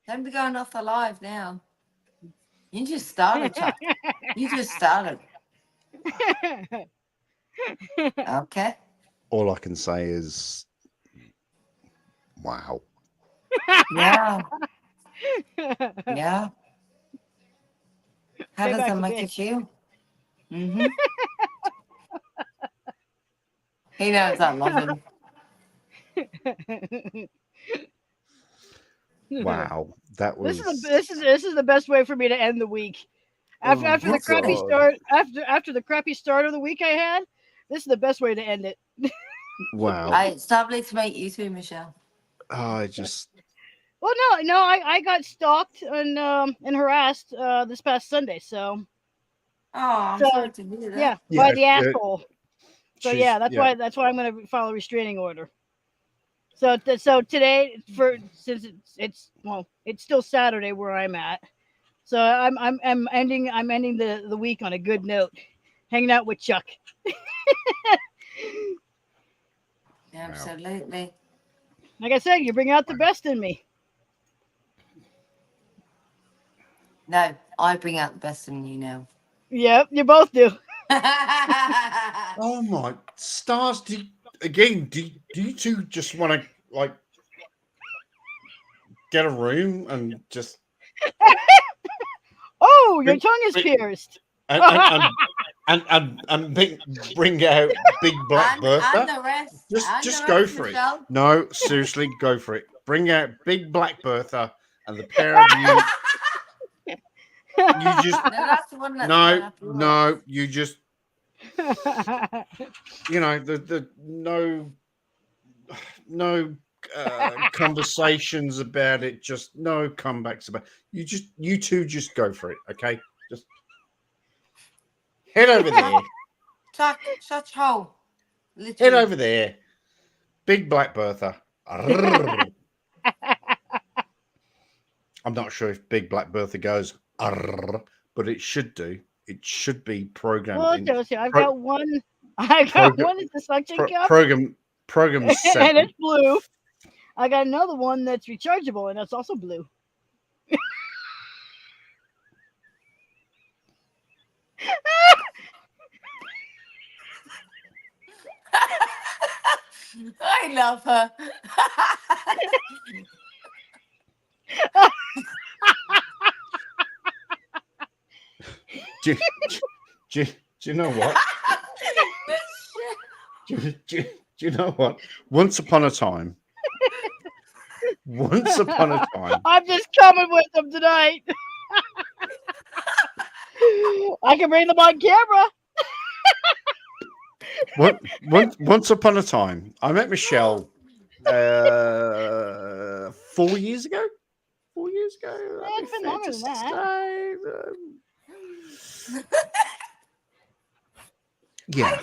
Don't be going off the live now. You just started, Chuck. You just started. Okay. All I can say is, wow. Yeah. Yeah. How Stay does back that a make bit. you feel? Mm-hmm. He knows I love him. Wow, that was This is the best way for me to end the week. After the my crappy God. start, after the crappy start of the week I had, this is the best way to end it. Wow. It's lovely to meet you too, Michelle. I just Well, no, I got stalked and harassed this past Sunday. So Oh, I'm So, sorry to hear that. yeah, Yeah, by the yeah. asshole. So She's- yeah, that's yeah. why I'm going to file a restraining order. So today, since it's still Saturday where I'm at. So I'm ending the week on a good note, hanging out with Chuck. Absolutely. Like I said, you bring out the best in me. No, I bring out the best in you now. Yep, you both do. Oh my stars! Do you two just want to like get a room and just Oh, your Bring- tongue is bring- pierced. and bring out Big Black And Bertha? the rest. Just go for it. No, seriously, go for it. Bring out Big Black Bertha, and the pair of you. You just No, that's the one that's no. You just the no conversations about it. Just no comebacks about. You two just go for it. Okay, just head over there. Such hole. Head over there. Big Black Bertha. I'm not sure if Big Black Bertha goes, but it should do. It should be programmed. Well, in- Josie, I've pro- got one. I've got program- one that's a suction cup. program and 7. it's blue. I got another one that's rechargeable, and it's also blue. I love her. do you know what? Do you know what? Once upon a time. I'm just coming with them tonight. I can bring them on camera. Once upon a time, I met Michelle 4 years ago. 4 years ago. It's been longer than that. Yeah.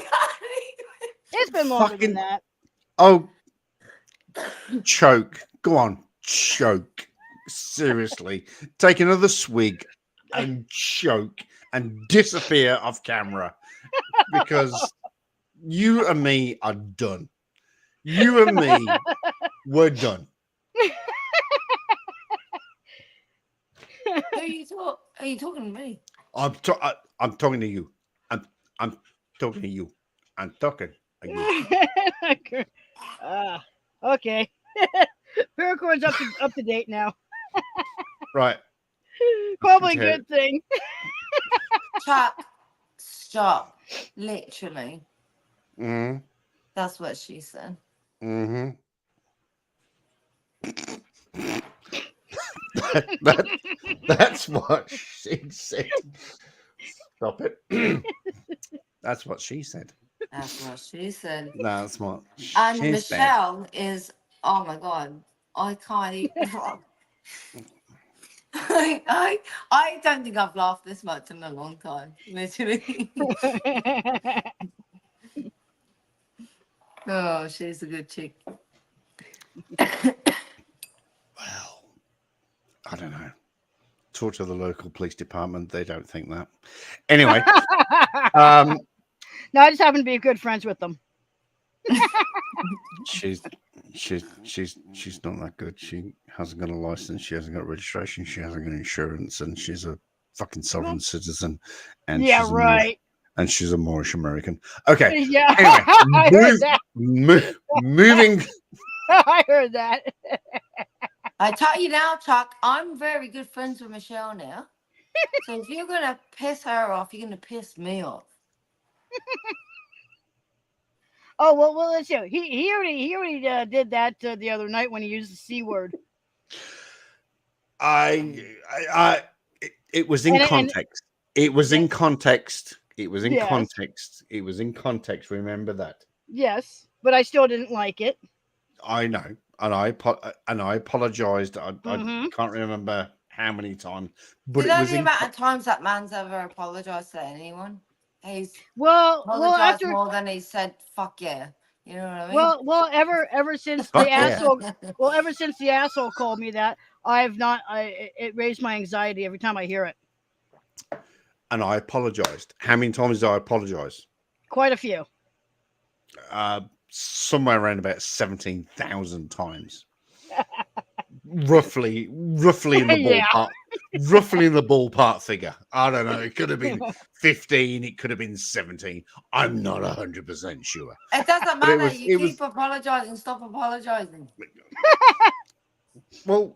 It's been longer Fucking- than that. Oh, choke. Go on, choke. Seriously. Take another swig and choke and disappear off camera because you and me are done. You and me, we're done. Are you talking to me? I'm talking to you. I'm talking to you. I'm talking to you. Okay. Paracorn's up to date now. Right. Probably a Okay. good thing. Chuck, stop. Literally. Mm-hmm. That's what she said. Mm-hmm. That's what she said. Stop it. That's what she said. That's what she said. That's what And she said. Michelle is, oh my God, I can't even. I don't think I've laughed this much in a long time, literally. Oh, she's a good chick. I don't know. Talk to the local police department. They don't think that. Anyway, No, I just happen to be good friends with them. she's not that good. She hasn't got a license. She hasn't got registration. She hasn't got insurance, and she's a fucking sovereign citizen. And Yeah, she's right. And she's a Moorish American. Okay. Yeah, Anyway, I heard that. moving. I heard that. I tell you now, Chuck, I'm very good friends with Michelle now. So if you're gonna piss her off, you're gonna piss me off. Oh well, let's see. He already did that the other night when he used the C word. It was in And- context. It was in context. It was in Yes. context. It was in context. Remember that. Yes, but I still didn't like it. I know, and I apologized. I Mhm. can't remember how many times, but Do it you know was the in. amount of times that man's ever apologized to anyone? He's Well, apologized after more than he said, fuck yeah. You know what I mean? well, ever since Fuck the yeah. asshole, ever since the asshole called me that, I've not. It raised my anxiety every time I hear it. And I apologized. How many times did I apologize? Quite a few. Somewhere around about 17,000 times. roughly in the Yeah. ballpark. Roughly in the ballpark figure. I don't know. It could have been 15. It could have been 17. I'm not 100% sure. It doesn't But it matter. was- You it was- keep apologizing. Stop apologizing. Well,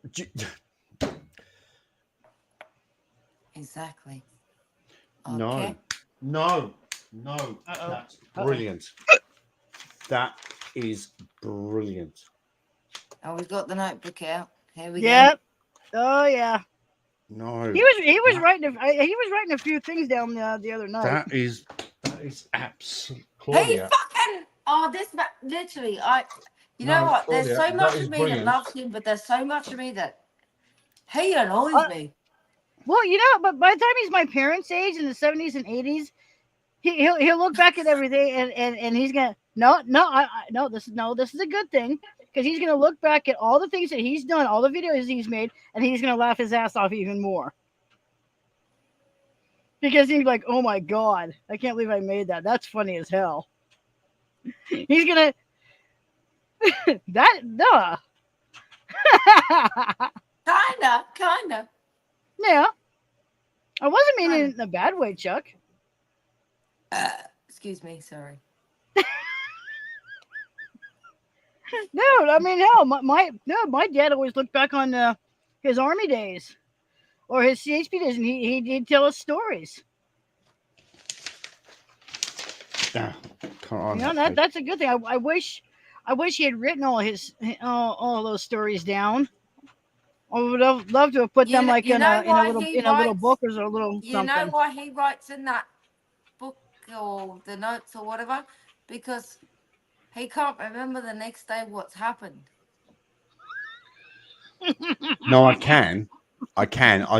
Exactly. no, Okay. no. That's brilliant. That is brilliant. Oh, we've got the notebook out. Here we Yep. Oh yeah. No, He was writing. He was writing a few things down the other night. that is absolutely. go. He fucking. Oh, this man. Literally, You know No, what? There's Claudia, so much that is of me brilliant. that loves him, but there's so much of me that he annoys me. Well, you know, but by the time he's my parents' age in the 70s and 80s, he'll look back at everything and he's gonna no this is a good thing, because he's gonna look back at all the things that he's done, all the videos he's made, and he's gonna laugh his ass off even more. Because he's like, oh my god, I can't believe I made that. That's funny as hell. He's gonna that duh. Kinda. Yeah. I wasn't meaning it in a bad way, Chuck. Excuse me, sorry. Dude, I mean, hell, my dad always looked back on his army days or his CHP days, and he'd tell us stories. Yeah, You know, that's a good thing. I wish he had written all those stories down. I would have loved to have put them like in a little book or a little You something. know why he writes in that book or the notes or whatever? Because he can't remember the next day what's happened. No, I can. I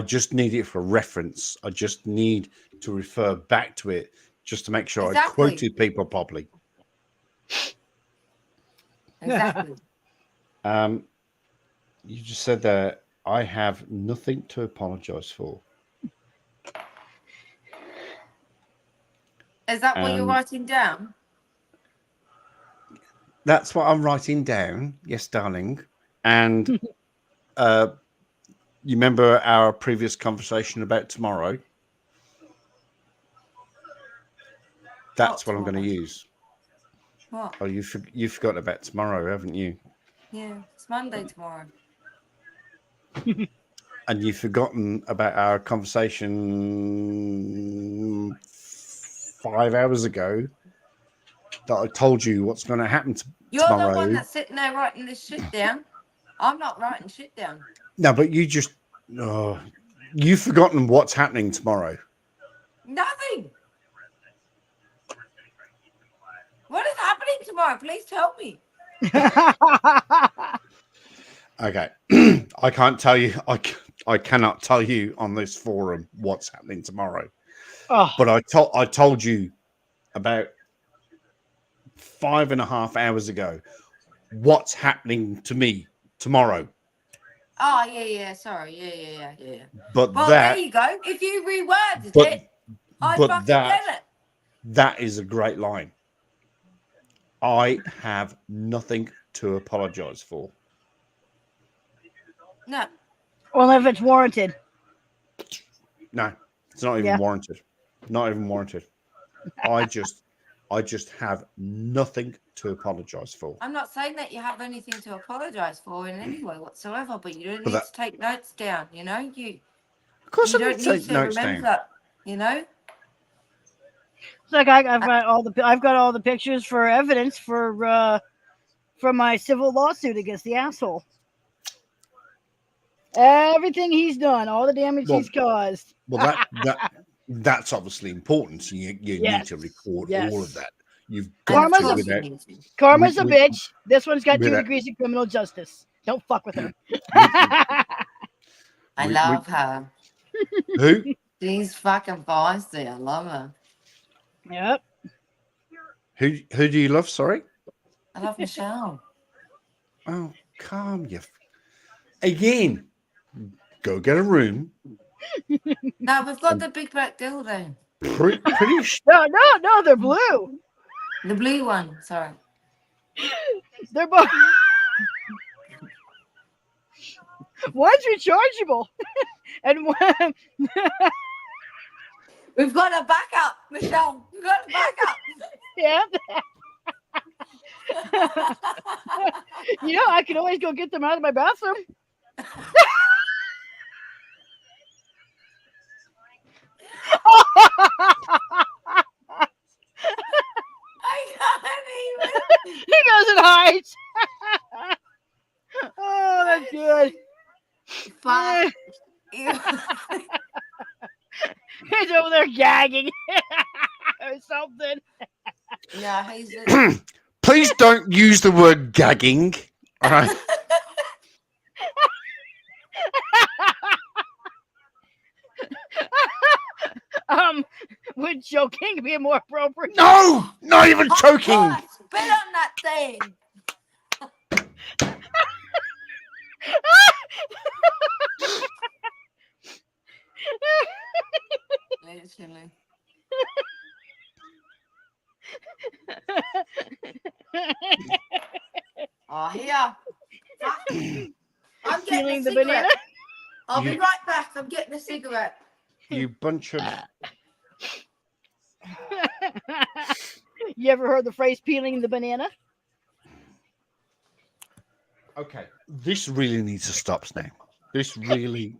just need it for reference. I just need to refer back to it just to make sure I Exactly. quoted people properly. Exactly. You just said that I have nothing to apologize for. Is that what you're writing down? That's what I'm writing down. Yes, darling. And you remember our previous conversation about tomorrow? That's what I'm going to use. What? Oh, you forgot about tomorrow, haven't you? Yeah, it's Monday tomorrow. And you've forgotten about our conversation 5 hours ago that I told you what's going to happen You're tomorrow. the one that's sitting there writing this shit down. I'm not writing shit down. No, but you just you've forgotten what's happening tomorrow. Nothing. What is happening tomorrow? Please tell me. Okay, I can't tell you. I cannot tell you on this forum what's happening tomorrow. Oh. But I told you about 5.5 hours ago what's happening to me tomorrow. Oh, yeah. Sorry. Yeah. But Well, that, there you go. If you reworded but, it, I but fucking that, get it. that is a great line. I have nothing to apologize for. No. Well, if it's warranted. No, it's not even warranted. Not even warranted. I just have nothing to apologize for. I'm not saying that you have anything to apologize for in any way whatsoever, but you don't But need that- to take notes down, you know? Of course you I don't need to take notes remember down. that, you know? It's like I've got all the pictures for evidence for my civil lawsuit against the asshole. Everything he's done, all the damage he's caused. Well, that's obviously important. So you need to record all of that. You've got to without, Karma's a with- bitch. This one's got 2 without- degrees in criminal justice. Don't fuck with her. I love her. Who? She's fucking feisty. I love her. Yep. Who do you love? Sorry. I love Michelle. Oh, calm you. Again, go get a room. No, we've got the big black dildo. Pretty No, they're blue. The blue one. Sorry. They're both. One's rechargeable, and one. We've got a backup, Michelle. We've got a backup. Yeah. You know, I can always go get them out of my bathroom. He goes and hides. Oh, that's good. Fuck. He's over there gagging or something. Yeah, he's. Please don't use the word gagging. All right. Would choking be more appropriate? No, not even choking. God, spit on that thing. Literally. Oh, here. I'm getting Stealing the a cigarette. banana? I'll be right back. I'm getting a cigarette. You bunch of. You ever heard the phrase peeling the banana? Okay. This really needs to stop now. This really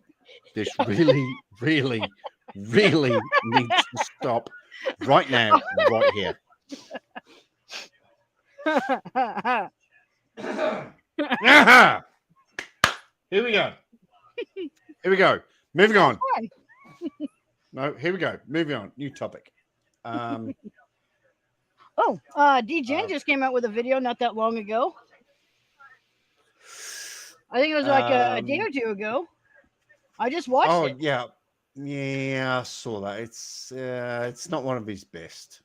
needs to stop right now, right here. Here we go. Here we go. Moving on. No, here we go. Moving on. New topic. DJen just came out with a video not that long ago. I think it was like a day or two ago. I just watched it. Yeah, I saw that. It's not one of his best.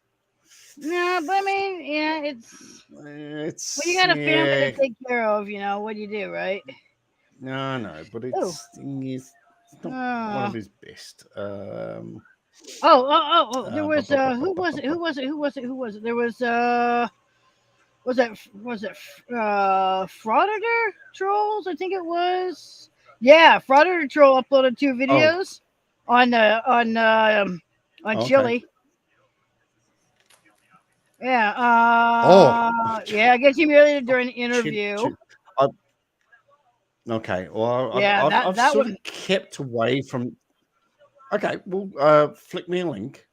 No, but I mean, yeah, it's well, you got a family to take care of, you know. What do you do, right? No, but it's not one of his best. There was who was it? There was was it Frauditor Trolls? I think it was. Yeah, Frauditor Troll uploaded 2 videos on Chili. Yeah. Yeah, I guess he merely did during an interview. Okay. Well, Yeah, I've that sort one- of kept away from. Okay. Well, flick me a link.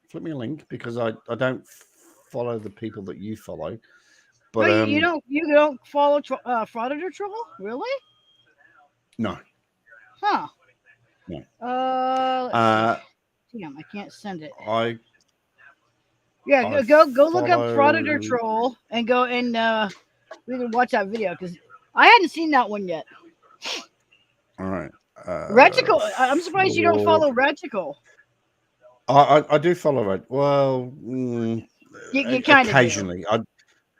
Because I don't follow the people that you follow. But No, you don't follow Frauditor Troll, really? No. Huh. No. Let's see. Damn, I can't send it. I Go look up follow- Frauditor Troll and go and we can watch that video because I hadn't seen that one yet. All right. Reticle. I'm surprised you don't follow Reticle. I do follow it. Well, You kind of occasionally. do.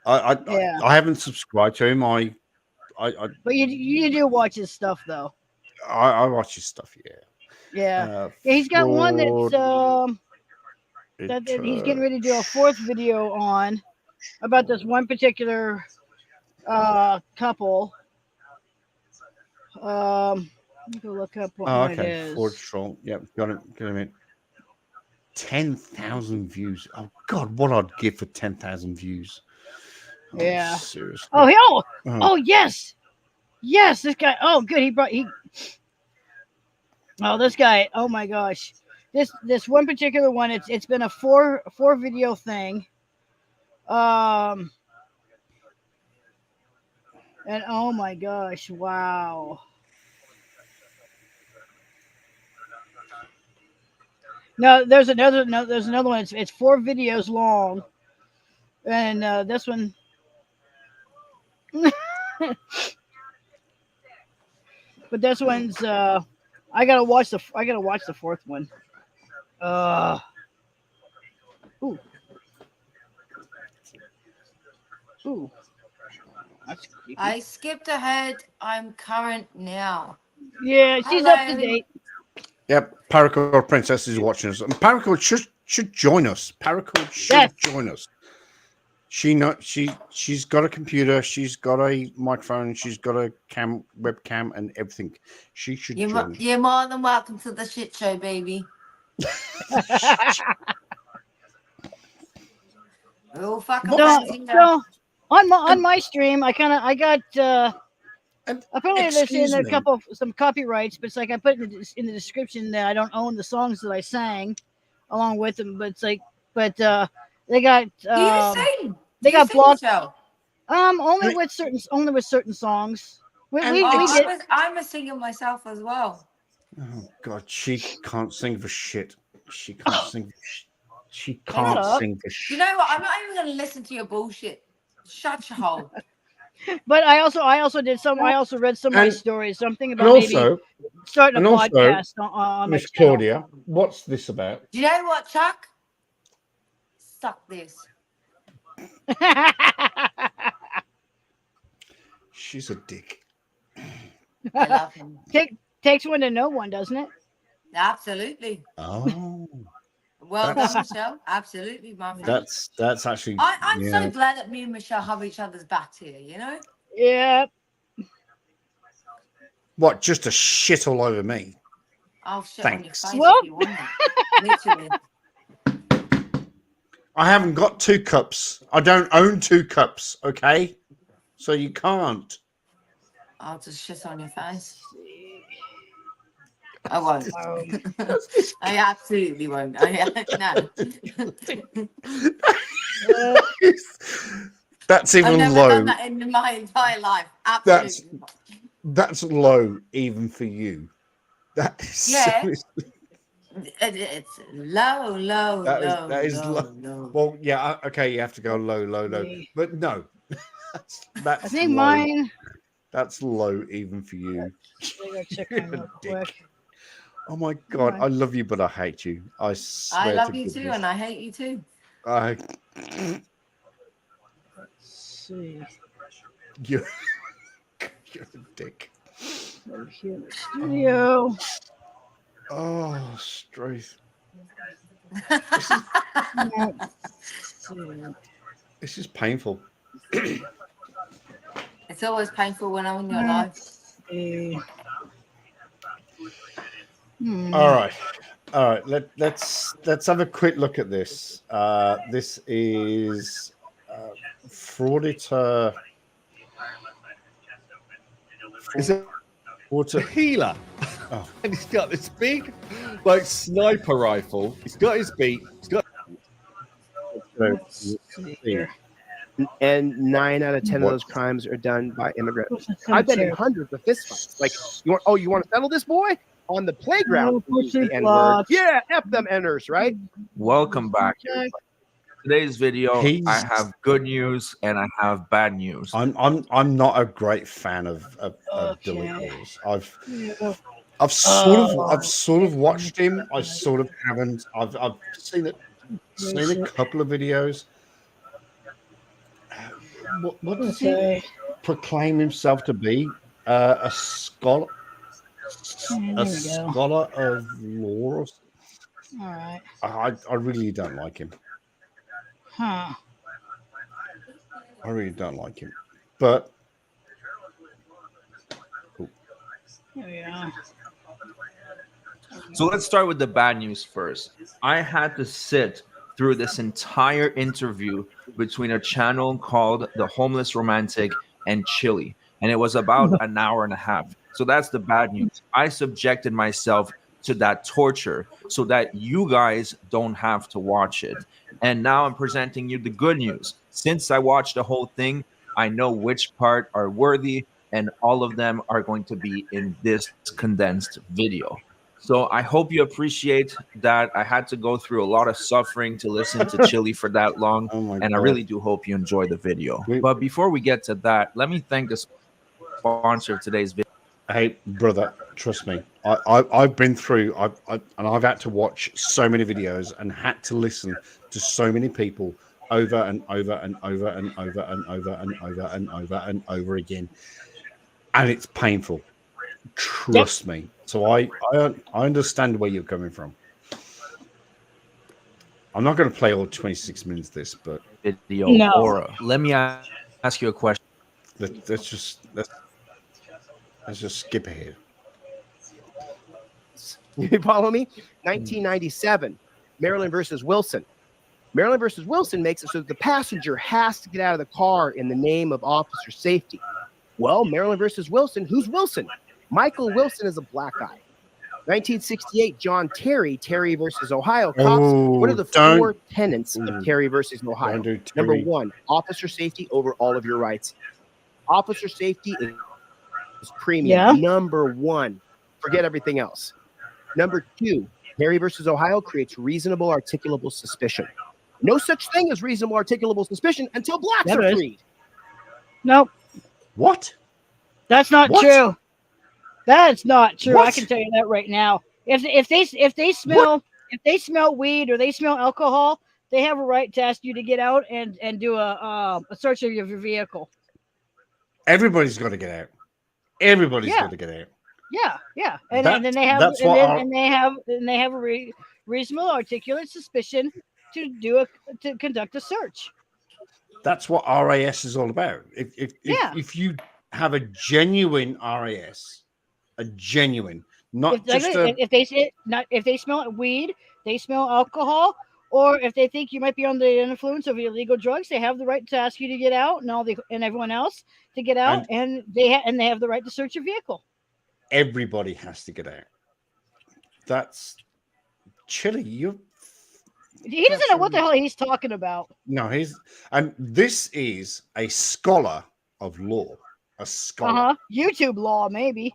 I haven't subscribed to him. But you do watch his stuff though. I watch his stuff. Yeah. Yeah. He's got one that's that he's getting ready to do a 4th video on about this one particular couple. Let me go look up what one it is. Ford Troll. Yep, got it. 10,000 views. Oh God, what I'd give for 10,000 views. Yeah. Seriously. Oh, yes. This guy. Oh, good. This guy. Oh my gosh. This one particular one. It's been a 4 video thing. And oh my gosh, wow. No, there's another. No, there's another one. It's 4 videos long, and this one. But this one's. I gotta watch the 4th one. Ooh. Ooh. That's creepy. I skipped ahead. I'm current now. Yeah, she's up to date. Yep, Paracord Princess is watching us, and Paracord should join us. Paracord should join us. She's got a computer, she's got a microphone, she's got a webcam, and everything. She should join. You're more than welcome to the shit show, baby. We're all fucking on my stream, I got. Apparently, there's some copyrights, but it's like I put in the description that I don't own the songs that I sang along with them. But it's like, they got they got blocked. Only with certain songs. I'm a singer myself as well. Oh God, she can't sing for shit. She can't sing. She can't sing for shit. You know what? I'm not even going to listen to your bullshit. Shut your hole. But I also read some of my stories. Something about maybe starting a podcast on Miss Claudia. What's this about? Do you know what, Chuck? Suck this. She's a dick. I love him. Takes one to know one, doesn't it? Absolutely. Oh. Well done, Michelle. Absolutely, my friend. That's actually. I'm so glad that me and Michelle have each other's backs here. You know. Yeah. What? Just to shit all over me? I'll shit Thanks. on your face if you want it. Literally. I haven't got 2 cups. I don't own 2 cups. Okay, so you can't. I'll just shit on your face. I won't. I absolutely won't. No. That's even I've never low. done that in my entire life. Absolutely. That's low even for you. That is it's low. That is low. Well, yeah, okay, you have to go low. But no. That's I think low. mine. That's low even for you. Check mine real quick. Oh my God, I love you, but I hate you. I swear I love to you goodness. too, and I hate you too. Let's see. You're a dick. Over here in the studio. Oh, Straith. This is painful. It's always painful when I'm in your life. All right. Let's have a quick look at this. This is Frauditer. Is it water healer? Oh. And he's got this big, like, sniper rifle. He's got his beat. He's got. And 9 out of 10 of those crimes are done by immigrants. I've been in hundreds of fistfights. Like, you want to settle this, boy? On the playground. The N-word. Yeah, F them Ners, right? Welcome back. Today's video, I have good news and I have bad news. I'm not a great fan of Delete Wars. I've sort of watched him. I sort of haven't. I've seen a couple of videos. What does he proclaim himself to be? A scholar. A scholar of law. Or something? All right. I really don't like him. Huh. I really don't like him. But Here we are. So let's start with the bad news first. I had to sit through this entire interview between a channel called The Homeless Romantic and Chili, and it was about an hour and a half. So that's the bad news. I subjected myself to that torture so that you guys don't have to watch it. And now I'm presenting you the good news. Since I watched the whole thing, I know which part are worthy, and all of them are going to be in this condensed video. So I hope you appreciate that I had to go through a lot of suffering to listen to Chili for that long. And I really do hope you enjoy the video. But before we get to that, let me thank the sponsor of today's video. Hey, brother, trust me. I've been through, and I've had to watch so many videos and had to listen to so many people over and over and over and over and over and over and over and over again. And it's painful. Trust me. So I understand where you're coming from. I'm not going to play all 26 minutes of this, but video aura. Let me ask you a question. Let's just skip ahead. You follow me? 1997, Maryland versus Wilson. Maryland versus Wilson makes it so that the passenger has to get out of the car in the name of officer safety. Well, Maryland versus Wilson, who's Wilson? Michael Wilson is a black guy. 1968, John Terry versus Ohio cops. What are the four tenets of Terry versus Ohio? Number one, officer safety over all of your rights. Officer safety is premium. Number one, forget everything else. Number two, Terry versus Ohio creates reasonable articulable suspicion. No such thing as reasonable articulable suspicion until blacks are freed. Nope. What? That's not true. That's not true. What? I can tell you that right now. If they smell weed or they smell alcohol, they have a right to ask you to get out and do a search of your vehicle. Everybody's got to get out. Everybody's got to get out. Yeah. And then they have they have a reasonable articulate suspicion to conduct a search. That's what RAS is all about. If you have a genuine RAS, if they smell weed, they smell alcohol, or if they think you might be under the influence of illegal drugs, they have the right to ask you to get out, and everyone else to get out, and they have the right to search your vehicle. Everybody has to get out. That's Chili. He doesn't know what the hell he's talking about. No, this is a scholar of law. A scholar. YouTube law, maybe.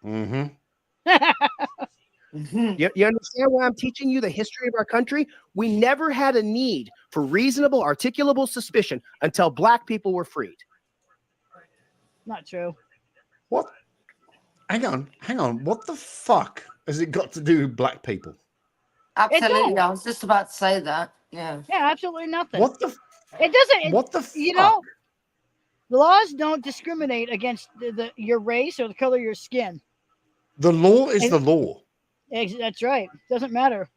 Mm-hmm. You understand why I'm teaching you the history of our country? We never had a need for reasonable, articulable suspicion until black people were freed. Not true. What? Hang on. What the fuck has it got to do with black people? Absolutely. I was just about to say that. Yeah. Yeah, absolutely nothing. What the? It doesn't. What the fuck? You know, the laws don't discriminate against your race or the color of your skin. The law is the law. That's right. Doesn't matter.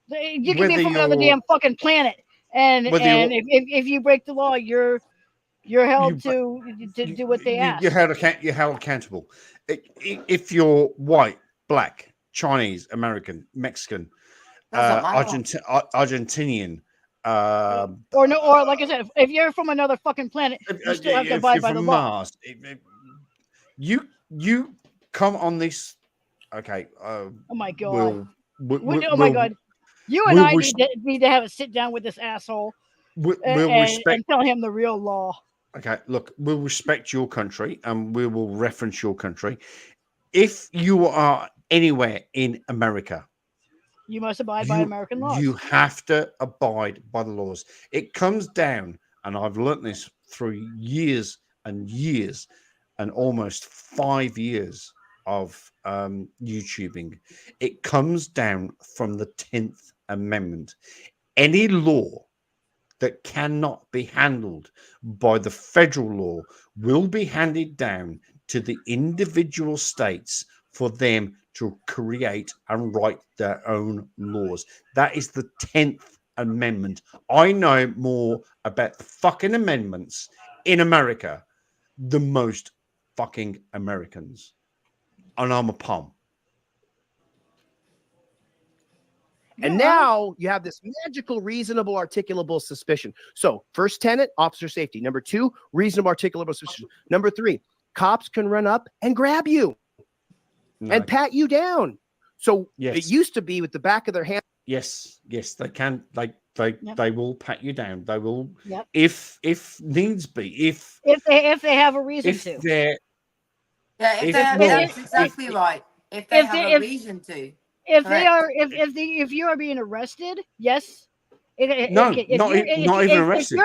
You can be from another damn fucking planet, and if you break the law, you're held to do what they ask. You're held accountable. If you're white, black, Chinese, American, Mexican, Argentinian, or like I said, if you're from another fucking planet, you still have to abide by the law. Mars, you come on this. Okay. Oh my god. Oh my god. You and I need to have a sit down with this asshole and tell him the real law. Okay, look, we'll respect your country and we will reference your country. If you are anywhere in America, you must abide by American laws. You have to abide by the laws. It comes down, and I've learned this through years and years and almost 5 years of YouTubing. It comes down from the 10th Amendment. Any law that cannot be handled by the federal law will be handed down to the individual states for them to create and write their own laws. That is the 10th Amendment. I know more about the fucking amendments in America than most fucking Americans. And I'm a palm. And now you have this magical, reasonable, articulable suspicion. So first tenet, officer safety. Number two, reasonable, articulable suspicion. Number three, cops can run up and grab you and pat you down. So it used to be with the back of their hand. Yes, they can. They will pat you down. They will, if needs be. If they have a reason to. That's exactly right. If they have a reason to. if they Correct. are if you are being arrested, yes. Not even arrested.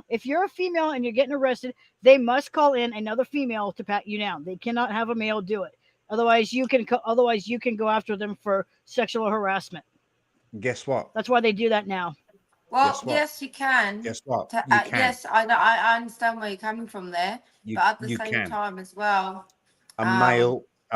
If you're a female and you're getting arrested, they must call in another female to pat you down. They cannot have a male do it. Otherwise, you can go after them for sexual harassment. Guess what? That's why they do that now. Well, Guess what? yes, you can. Guess what? Ta- You can. Yes, I know. I understand where you're coming from there, but at the you same can. time as well. A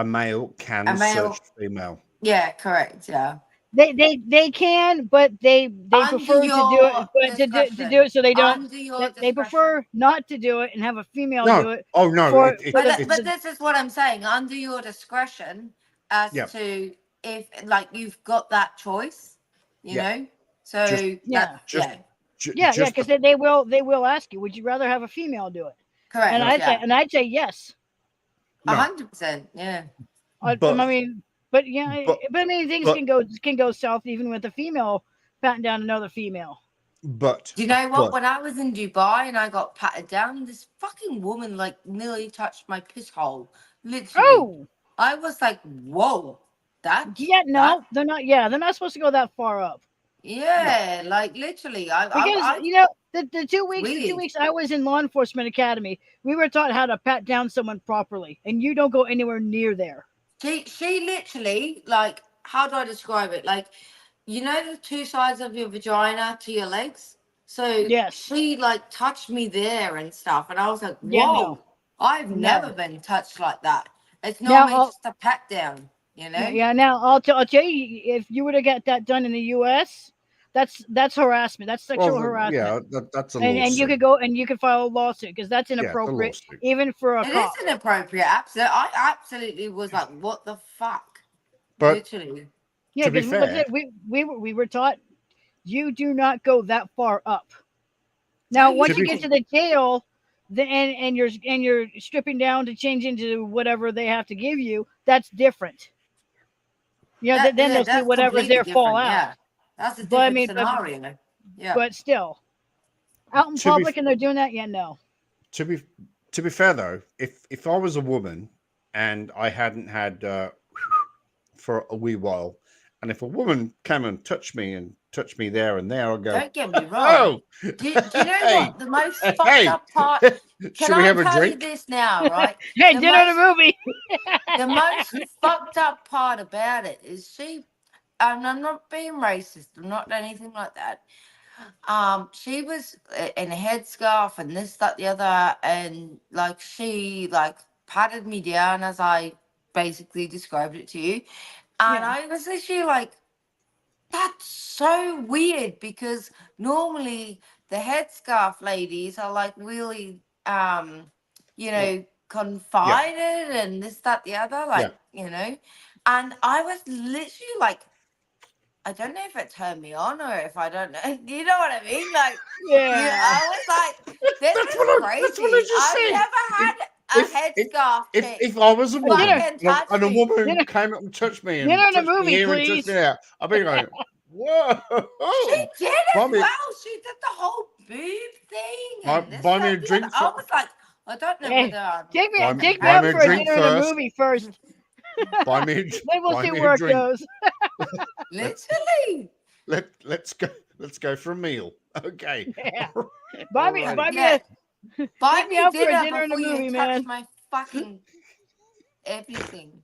male can a male- search female. Yeah, correct. Yeah. They can, but they prefer to do it, but to do it so they don't. Under your They prefer not to do it and have a female No. do it. Oh, no, for- it- for the- it's- But this is what I'm saying. Under your discretion, as Yep. to if like you've got that choice, you Yeah. know. So Just- that, just- yeah. yeah, because they will ask you, would you rather have a female do it? Correct. And I'd say yes. 100%. Yeah. I mean, but yeah, but- but I mean, things but- can go south even with a female patting down another female. But Do you know what? but- When I was in Dubai and I got patted down, this fucking woman like nearly touched my piss hole. Literally. Oh, I was like, whoa. That yeah, no, they're not. Yeah, they're not supposed to go that far up. yeah, like literally. Because you know the 2 weeks Weird. I was in law enforcement academy, we were taught how to pat down someone properly, and you don't go anywhere near there. She literally, like, how do I describe it? Like, you know the two sides of your vagina to your legs? So Yes. she like touched me there and stuff, and I was like, whoa, Yeah, no. I've No. never been touched like that. It's Now, normally just a pat down, you know? Yeah. Now I'll tell you, if you were to get that done in the U.S., that's harassment. That's sexual harassment. Yeah, that's a and you lawsuit. could go and you could file a lawsuit because that's the inappropriate, lawsuit. even for a It cop. is inappropriate. Absolutely. I absolutely was like, what the fuck? But Literally. Yeah, to be 'cause fair- we were taught you do not go that far up. Now, To once be you get to the jail, and you're stripping down to change into whatever they have to give you, that's different. Yeah, That- then yeah, they'll see that's whatever's there completely fall out. different, yeah. That's a But I different mean, scenario. Yeah. But still, out in To be public and they're doing that, yeah, no. to be fair though, if I was a woman and I hadn't had for a wee while, and if a woman came and touched me there and there, I'd go, Don't get me wrong. oh, Do you know hey, what? The most fucked hey, up part. should Can we I have a tell drink? you this now, right? Hey, The dinner and a most- movie. The most fucked up part about it is she, and I'm not being racist, I'm not anything like that. She was in a headscarf and this, that, the other, and like she like patted me down as I basically described it to you, and Yeah. I was literally like, that's so weird because normally the headscarf ladies are like really, you know, confided and this, that, the other, like, you know, and I was literally like, I don't know if it turned me on or if I don't know. You know what I mean? Like, I was like, this is crazy. that's what I just I've said. never had a headscarf chick. If I was a woman fucking touch and a me. woman came up and touched me and Dinner and a touched me movie, here and touched please. me there, I'd be going, whoa. She did as Buy me- well. She did the whole boob thing. Buy- And this, buy me that, a the drink other. I for- was like, I don't know Hey, whether I'm... take me Buy out me a for a drink dinner and a first. movie first. buy me, Then we'll buy see me a where it drink. goes. Literally. Let's go for a meal. Okay. Yeah. Buy me Alrighty. buy me Yeah. a Buy take me me out for a dinner dinner and a before movie, you touch man. my fucking everything.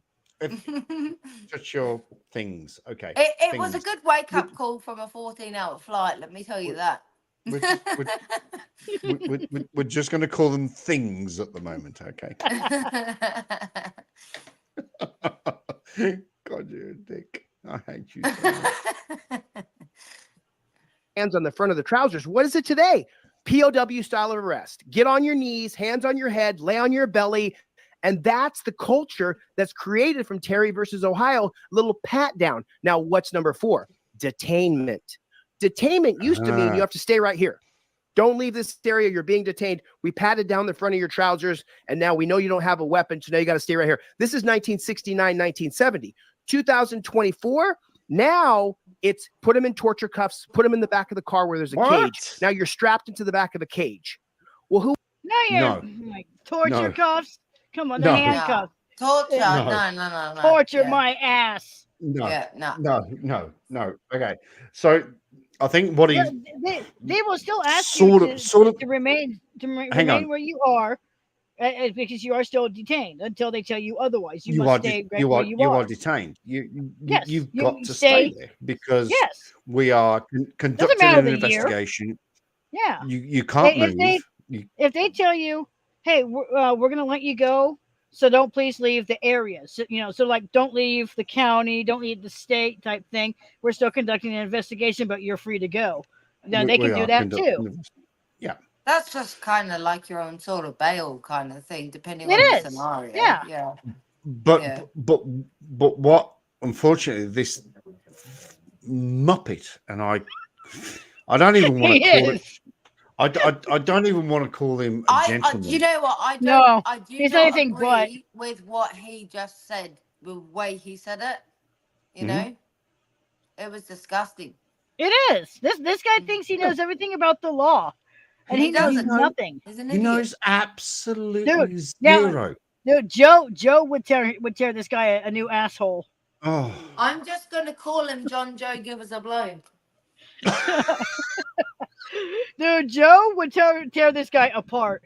Touch your things. Okay. It was a Things. good wake-up call from a 14-hour flight, let me tell you that. We're just going to call them things at the moment. Okay. God, you're a dick. I hate you so much. Hands on the front of the trousers. What is it today? POW style of arrest. Get on your knees, hands on your head, lay on your belly. And that's the culture that's created from Terry versus Ohio. Little pat down. Now, what's number 4? Detainment. Detainment used to mean you have to stay right here. Don't leave this area. You're being detained. We patted down the front of your trousers, and now we know you don't have a weapon, so now you got to stay right here. This is 1969, 1970. 2024, now it's put them in torture cuffs, put them in the back of the car where there's a cage. Now you're strapped into the back of a cage. Well, who? No, you're No. like torture No. cuffs. Come on, the No. handcuffs. Torture? No. No. Torture Yeah. my ass. No, Yeah, no. no. Okay, so I think what he Well, they will still ask you to remain hang on. where you are, because you are still detained until they tell you otherwise. You You must are stay de- right you where are you you are. are detained. Yes, You've you got to stay there because Yes, we are conducting matter an the year. investigation. Yeah. You can't If move. if they tell you, hey, we're gonna let you go, so don't please leave the area. So, so like don't leave the county, don't leave the state type thing. We're still conducting an investigation, but you're free to go. Now they can do that too. Yeah. That's just kind of like your own sort of bail kind of thing, depending It on the is. scenario. Yeah. Yeah. But Yeah. but what unfortunately this Muppet, and I don't even want to He call it. is. I don't even want to call him a gentleman. You know what? I don't. No, I do he's not anything agree with what he just said. The way he said it, you Mhm. know, it was disgusting. It is. This guy thinks he knows everything about the law, and he knows doesn't. nothing. He's an He idiot. knows absolutely Now, zero. dude, Joe would tear this guy a new asshole. Oh, I'm just gonna call him John Joe. Give us a blow. Dude, Joe would tear this guy apart,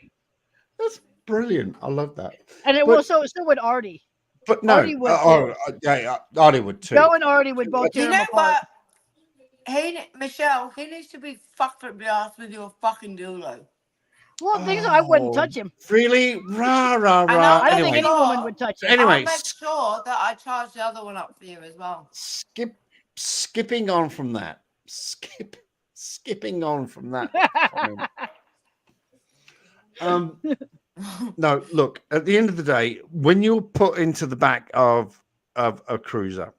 that's brilliant. I love that. and it But- will so would Artie. But no, Artie would too. yeah, Artie would too. Joe and Artie would both tear You him know apart. what? Michelle, he needs to be fucked up the ass with your fucking dildo. Well, the thing is, I wouldn't touch him. Really? Rah, rah, And rah. I don't think Anyway, any woman would touch him. Anyway, I'll make sure that I charge the other one up for you as well. skipping on from that. Skipping on from that. comment. No, look, at the end of the day, when you're put into the back of a cruiser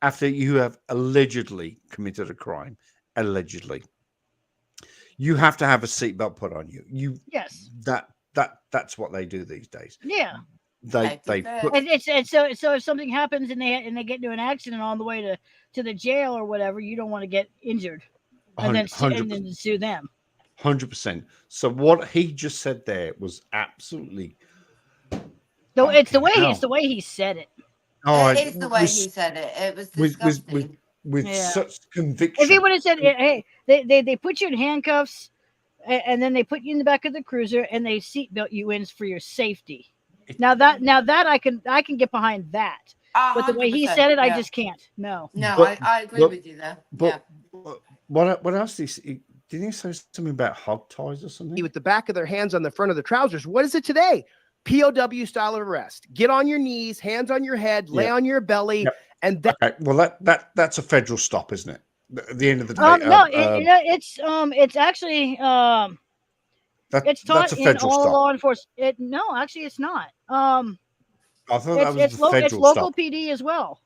after you have allegedly committed a crime, you have to have a seatbelt put on you. Yes. That's what they do these days. Yeah. They put, And so if something happens and they get into an accident on the way to the jail or whatever, you don't want to get injured and then sue them. 100%. So what he just said there was absolutely. Though it's the way he said it. Oh, It is the way he said it. It was disgusting. with such conviction. If he would have said, "Hey, they put you in handcuffs, and then they put you in the back of the cruiser, and they seatbelt you in for your safety," now that I can get behind that. But the way he 100%, said it, I yeah. just can't. No. No, But- I agree but- with you there. But what else did he say something about hog ties or something? With the back of their hands on the front of the trousers. What is it today? POW style of arrest. Get on your knees, hands on your head, lay Yeah. on your belly, and that. Okay, well, that's a federal stop, isn't it? At the end of the day, No, it's actually it's taught that's a in federal all stop. law enforcement. No, actually, it's not. I thought that was It's the federal it's local stop. PD as well.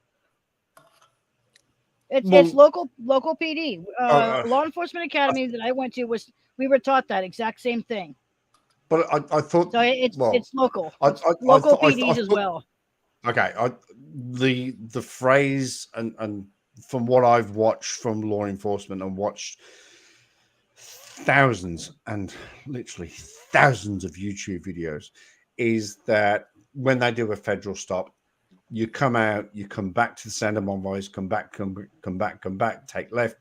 It's Well- local PD. Oh, Law Enforcement Academy that I went to we were taught that exact same thing. But I thought So it's local. I Local thought- PDs as thought- well. Okay, the phrase and from what I've watched from law enforcement and watched thousands and literally thousands of YouTube videos, is that when they do a federal stop, you come out, you come back to the sound of my voice, come back, take left,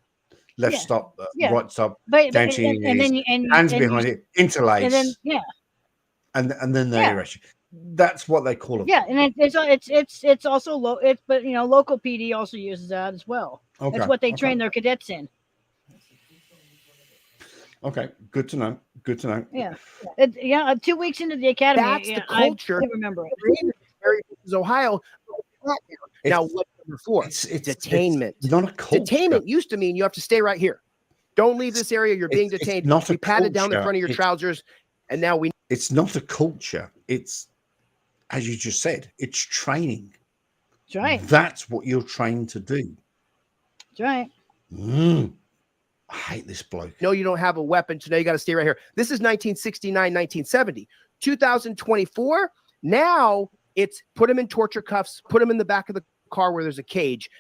Yeah, stop, yeah. right stop, But down to your and knees, then hands and behind you, it, interlace, and then and then they Yeah. arrest you. That's what they call it. yeah, and it's also but local PD also uses that as well. Okay, That's what they okay. train their cadets in. Okay, good to know. Good to know. Yeah. 2 weeks into the academy, That's the I culture. still remember it. Versus Ohio. Now, what's number 4? It's detainment. It's not a culture. Detainment used to mean you have to stay right here. Don't leave this area. You're being It's detained. not a We patted down the culture. front of your It's- trousers, and now we. It's not a culture. It's, as you just said, it's training. That's right. That's what you're trained to do. That's right. I hate this bloke. No, you don't have a weapon, so now you got to stay right here. This is 1969, 1970. 2024, now it's put him in torture cuffs, put him in the back of the car where there's a cage.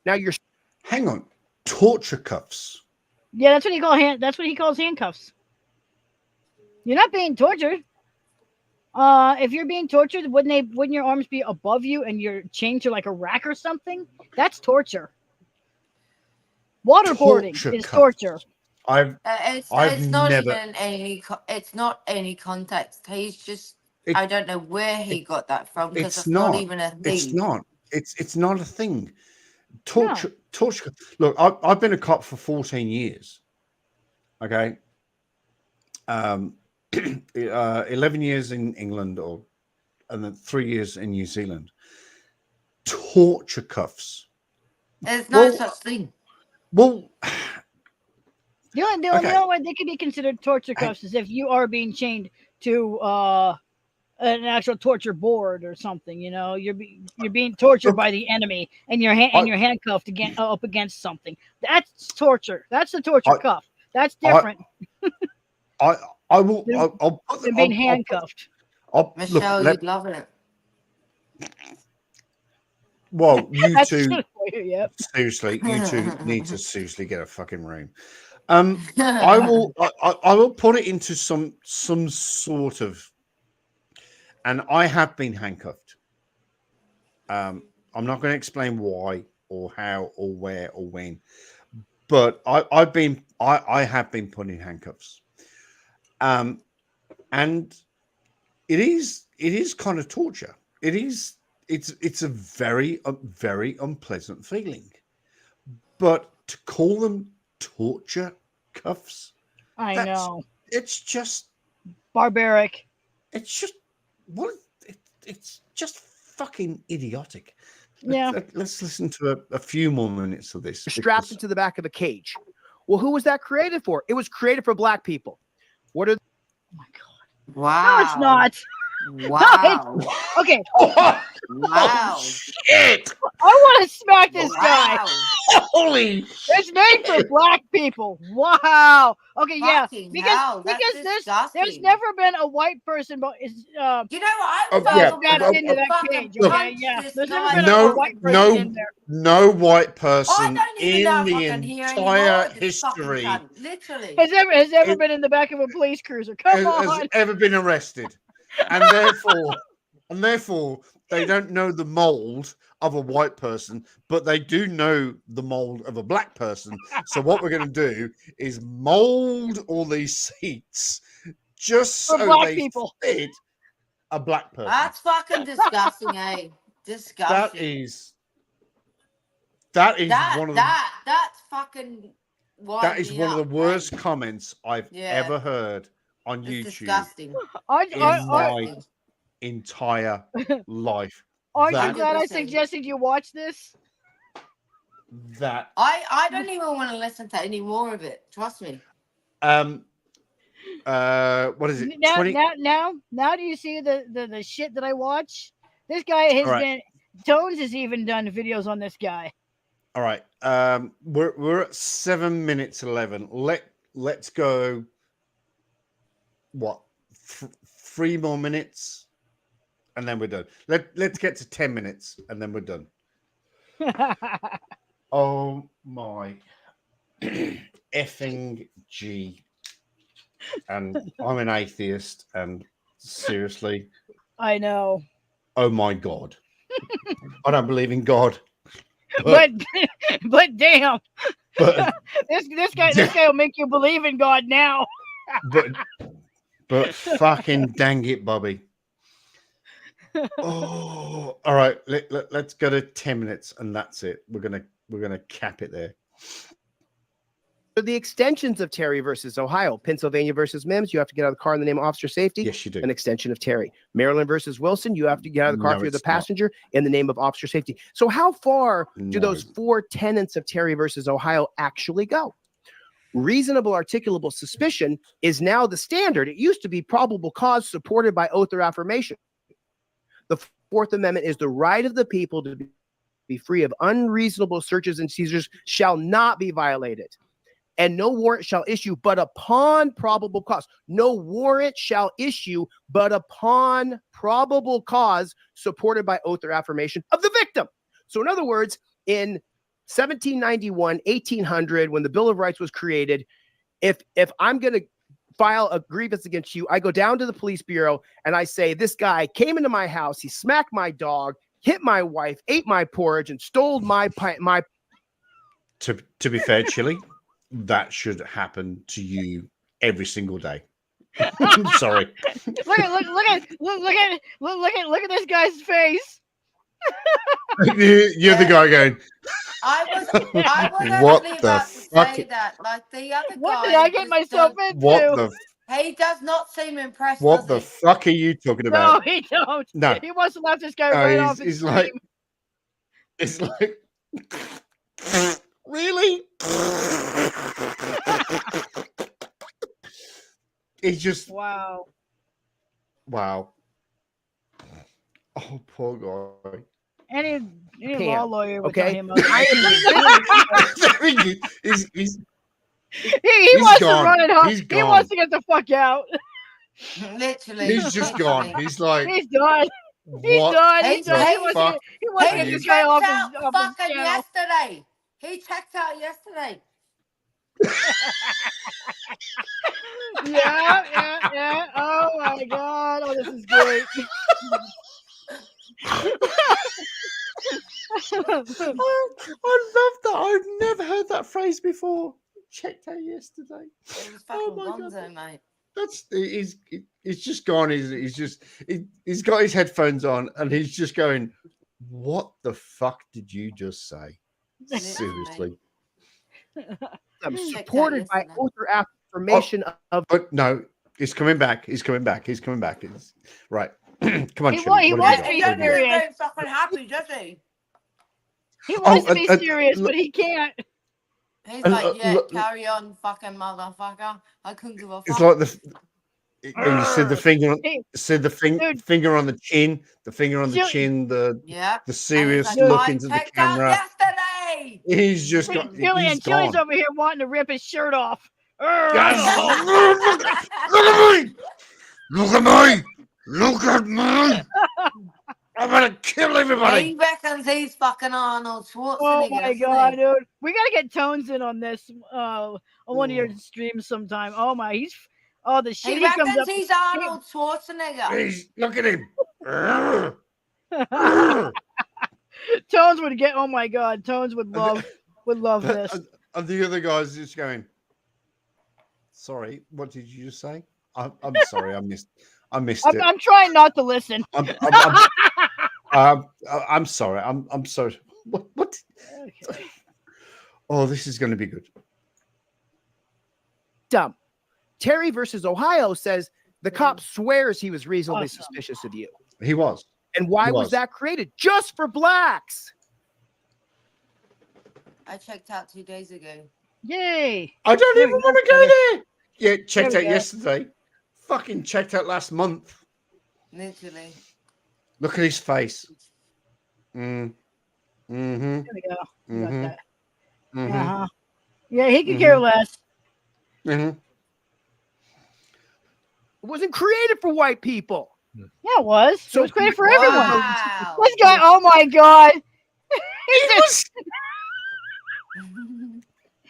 Now you're. Hang on. Torture cuffs. Yeah, that's what he calls handcuffs. You're not being tortured. If you're being tortured, wouldn't your arms be above you and you're chained to like a rack or something? That's torture. Waterboarding is torture. It's not never. even any. It's not any context. He's just. I don't know where he got that from because it's not even a thing. It's not. It's not a thing. Torture. Look, I've been a cop for 14 years. Okay. 11 years in England, and then 3 years in New Zealand. Torture cuffs. There's no such thing. Well, the only way they could be considered torture cuffs is if you are being chained to an actual torture board or something. You know, you're being tortured by the enemy, and you're handcuffed up against something. That's torture. That's a torture cuff. That's different. I will. I'll put them being handcuffed. Michelle, you'd love it. Well, you two. Yep. Seriously, you two need to seriously get a fucking room. I will put it into some sort of. And I have been handcuffed. I'm not going to explain why or how or where or when, but I have been put in handcuffs. And it is kind of torture. It's a very unpleasant feeling. But to call them torture cuffs, I know. It's just barbaric. It's just it's just fucking idiotic. Yeah. Let's listen to a few more minutes of this. Strapped into the back of a cage. Well, who was that created for? It was created for black people. What are? Oh my God! Wow! No, it's not. Wow! Okay. Wow! Shit! I want to smack this guy. Holy! It's made for black people. Wow. Okay, Fucking yeah. hell, that's There's disgusting. never been a white person, but You know what? I was strapped into that cage. Okay, yeah. There's never been a white person in there. No white person even in know if the I can hear entire anymore. This fucking history cunt, literally. Has ever been in the back of a police cruiser. Come on. has ever been arrested, and therefore they don't know the mold of a white person, but they do know the mold of a black person. So what we're going to do is mold all these seats just For so black they people. fit a black person. That's fucking disgusting, eh? Disgusting. That is one of the, that's fucking. that is one of the up, worst eh? comments I've ever heard on It's YouTube disgusting. in my entire life. Aren't you That- glad I suggested you watch this? That I don't even want to listen to any more of it. Trust me. what is it? Now, 20 now do you see the shit that I watch? This guy has All right. been. Tones has even done videos on this guy. All right. We're at 7 minutes 11. Let's go. What? 3 more minutes, and then we're done. Let's get to 10 minutes, and then we're done. Oh my effing G! And I'm an atheist, and seriously, I know. oh my God, I don't believe in God. But damn, But this guy will make you believe in God now. but fucking dang it, Bobby. Oh, all right. Let's go to 10 minutes, and that's it. We're gonna cap it there. So the extensions of Terry versus Ohio, Pennsylvania versus Mims, you have to get out of the car in the name of officer safety. Yes, you do. An extension of Terry. Maryland versus Wilson, you have to get out of the car No, if you're the it's not. passenger in the name of officer safety. So how far do No. those 4 tenets of Terry versus Ohio actually go? Reasonable articulable suspicion is now the standard. It used to be probable cause supported by oath or affirmation. The Fourth Amendment is the right of the people to be free of unreasonable searches and seizures shall not be violated. And no warrant shall issue but upon probable cause. No warrant shall issue but upon probable cause supported by oath or affirmation of the victim. So in other words, in 1791, 1800, when the Bill of Rights was created, if I'm going to file a grievance against you. I go down to the police bureau and I say, this guy came into my house. He smacked my dog, hit my wife, ate my porridge, and stole my my. To be fair, Chili, that should happen to you every single day. I'm sorry. Look at this guy's face. You're the guy going. I was What actually the about to fuck? say that. Like the other guy. What did I get myself into? What the He does not seem impressed. what the fuck are you talking about? No, he don't. No. He wants to let this guy right off his he's like, team. it's like, really? He's just Wow. wow. Oh, poor guy. Any Pam, law lawyer would okay? tell him. he's He wants gone. to run it home. He's He gone. wants to get the fuck out. Literally. He's just gone. He's like, He's done. He's what done. the He's done. He wants fuck to, he wants to are get you- this guy off out his fucking channel. yesterday. He checked out yesterday. Yeah. Oh my god. Oh, this is great. I love that. I've never heard that phrase before. Checked out yesterday. It was Oh fucking my gonzo, mate. That's he's just gone. He's got his headphones on and he's just going, what the fuck did you just say? Seriously. I'm supported by oath or affirmation of. But no, he's coming back. He's coming back. He's coming back. It's, right. Come on, He Chili, wa- what have he you wants got? to be What have you got? serious. Fucking happy, does he? He wants to be and serious, look- but he can't. He's And, like, yeah, look- carry on, fucking motherfucker. I couldn't give a fuck. It's like and you said the finger on, Hey, finger on the chin, the finger on the Chili- chin, the Yeah. serious And he's like, look I into the checked out camera. yesterday. He's just got. Chili's Gone. over here wanting to rip his shirt off. Look at me! Look at me! Look at me! I'm gonna kill everybody! He reckons he's fucking Arnold Schwarzenegger. Oh my doesn't god, he? dude. We gotta get Tones in on this on one of your streams sometime. Oh my, the shit He he comes reckons up. he's Arnold Schwarzenegger. Look at him! Tones would get. Oh my god, Tones would love this. And the other guy's just going, sorry, what did you just say? I'm sorry, I missed it. I'm trying not to listen. I'm sorry. I'm sorry. What? Okay. Oh, this is going to be good. Dumb. Terry versus Ohio says the cop swears he was reasonably Awesome. suspicious of you. He was. And why He was was. that created? Just for blacks. I checked out 2 days ago. Yay! I don't There even we go, want to go Terry. there. Yeah, checked There out we go. yesterday. Fucking checked out last month. Literally. Look at his face. Mm. Mm-hmm. There we go. We got Mm-hmm. that. Mm-hmm. Uh-huh. Yeah, he could care less. Mm-hmm. It wasn't created for white people. Yeah, it was. So it was great for everyone. Wow. This guy, oh my god.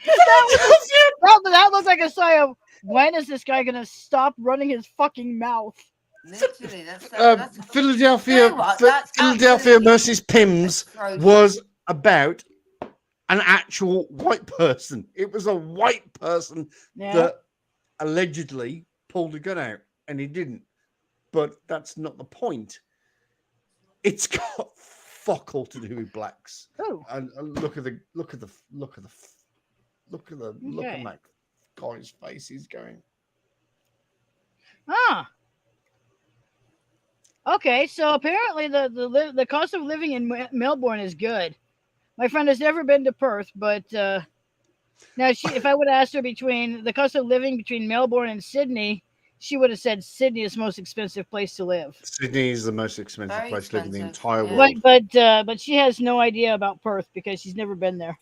That looked like a sign of when is this guy gonna stop running his fucking mouth? Literally, that's Philadelphia, You know what? That's Philadelphia absolutely versus Pims atrocious. was about an actual white person. It was a white person Yeah. that allegedly pulled a gun out, and he didn't. But that's not the point. It's got fuck all to do with blacks. Oh. And look at that guy's face. He's going. Ah. Okay, so apparently the cost of living in Melbourne is good. My friend has never been to Perth, but now if I would have asked her between the cost of living between Melbourne and Sydney, she would have said Sydney is the most expensive place to live. Sydney is the most expensive Very place to live in the expensive, entire yeah. world. But she has no idea about Perth because she's never been there.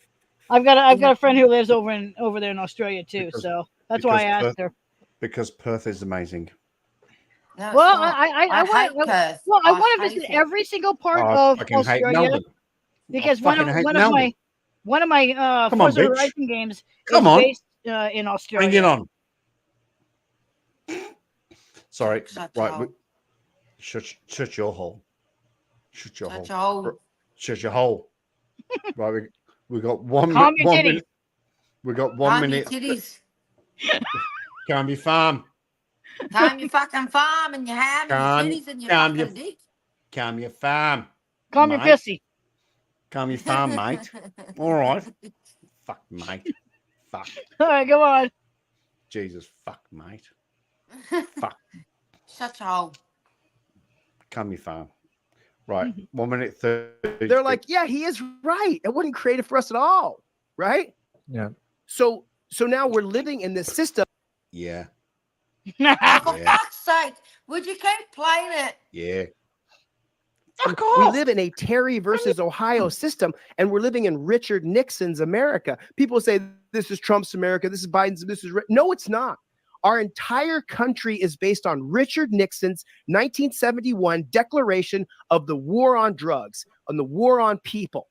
I've got a friend who lives over there in Australia too, Because- so that's why I asked Perth, her. Because Perth is amazing. No, it's Well, not. I hate want Perth. well, I want to hate visit it. every single part Oh, I of fucking hate Australia Melbourne. because I fucking hate Melbourne. one of my Come on, Forza bitch. Horizon games Come is on. based in Australia. Bring it on. Sorry. Shut Right. your hole. Shut your hole. Shut your Shut hole. your hole. Shut your hole. Right. We got one Calm your minute. titties. We got 1 Time your minute. titties. Calm your farm. Time your fucking farm and your ham and Calm, your titties and your calm fucking your, dick. calm your farm. Calm your mate. pissy. Calm your farm, mate. All right. Fuck, mate. Fuck. All right, go on. Jesus, fuck, mate. Fuck. Shut your hole. Calm your farm. Right. 1 minute 30. They're like, yeah, he is right. It wasn't created for us at all, right? Yeah. So now we're living in this system. Yeah. For fuck's sake, would you keep playing it? Yeah. We live in a Terry versus Ohio system, and we're living in Richard Nixon's America. People say this is Trump's America, this is Biden's, no, it's not. Our entire country is based on Richard Nixon's 1971 declaration of the war on drugs, on the war on people.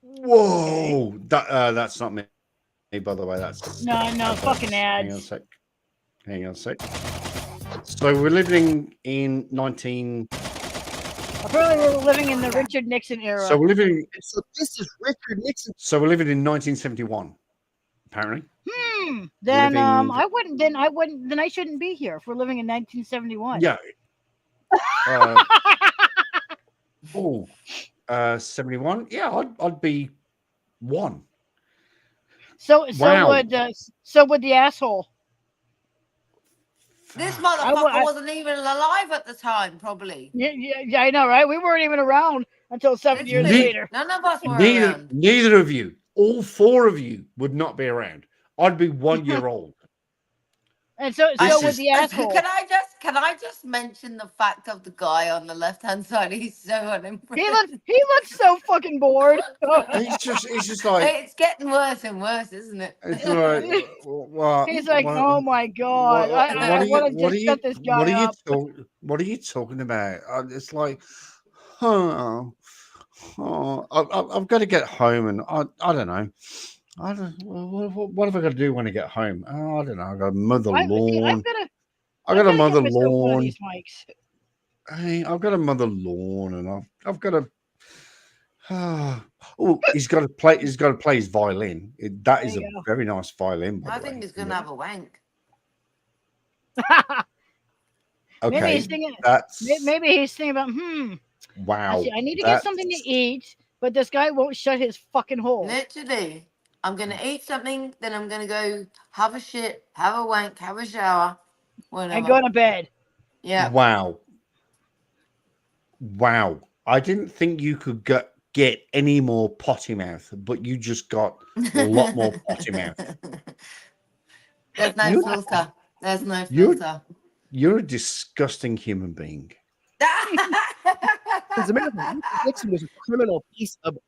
Whoa. That's not me, by the way. That's No, fucking Hang on a ads. sec. Hang on a sec. So we're living in 19. Apparently, we're living in the Richard Nixon era. So we're living. So this is Richard Nixon. So we're living in 1971. Apparently. Then living- I wouldn't. Then I shouldn't be here if we're living in 1971. Yeah. 71. Yeah, I'd be one. So Wow. would the asshole. This I motherfucker wasn't even alive at the time, probably. Yeah, I know, right? We weren't even around until 7 years Ne- later. None of us were around. Neither of you, all four of you, would not be around. I'd be 1 year old. And so would the asshole. Can I just mention the fact of the guy on the left hand side? He's so unimpressed. He looks so fucking bored. He's just like. It's getting worse and worse, isn't it? It's like, what? He's like, what- oh my god, I want to just shut this guy up. What are you talking about? It's like, I've got to get home, and I don't know. What have I got to do when I get home? Oh, I don't know. I got to mow the lawn. I got to mow the lawn. Hey, I've got to mow the lawn, and I've got to. Oh, he's got to play. He's got to play his violin. That is a very nice violin. By I the way. think he's gonna have a wank. Okay, Maybe he's thinking. that's Maybe he's thinking about. wow. I need to get something to eat, but this guy won't shut his fucking hole. Literally, I'm gonna eat something, then I'm gonna go have a shit, have a wank, have a shower, whatever. And go to bed. Yeah. Wow. I didn't think you could get any more potty mouth, but you just got a lot more potty mouth. There's no You- filter. There's no You're- filter. You're a disgusting human being. As a matter of fact, Richard Nixon was a criminal piece of,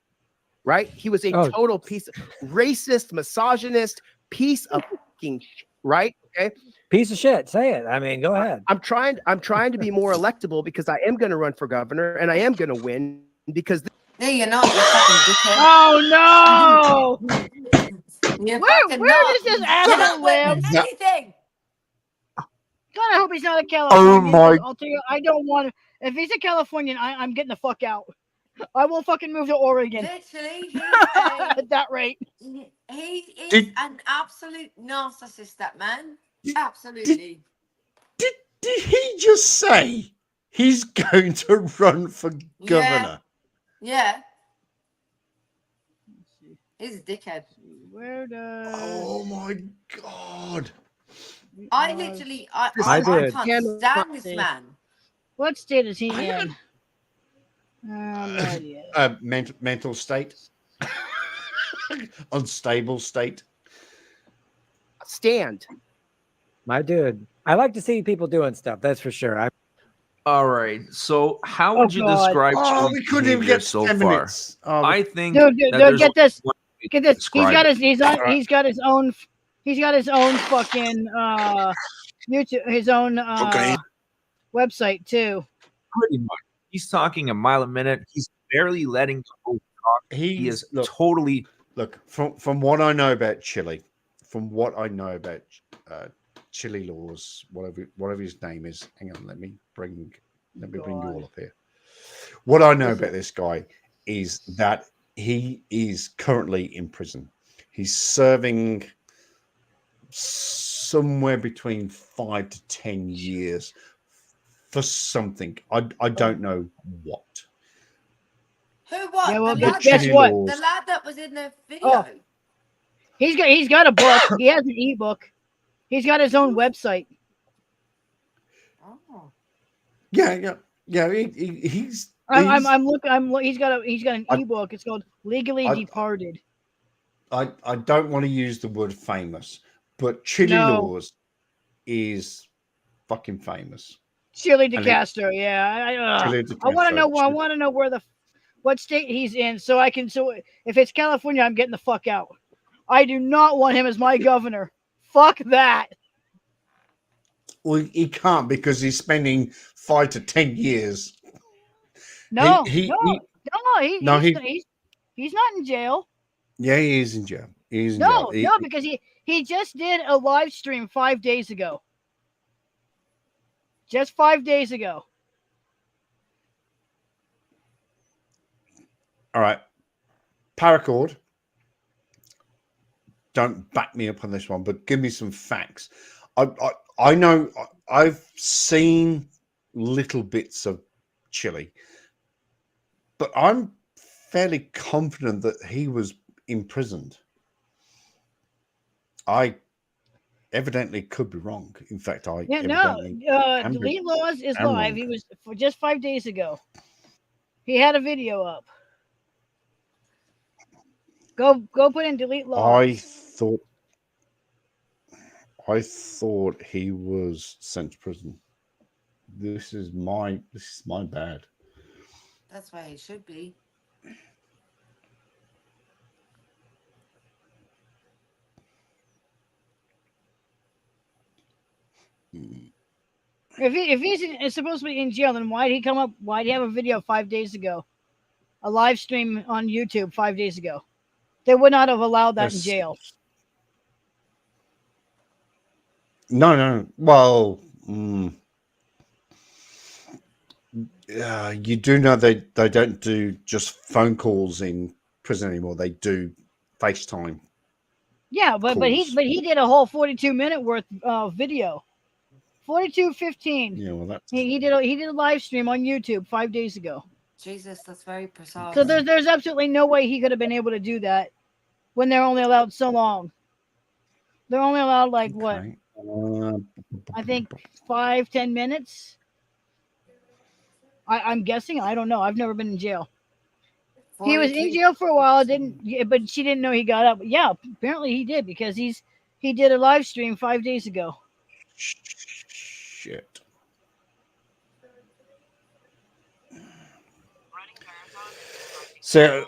right? He was a Oh. total piece of racist, misogynist piece of fucking shit, right? Okay. Piece of shit. Say it. I mean, go ahead. I'm trying to be more electable because I am going to run for governor and I am going to win because No, you're not. You're fucking dickhead. Oh no! You're Where fucking does not. this You're asshole not winning live? anything. God, I hope he's not a Californian. Oh my- I'll tell you, I don't want to. If he's a Californian, I'm getting the fuck out. I will fucking move to Oregon Literally, he's at that rate. he is Did- an absolute narcissist, that man. Absolutely. Did he just say he's going to run for governor? Yeah. He's a dickhead. Where does? Oh my god! I literally, I did. can't stand this man. What state is he in? No idea. Mental state, unstable state. stand. My dude. I like to see people doing stuff. That's for sure. All right. So, how would you God. describe Oh, Chili's we couldn't even behavior get so 10 far? minutes. Oh, I think Dude, that dude, there's get this. only one way Get to this. describe it. He's got his own fucking YouTube, his own website too. Pretty much. He's talking a mile a minute. He's barely letting the host talk. He is totally look from what I know about Chile, from what I know about Chili Laws, whatever his name is. Hang on, let me bring you all up here. What I know about this guy is that he is currently in prison. He's serving somewhere between 5 to 10 years for something. I don't know what. Who what? Yeah, well, the lad guess that- what? The lad that was in the video. Oh. He's got a book. He has an ebook. He's got his own website. Oh. Yeah. He's he's got an ebook. It's called Legally Departed. I don't want to use the word famous, but Chili Laws is fucking famous. Chili And DeCastro, yeah. Chili I want to DeCastro, know. I want to know what state he's in, so I can. So if it's California, I'm getting the fuck out. I do not want him as my governor. Fuck that. Well, he can't because he's spending 5 to 10 years. No, he's not in jail. Yeah, he is in jail. He's in No, jail. because he just did a live stream 5 days ago. Just 5 days ago. All right. Paracord. Don't back me up on this one, but give me some facts. I know I've seen little bits of Chili, but I'm fairly confident that he was imprisoned. I evidently could be wrong. In fact, Delete Laws is live. wrong. He was for just 5 days ago. He had a video up. Go put in Delete Laws. I thought he was sent to prison. This is my bad. That's where he should be. If he's supposed to be in jail, then why did he come up? Why did he have a video 5 days ago? A live stream on YouTube 5 days ago. They would not have allowed that in jail. No. Well, you do know they don't do just phone calls in prison anymore. They do FaceTime. Yeah, but he did a whole 42-minute worth of video. 42:15. Yeah, well, that's he did a live stream on YouTube 5 days ago. Jesus, that's very precise. So there's absolutely no way he could have been able to do that when they're only allowed so long. They're only allowed what? I think 5-10 minutes. I'm guessing. I don't know. I've never been in jail. He was in jail for a while. But she didn't know he got up. Yeah, apparently he did because he did a live stream 5 days ago. Shit. So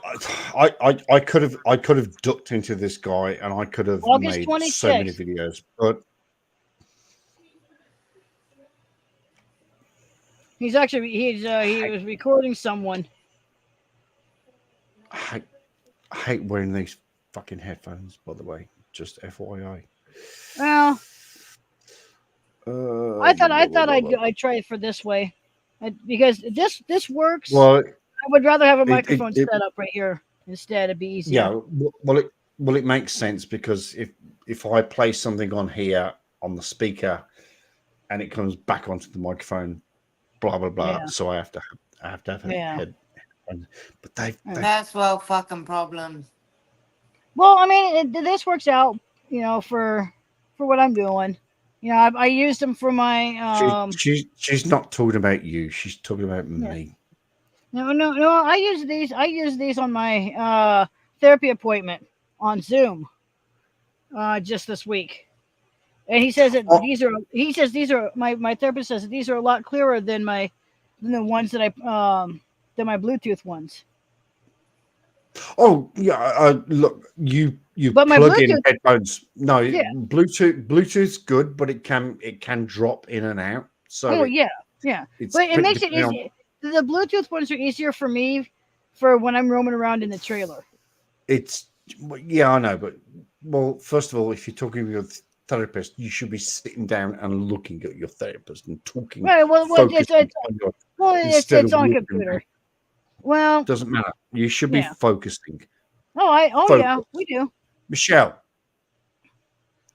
I could have ducked into this guy and I could have August made 26th. so many videos, but He was recording someone. I hate wearing these fucking headphones, by the way. Just FYI. Well, I thought I'd try it for this way, because this works. Well, I would rather have a microphone set up right here instead. It'd be easier. Yeah, well, it makes sense because if I play something on here on the speaker, and it comes back onto the microphone, blah blah blah. Yeah. So I have to have a head. But That's well fucking problem. Well, I mean, this works out, for what I'm doing. I used them for my. She's not talking about you. She's talking about me. No. I use these on my therapy appointment on Zoom. Just this week, and he says that these are my therapist says that these are a lot clearer than the ones that than my Bluetooth ones. Oh yeah, look, you But my plug in Bluetooth- headphones. No, Yeah. Bluetooth's good, but it can drop in and out. So yeah. it's But it makes it depending on- easy. The Bluetooth ones are easier for me for when I'm roaming around in the trailer. I know, but first of all, if you're talking with therapist, you should be sitting down and looking at your therapist and talking. Right. Well, focusing on your, instead it's of on looking computer. at- Well, Doesn't matter. You should be Yeah. focusing. oh yeah, Focus. we do. Michelle,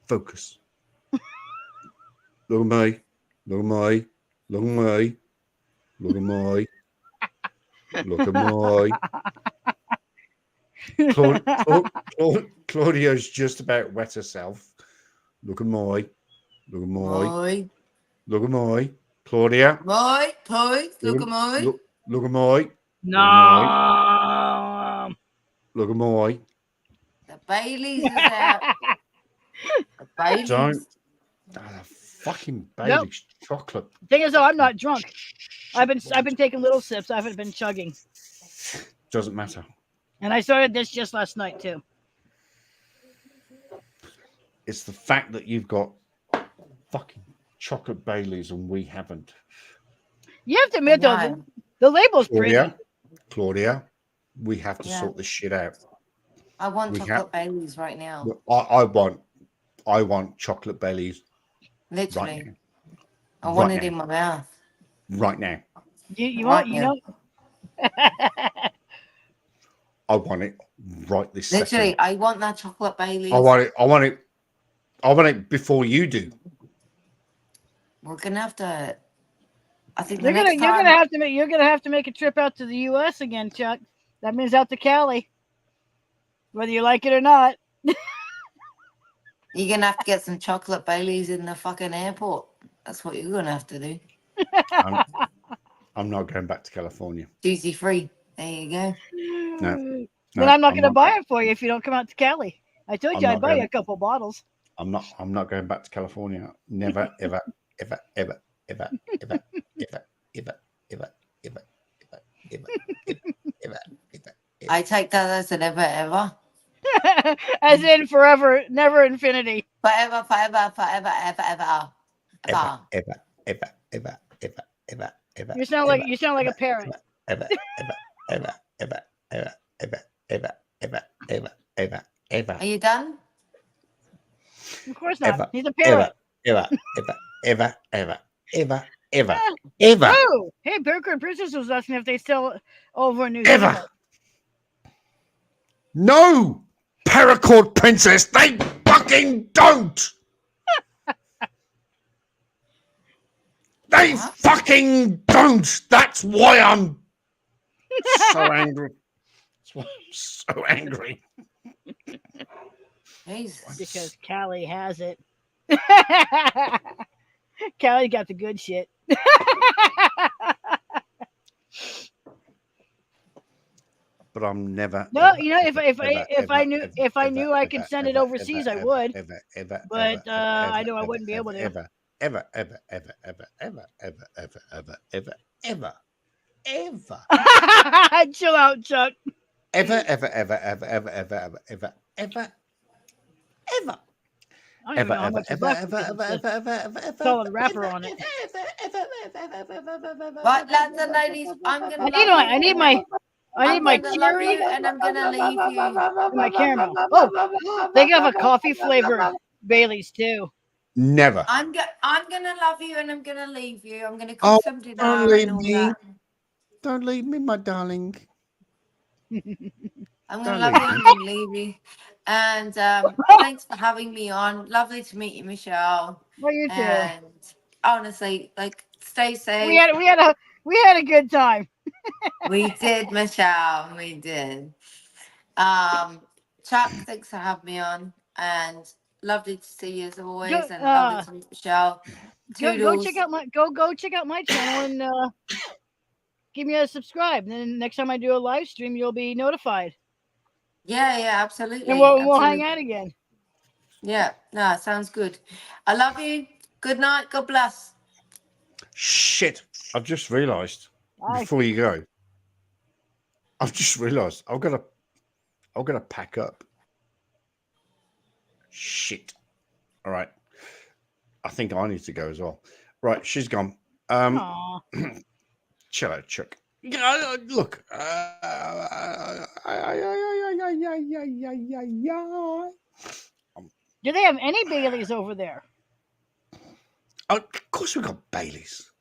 focus. Look at me. Look at me. Look at me. Look at me. Look at me. Claudia's just about wet herself. Look at me. Look at me. Moi, Look at me. Claudia. moi, toy, look at moi. Look at me. No. Look at me. The Bailey's is out. The Bailey's. Don't. Ah, fucking Nope. Bailey's chocolate. Thing is, though, I'm not drunk. I've been taking little sips. I haven't been chugging, Doesn't matter. and I started this just last night too. It's the fact that you've got fucking chocolate Baileys and we haven't. You have to admit, though, the label's pretty. Claudia, we have to Yeah. sort this shit out. I want We chocolate have- Bailey's right now. I want chocolate Baileys Literally. right now. I want Right it in my mouth. Right now. You Right want, you now. know. I want it right this Literally, second. I want that chocolate Bailey's. I want it before you do. We're gonna have to. I think You're the gonna next you're time gonna have to make a trip out to the U.S. again, Chuck. That means out to Cali, whether you like it or not. you're gonna have to get some chocolate Bailey's in the fucking airport. That's what you're gonna have to do. I'm not going back to California. Duty free. There you go. No. Then I'm not gonna buy it for you if you don't come out to Cali. I told I'm you I'd not buy you going- a couple bottles. I'm not going back to California. Never, ever, ever, ever, ever, ever, ever, ever, ever, ever, ever, ever, ever. I take that as an ever. As in forever, never infinity. Forever, ever. Ever, ever, ever, ever, ever, ever, ever. You sound like a parrot. Ever, ever, ever, ever, ever, ever, ever, ever, ever, ever, ever. Are you done? Of course not. Ever, He's a parrot. ever, ever, ever, ever, ever, ever. Oh, hey, Burger and Princess was asking if they sell over in New Ever. Zealand. No, Paracord Princess, they fucking don't. They fucking don't. That's why I'm so angry. That's why I'm so angry. Because Cali has it. Cali got the good shit. But I'm never. No, ever, you know, ever, if I ever, knew ever, if I ever, knew I ever, could send it ever, overseas, ever, I would. ever, ever, But ever, I ever, know I ever, wouldn't be able to. ever, ever, ever, ever, ever, ever, ever, ever, ever, ever, ever, ever. Chill out, Chuck. Ever, ever, ever, ever, ever, ever, ever, ever, ever, ever. I don't even Ever, know how ever, much is ever, left ever, because ever, it's ever, a ever, ever, solid wrapper on it. Right, lads and ladies, I'm gonna. I need my I'm gonna love cherry you and I'm gonna leave you. and my caramel. Oh, they have a coffee flavored Bailey's too. Never. I'm gonna love you and I'm gonna leave you. I'm gonna Oh, cook some dinner don't leave and all me. that. Don't leave me, my darling. I'm Don't gonna love leave you me. and then leave you. And thanks for having me on. Lovely to meet you, Michelle. Well, you too. And honestly, like, stay safe. We had a good time. We did, Michelle. We did. Chuck, thanks for having me on. And lovely to see you as always. Go- And lovely to meet Michelle. Go Toodles. check out my channel and give me a subscribe. And then next time I do a live stream, you'll be notified. Yeah, absolutely. And we'll hang absolutely. out again. Yeah, no, sounds good. I love you. Good night. God bless. Shit. I've just realised Aye. before you go. I've just realised I've got to pack up. Shit. All right. I think I need to go as well. Right, she's gone. Aw. Chill out, Chuck. Look. Do they have any Baileys over there? Oh, of course, we got Baileys.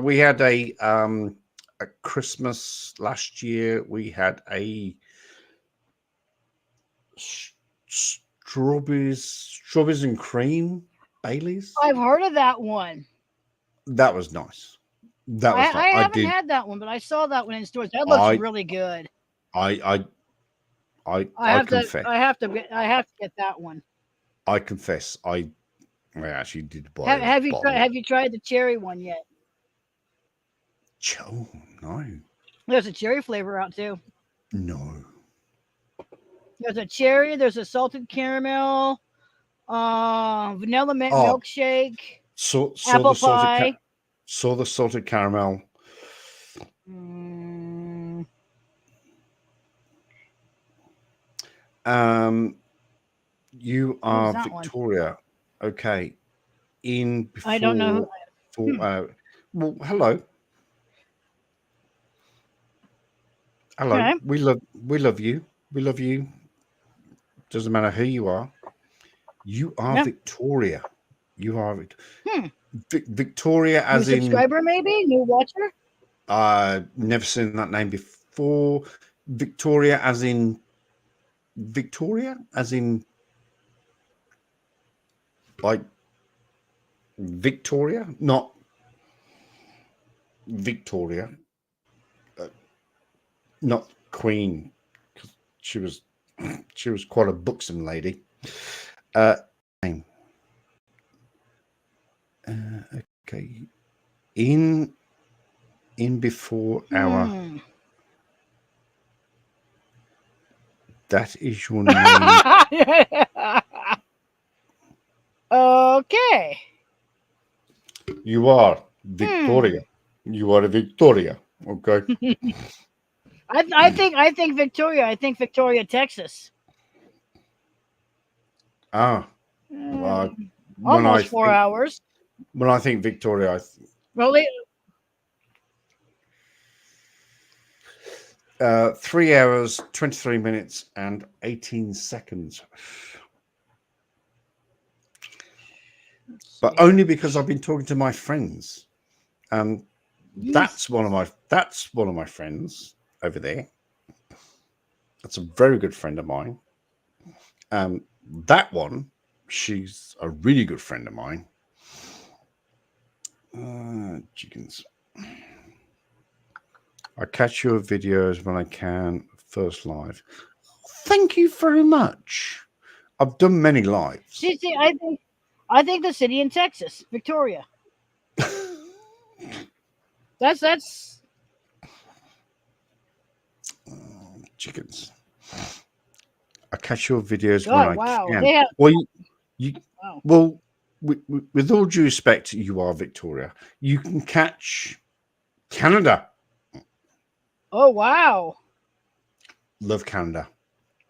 We had a Christmas last year. We had a strawberries and cream Baileys. I've heard of that one. That was nice. That was I haven't had that one, but I saw that one in stores. That looks really good. I have confess. to. I have to get that one. I confess. I actually did buy. Have you tried the cherry one yet? Oh, no. There's a cherry flavor out too. No. There's a cherry. There's a salted caramel, vanilla milkshake. Apple pie. Saw the salted caramel. You are Victoria. Okay. I don't know. Well, hello. Hello. Okay. We love you. We love you. Doesn't matter who you are. You are Victoria. You are Victoria as new subscriber, maybe new watcher. Never seen that name before. Victoria as in like Victoria, not Victoria, not Queen, because she was quite a buxom lady. Name. Okay, in before our. That is your name. Okay. You are Victoria. You are a Victoria. Okay. I think Victoria. I think Victoria, Texas. Almost 4 hours. When I think Victoria, Well, 3 hours, 23 minutes, and 18 seconds. But only because I've been talking to my friends. That's one of my friends over there. That's a very good friend of mine. That one, she's a really good friend of mine. Chickens. I catch your videos when I can. First live. Thank you very much. I've done many lives. See, I think the city in Texas, Victoria. That's chickens. I catch your videos God, when I can. They have, well, well, with all due respect, you are Victoria. You can catch Canada. Oh wow! Love Canada.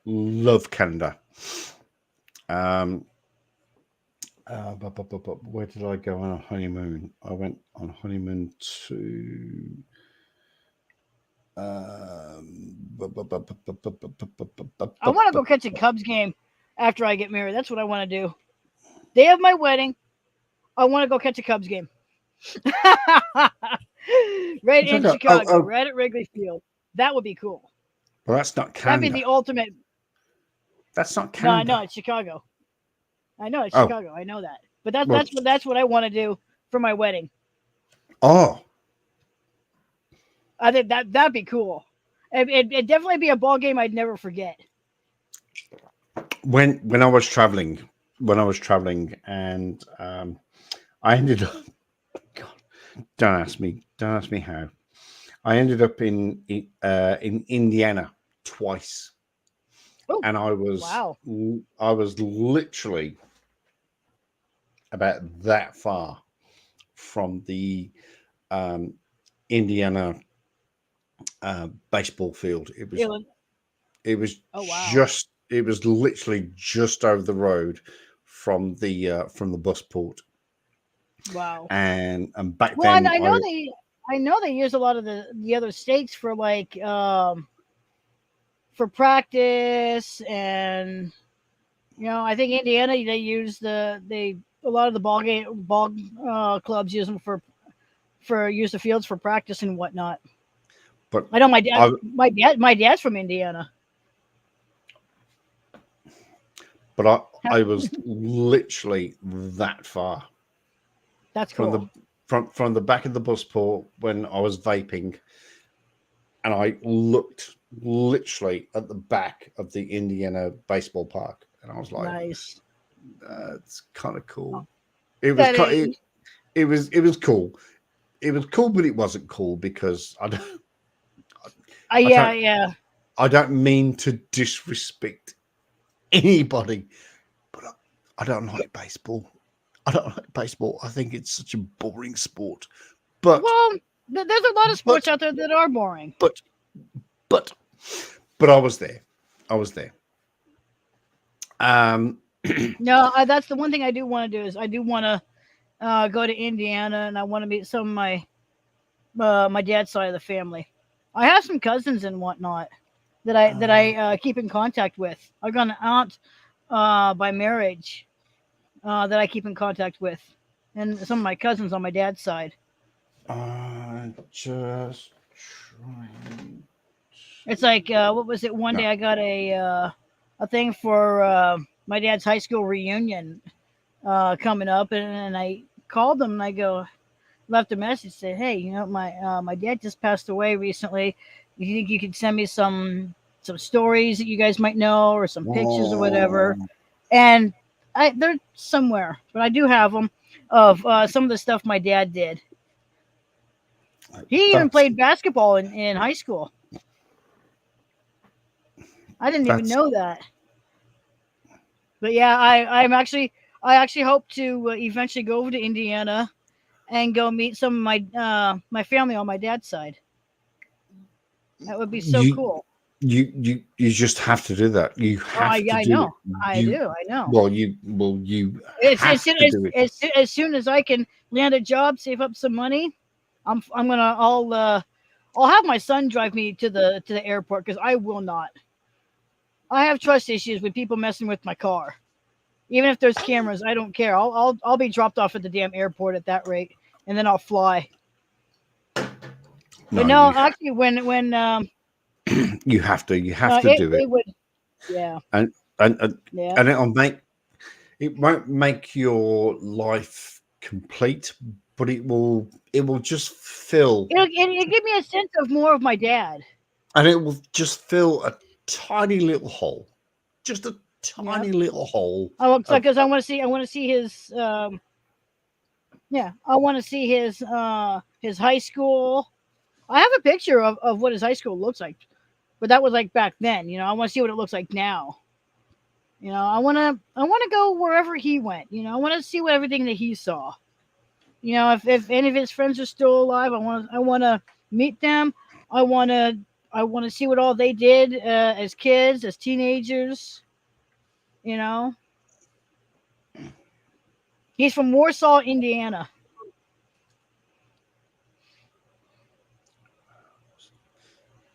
Love Canada. Where did I go on a honeymoon? I went on honeymoon to. I want to go catch a Cubs game after I get married. That's what I want to do. Day of my wedding, I want to go catch a Cubs game. Right in Chicago, right at Wrigley Field. That would be cool. Well, that's not Canada. That'd be the ultimate. That's not Canada. No, it's Chicago. I know it's Chicago. I know that. But that's what I want to do for my wedding. Oh. I think that'd be cool. It'd definitely be a ball game I'd never forget. When I was traveling, and I ended up. God, don't ask me how. I ended up in Indiana twice, and I was literally about that far from the Indiana baseball field. It was literally just over the road from the bus port. Wow. And back then, I know they use a lot of the other states for like for practice and You know, I think Indiana they use a lot of the ball clubs use them for use the fields for practice and whatnot. But I know my dad's from Indiana. But I was literally that far. That's cool. From the back of the bus port when I was vaping, and I looked literally at the back of the Indiana baseball park, and I was like, nice. That's kind of cool. It was it was cool. It was cool, but it wasn't cool because I don't. I don't mean to disrespect anybody, but I don't like baseball. I don't like baseball. I think it's such a boring sport. But there's a lot of sports out there that are boring. But I was there. No, that's the one thing I do want to do is I do want to go to Indiana, and I want to meet some of my dad's side of the family. I have some cousins and whatnot that I keep in contact with. I've got an aunt by marriage that I keep in contact with, and some of my cousins on my dad's side. Just trying. It's like what was it? One day I got a thing for my dad's high school reunion coming up, and I called them and I left a message, said, hey, you know, my dad just passed away recently. You think you could send me some stories that you guys might know or some pictures or whatever? And they're somewhere, but I do have them of some of the stuff my dad did. He even played basketball in high school. I didn't even know that. But yeah, I actually hope to eventually go over to Indiana and go meet some of my family on my dad's side. That would be so cool. You just have to do that. You have to do I know. it. I know. Well, you as soon as I can land a job, save up some money, I'll have my son drive me to the airport because I will not. I have trust issues with people messing with my car. Even if there's cameras, I don't care. I'll be dropped off at the damn airport at that rate, and then I'll fly. But no, actually, when you have to do it. It would, yeah. And it won't make your life complete, but it will just fill. It'll give me a sense of more of my dad. And it will just fill a tiny little hole, just a tiny little hole. Oh, because I want to see his. I want to see his high school. I have a picture of what his high school looks like, but that was like back then. You know, I want to see what it looks like now. You know, I want to go wherever he went. You know, I want to see what everything that he saw. You know, if any of his friends are still alive, I want to meet them. I want to see what all they did as kids, as teenagers. You know, he's from Warsaw, Indiana.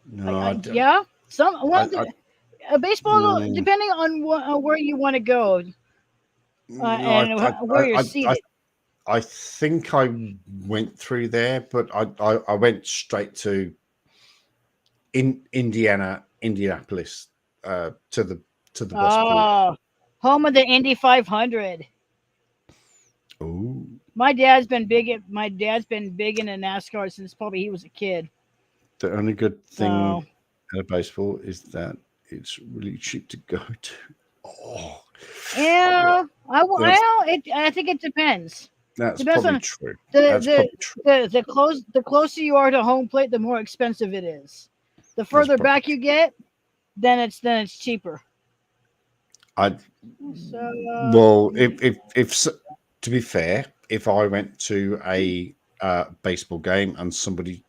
No, yeah. Baseball, depending on where you want to go, where you're seated. I think I went through there, but I went straight to Indianapolis to the bus port. Home of the Indy 500. Oh. My dad's been big in the NASCAR since probably he was a kid. The only good thing at baseball is that it's really cheap to go to. Oh. Yeah, I think it depends. That's depends probably on true. The closer you are to home plate, the more expensive it is. The further back you get, then it's cheaper. Well, if to be fair, if I went to a baseball game and somebody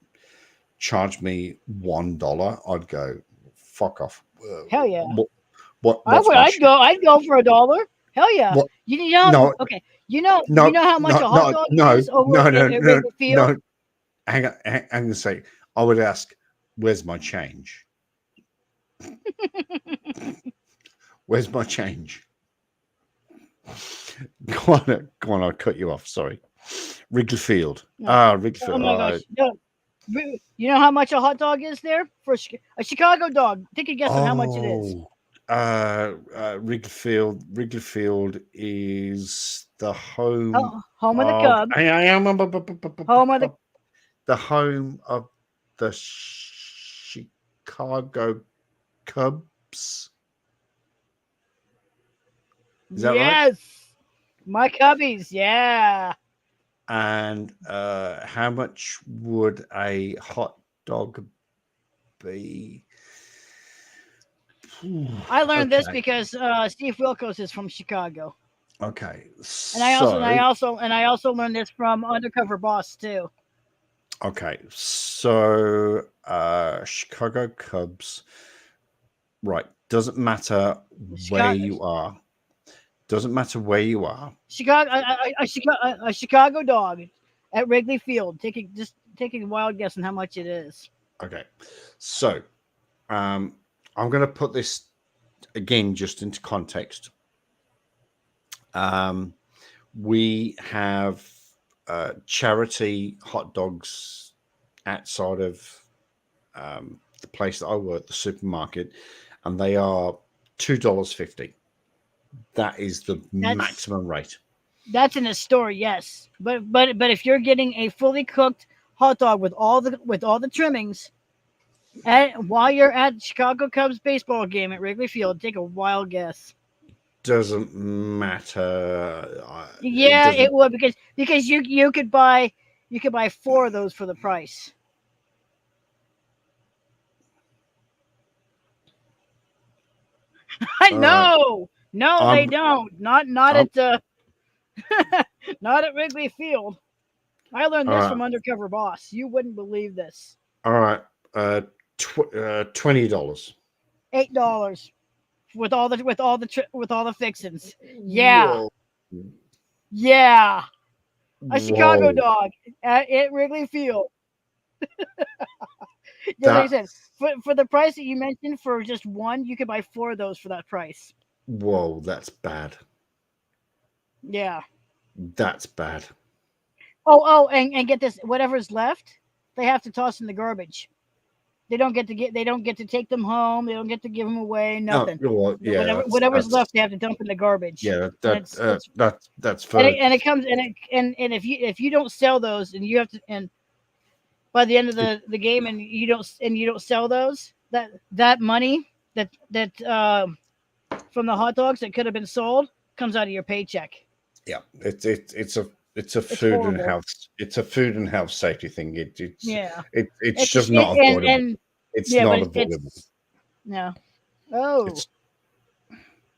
charged me $1, I'd go, fuck off. Hell yeah. I'd go for $1. Hell yeah. What? You know, no, okay. You know how much a hot dog is over at Wrigley Field? No. Hang on a second. I would ask, where's my change? Where's my change? Go on. I'll cut you off. Sorry. Wrigley Field. No. Wrigley Oh Field. my gosh. No. You know how much a hot dog is there for a Chicago dog? Take a guess on how much it is. Wrigley Field. Wrigley Field is the home. Home of the Cubs. Home of the home of the Chicago Cubs. Is that right? Yes, my Cubbies. Yeah. And how much would a hot dog be? I learned this because Steve Wilkos is from Chicago. Okay. And I also learned this from Undercover Boss too. Okay. So Chicago Cubs. Right. Doesn't matter where you are. Doesn't matter where you are. Chicago, a Chicago dog at Wrigley Field. Take a wild guess on how much it is. Okay, so I'm going to put this again just into context. We have charity hot dogs outside of the place that I work, the supermarket, and they are $2.50. That is the maximum rate. That's in a store, yes. But if you're getting a fully cooked hot dog with all the trimmings, while you're at Chicago Cubs baseball game at Wrigley Field, take a wild guess. Doesn't matter. Yeah, it would because you could buy 4 of those for the price. I know. No, they don't. Not at the not at Wrigley Field. I learned this from Undercover Boss. You wouldn't believe this. All right, $20. $8 with all the fixins. Yeah, Whoa. yeah. A Chicago Whoa. dog at Wrigley Field. Yeah, like I said, for the price that you mentioned, for just one, you could buy 4 of those for that price. Whoa, that's bad. Yeah. That's bad. Oh, and get this, whatever's left, they have to toss in the garbage. They don't get to take them home. They don't get to give them away. Nothing. Oh, well, yeah, whatever's left, they have to dump in the garbage. Yeah, that's fair. And it comes and if you don't sell those, and you have to, and by the end of the game, and you don't sell those, that money that from the hot dogs that could have been sold comes out of your paycheck. Yeah, it's a food and health. It's a food and health safety thing. It's just not avoidable. It's not avoidable. No. Oh,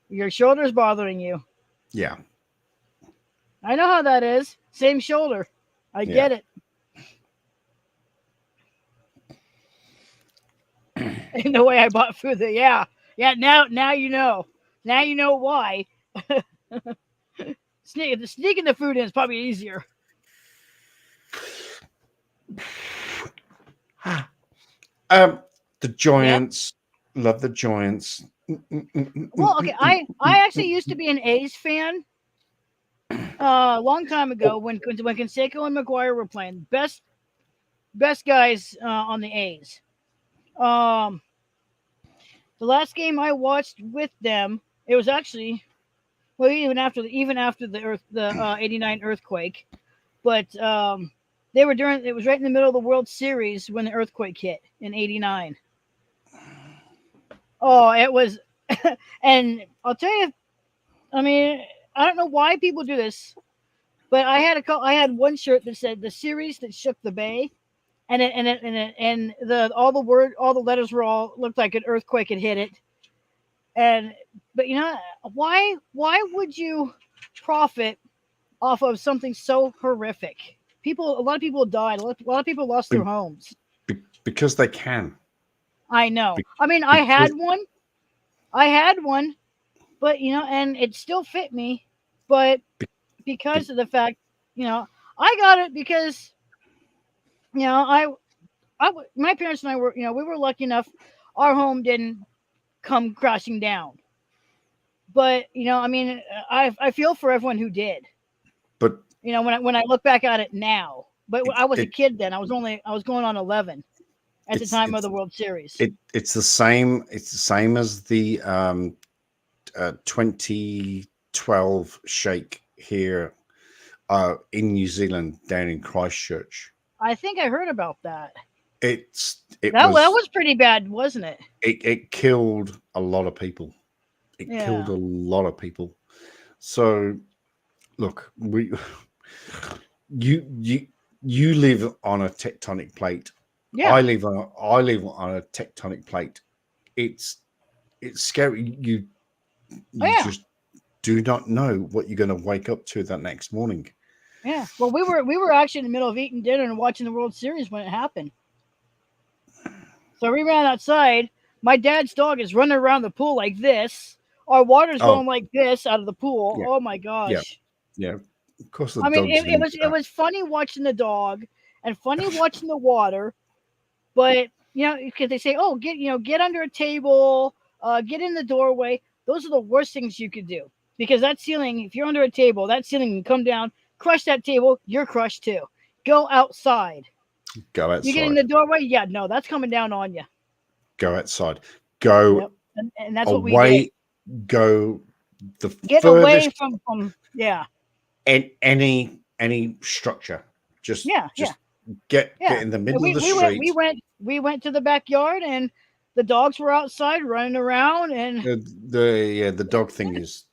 your shoulder's bothering you. Yeah. I know how that is. Same shoulder. I get it. In the way I bought food. Yeah. Now you know. Now you know why. Sneaking the food in is probably easier. The Giants. Love the Giants. Well, okay. I actually used to be an A's fan. A long time ago, when Canseco and McGuire were playing, best guys on the A's. The last game I watched with them, it was actually, well, even after the 89 earthquake, but they were it was right in the middle of the World Series when the earthquake hit in 89. Oh, it was, and I'll tell you, I mean, I don't know why people do this, but I had one shirt that said "The Series That Shook the Bay," and all the letters looked like an earthquake had hit it. But you know, why would you profit off of something so horrific? A lot of people died. A lot of people lost their homes. Because they can. I know. I mean, I had one, but you know, and it still fit me. But because of the fact, you know, I got it because, you know, my parents and I were, you know, we were lucky enough. Our home didn't come crashing down. But you know, I mean, I feel for everyone who did. But You know, when I look back at it now, but I was a it- kid then. I was going on 11 at the It's- time of it's- the World Series. it's the same. It's the same as the 2012 shake here in New Zealand, down in Christchurch. I think I heard about that. It That was pretty bad, wasn't it? it killed a lot of people. It killed Yeah. a lot of people. So, look, you live on a tectonic plate. Yeah. I live on a tectonic plate. It's scary. You yeah. just do not know what you're going to wake up to that next morning. Yeah. Well, we were actually in the middle of eating dinner and watching the World Series when it happened. So we ran outside. My dad's dog is running around the pool like this. Our water's Oh. going like this out of the pool. Yeah. Oh my gosh. Yeah, of course. The I mean, dog's gonna do it was funny watching the dog and funny watching the water, but you know, because they say, "Oh, get under a table, get in the doorway." Those are the worst things you could do because that ceiling, if you're under a table, that ceiling can come down, crush that table. You're crushed too. Go outside. Go outside. You get in the doorway, yeah, no, that's coming down on you. Go outside. Go Yep. And that's what we away. did. Go the Get furthest away from yeah. any structure. Just Yeah. get Yeah. in the middle we, of the we street. we went to the backyard and the dogs were outside running around and The dog thing is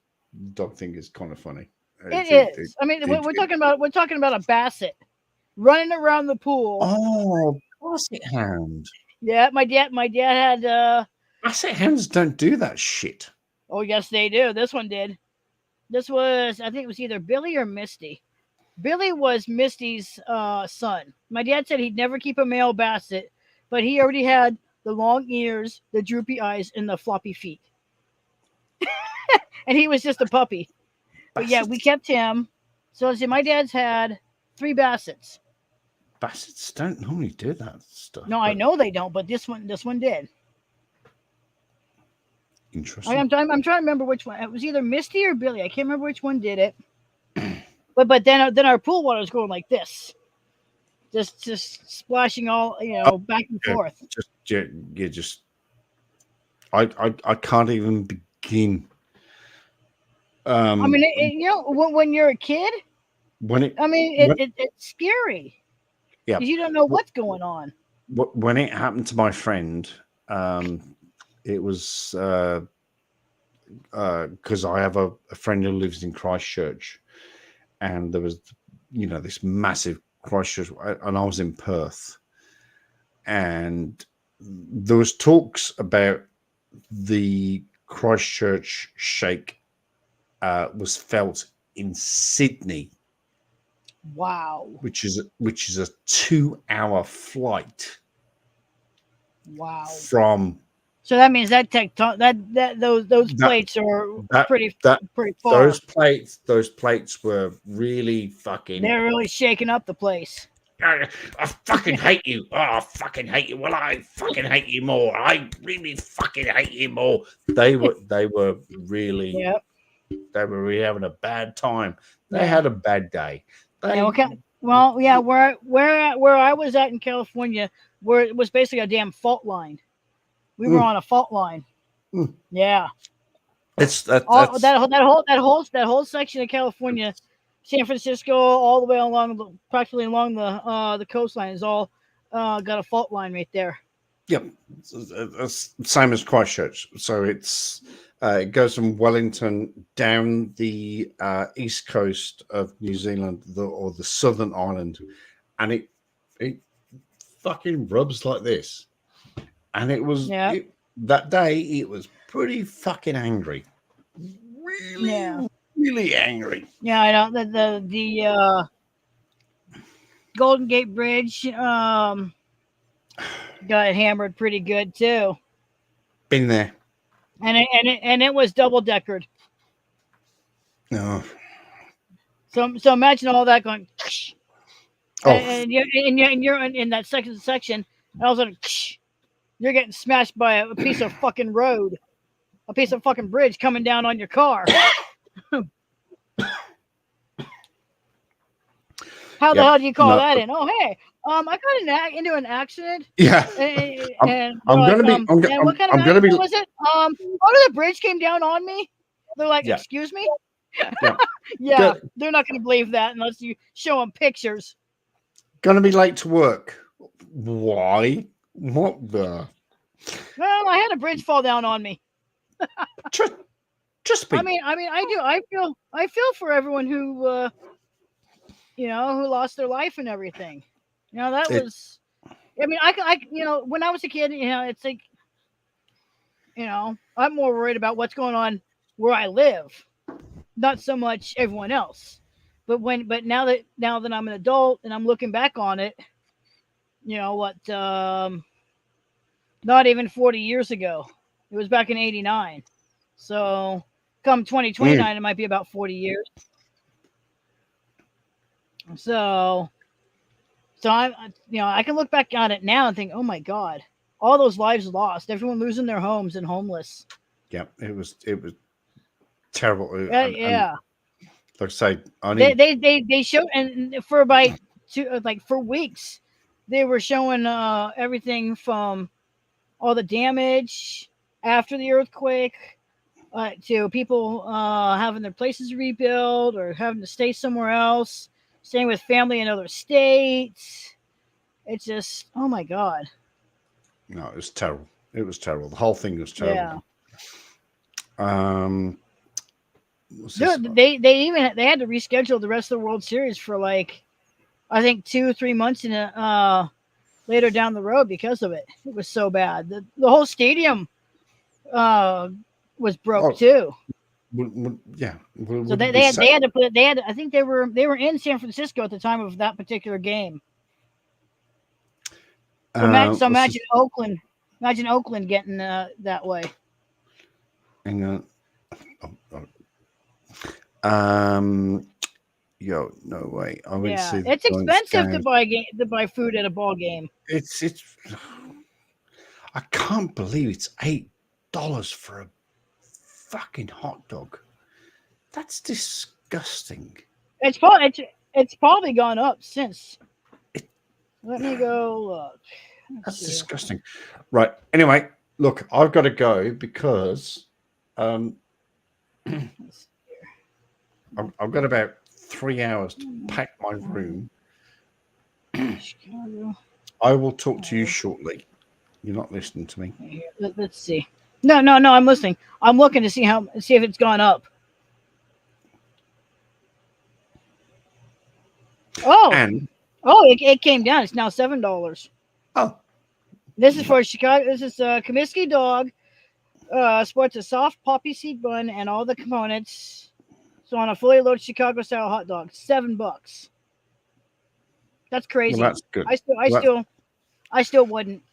kind of funny. it is. I mean, we're talking about a basset running around the pool. Oh, basset hound. Yeah, my dad had Basset hounds don't do that shit. oh yes they do. This one did. This was, I think it was either Billy or Misty. Billy was Misty's son. My dad said he'd never keep a male basset, but he already had the long ears, the droopy eyes, and the floppy feet. And he was just a puppy. But yeah, we kept him. So let's see, my dad's had 3 bassets. Bassets don't normally do that stuff. No, I know they don't, but this one did. Interesting. I'm trying to remember which one. It was either Misty or Billy. I can't remember which one did it. But then our pool water was going like this, just splashing all back and forth. I can't even begin. I mean, when you're a kid, it's scary. Yeah, 'cause you don't know what's going on. When it happened to my friend, it was because I have a friend who lives in Christchurch, and there was this massive Christchurch, and I was in Perth, and there was talks about the Christchurch shake was felt in Sydney. Wow. Which is a 2-hour flight. Wow. From so that means that those plates are pretty far. Those plates were really fucking. They're really shaking up the place. I fucking hate you. Oh, I fucking hate you. Well, I fucking hate you more. I really fucking hate you more. They were really. Yep. They were really having a bad time. They had a bad day. Well, yeah, where I was at in California, where it was basically a damn fault line. We were on a fault line. Yeah. That whole section of California, San Francisco, all the way practically along the coastline is all got a fault line right there. Yep, it's same as Christchurch. So it goes from Wellington down the east coast of New Zealand, or the southern island, and it fucking rubs like this. And it was that day. It was pretty fucking angry, really angry. Yeah, I know the Golden Gate Bridge got hammered pretty good too. Been there. And it was double deckered. No. So imagine all that going. Oh. And you're in that second section, and all of a sudden, you're getting smashed by a piece of fucking road. a piece of fucking bridge coming down on your car. How the hell do you call that in? Oh, hey, I got into an accident. Yeah. I'm what kind kind of accident was it? The bridge came down on me. They're like, Yeah. excuse me? Yeah. Yeah, they're not going to believe that unless you show them pictures. Gonna be late to work. Why? What the? Well, I had a bridge fall down on me. Just be. I mean, I do. I feel for everyone who, who lost their life and everything. That was. I mean, when I was a kid, it's like, I'm more worried about what's going on where I live, not so much everyone else. But now that I'm an adult and I'm looking back on it, not even 40 years ago, it was back in '89. So come 2029, it might be about 40 years. So I'm, I can look back on it now and think, oh my God, all those lives lost, everyone losing their homes and homeless. Yeah, it was terrible. Yeah. Like I say, They showed, and for about for weeks, they were showing everything from all the damage after the earthquake to people having their places rebuilt or having to stay somewhere else, staying with family in other states. It's just, oh my God. No, it was terrible. It was terrible. The whole thing was terrible. Yeah. Dude, they had to reschedule the rest of the World Series for I think 2 or 3 months later down the road because of it. It was so bad. The whole stadium was broke too. Yeah. So they had to put I think they were in San Francisco at the time of that particular game. So imagine Oakland. Imagine Oakland getting that way. Hang on. No way. I went to see the it's expensive game. to buy food at a ball game. It's I can't believe it's $8 for a fucking hot dog. That's disgusting. It's probably gone up since. Let me go look. That's disgusting. Right. Anyway, look, I've got to go because I've got about 3 hours to pack my room. I will talk to you shortly. You're not listening to me. Let's see. No, I'm listening. I'm looking to see if it's gone up. It came down. It's now $7. Oh. This is for Chicago. This is Comiskey dog. Sports a soft poppy seed bun and all the components. So on a fully loaded Chicago style hot dog, $7. That's crazy. Well, that's good. I still wouldn't.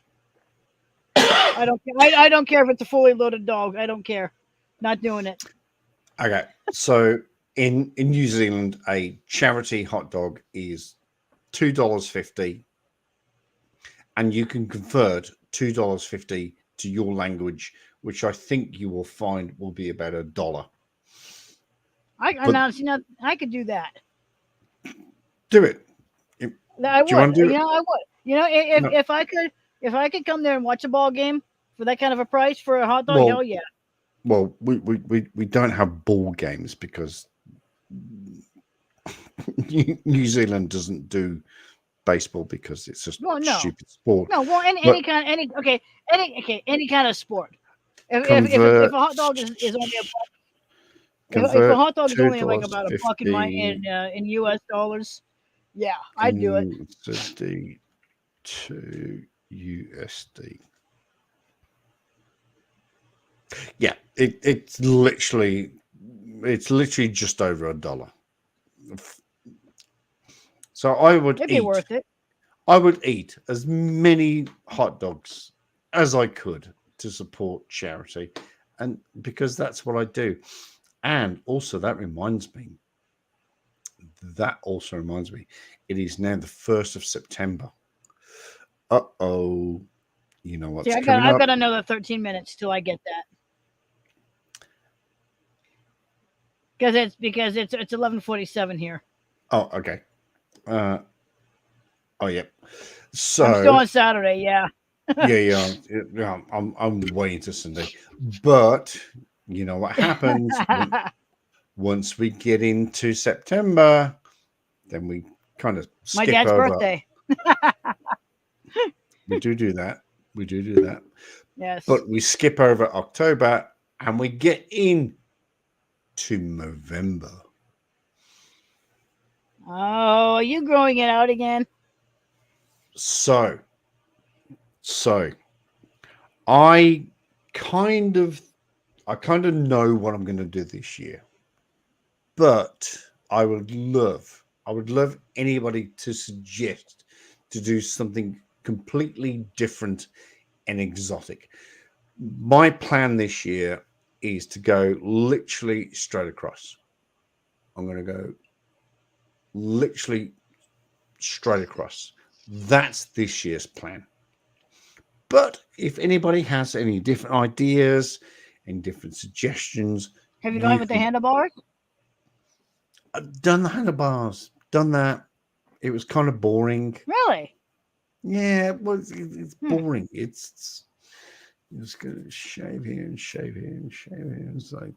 I don't care. I don't care if it's a fully loaded dog. I don't care. Not doing it. Okay. So in New Zealand, a charity hot dog is $2.50, and you can convert $2.50 to your language, which I think you will find will be about $1. I could do that. Do it. I would. I would. If I could come there and watch a ball game for that kind of a price for a hot dog, hell yeah. Well, we don't have ball games because New Zealand doesn't do baseball because it's just stupid sport. No, well, any kind of sport. If a hot dog is only if a hot dog is only like about $1 in US dollars, yeah, I'd do it. $50 to USD. Yeah, it's literally just over $1. So I would It'd be worth it. I would eat as many hot dogs as I could to support charity, and because that's what I do. And also that reminds me, it is now the 1st of September. You know what's coming up? I've got another 13 minutes till I get that. because it's 11:47 here. Oh, okay. Oh, yep. I'm So still on Saturday. Yeah. yeah. I'm way into Sunday, but you know what happens once we get into September, then we kind of My skip dad's over. birthday. We do that. We do that. Yes. But we skip over October and we get in to November. Oh, are you growing it out again? So I kind of know what I'm going to do this year, but I would love anybody to suggest to do something completely different and exotic. My plan this year is to go literally straight across. I'm going to go literally straight across. That's this year's plan. But if anybody has any different ideas and different suggestions, Have you gone with the handlebars? I've done the handlebars, done that. It was kind of boring. Really? Yeah, it's boring. It's just going to shave here and shave here and shave here. It's like,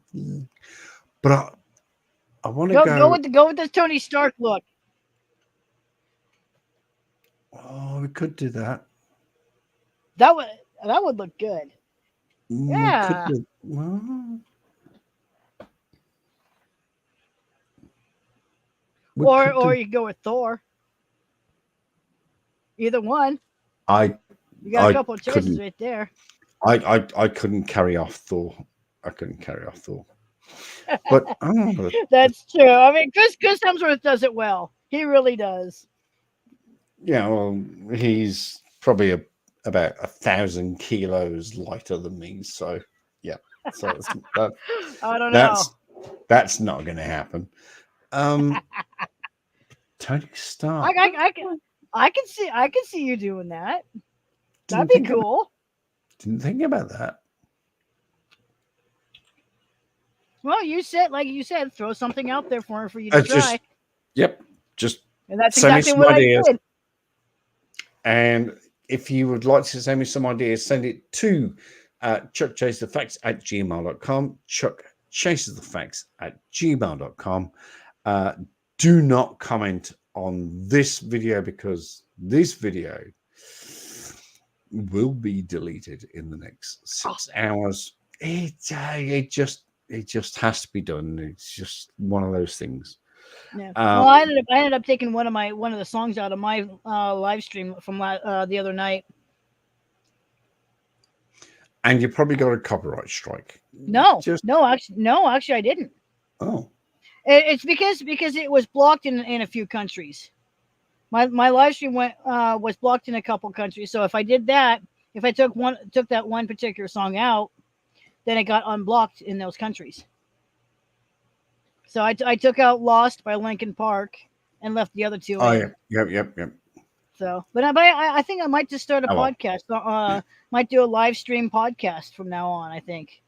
but I want to go with this Tony Stark look. Oh, we could do that. That would look good. Yeah. Or you go with Thor. Either one. You got a couple of choices right there. I couldn't carry off Thor. But that's true. I mean, Chris Hemsworth does it well. He really does. Yeah, well, he's probably about 1,000 kilos lighter than me. So yeah, so I don't know. That's not going to happen. Tony Stark. I can see you doing that. That'd be cool. Didn't think about that. Well, you said, throw something out there for you to try. Just and that's send exactly me some what ideas. I did. And if you would like to send me some ideas, send it to chuckchasethefacts@gmail.com. chuckchasethefacts@gmail.com. Do not comment on this video because this video will be deleted in the next 6 hours. It just has to be done. It's just one of those things. Yeah. Well, I ended up taking one of the songs out of my live stream from the other night. And you probably got a copyright strike. No, actually, I didn't. Oh. It's because it was blocked in a few countries. My live stream was blocked in a couple countries. So if I did that, if I took that one particular song out, then it got unblocked in those countries. So I took out "Lost" by Linkin Park and left the other two. Oh yeah, yep. So, but I think I might just start a podcast. Might do a live stream podcast from now on. I think.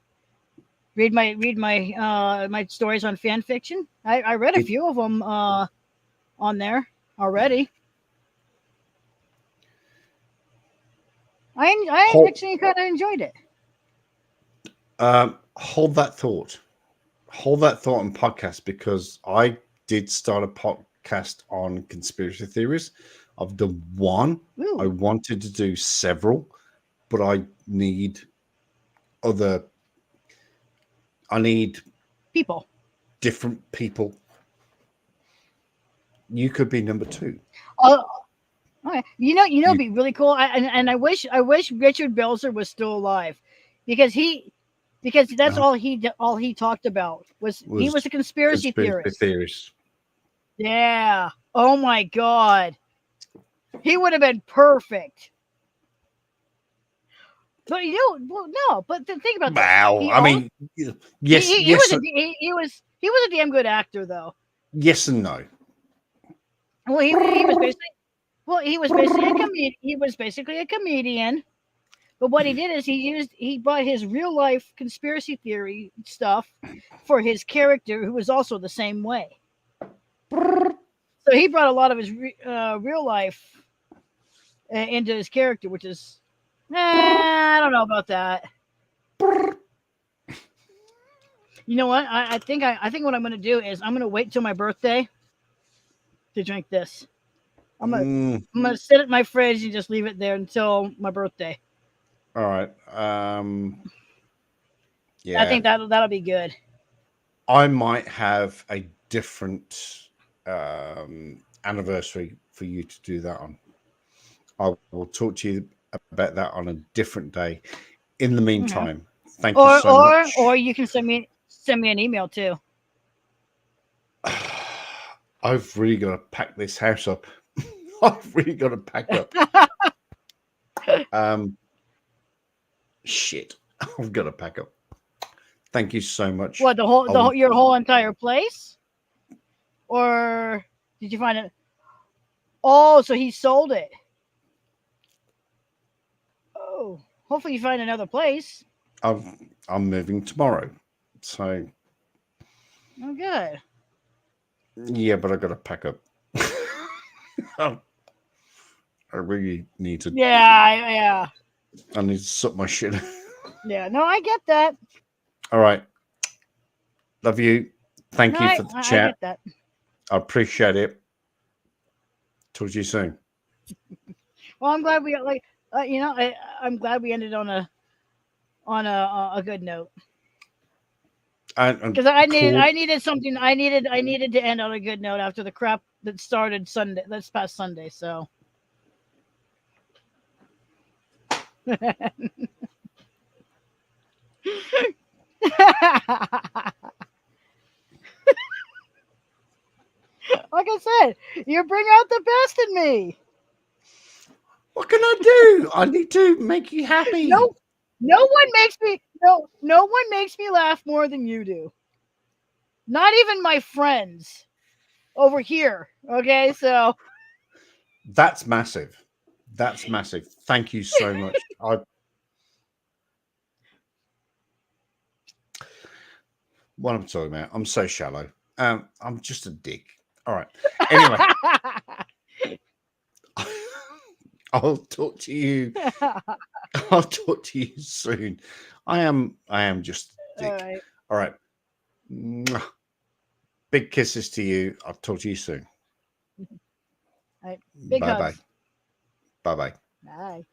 Read my stories on fan fiction. I read a few of them on there already. I actually kind of enjoyed it. Hold that thought on podcast, because I did start a podcast on conspiracy theories. I've done one. Ooh. I wanted to do several, but I need people, different people. You could be number 2. Okay. It'd be really cool. I wish Richard Belzer was still alive, because that's all he talked about was he was a conspiracy theorist. Yeah. Oh my God. He would have been perfect. But But think about that. Wow. I mean, yes. He was a damn good actor, though. Yes and no. Well, he was basically a comedian. But what he did is he brought his real life conspiracy theory stuff for his character, who was also the same way. So he brought a lot of his real life into his character, which is, I don't know about that. You know what? I think what I'm going to do is I'm going to wait till my birthday to drink this. I'm gonna sit it in my fridge and just leave it there until my birthday. All right. Yeah. I think that'll be good. I might have a different anniversary for you to do that on. I will talk to you about that on a different day. In the meantime, thank you so much. Or you can send me an email too. I've really got to pack this house up. I've really got to pack up. Shit. I've got to pack up. Thank you so much. What, your whole entire place? Or did you find it? Oh, so he sold it. Oh, hopefully you find another place. I'm moving tomorrow. So. Oh, good. Yeah, but I got to pack up. I really need to. Yeah. I need to sort my shit. Yeah, no, I get that. All right. Love you. Thank you for the chat. I get that. I appreciate it. Talk to you soon. Well, I'm glad we I'm glad we ended on a good note. Because I needed something. I needed to end on a good note after the crap that started Sunday. This past Sunday. So. Like I said, you bring out the best in me. What can I do? I need to make you happy. No one makes me laugh more than you do. Not even my friends over here. Okay, so that's massive. That's massive. Thank you so much. What I'm talking about, I'm so shallow. I'm just a dick. All right. Anyway, I'll talk to you. I'll talk to you soon. I am just a dick. All right. Mwah. Big kisses to you. I'll talk to you soon. All right. Big hugs. Bye-bye. Bye-bye. Bye.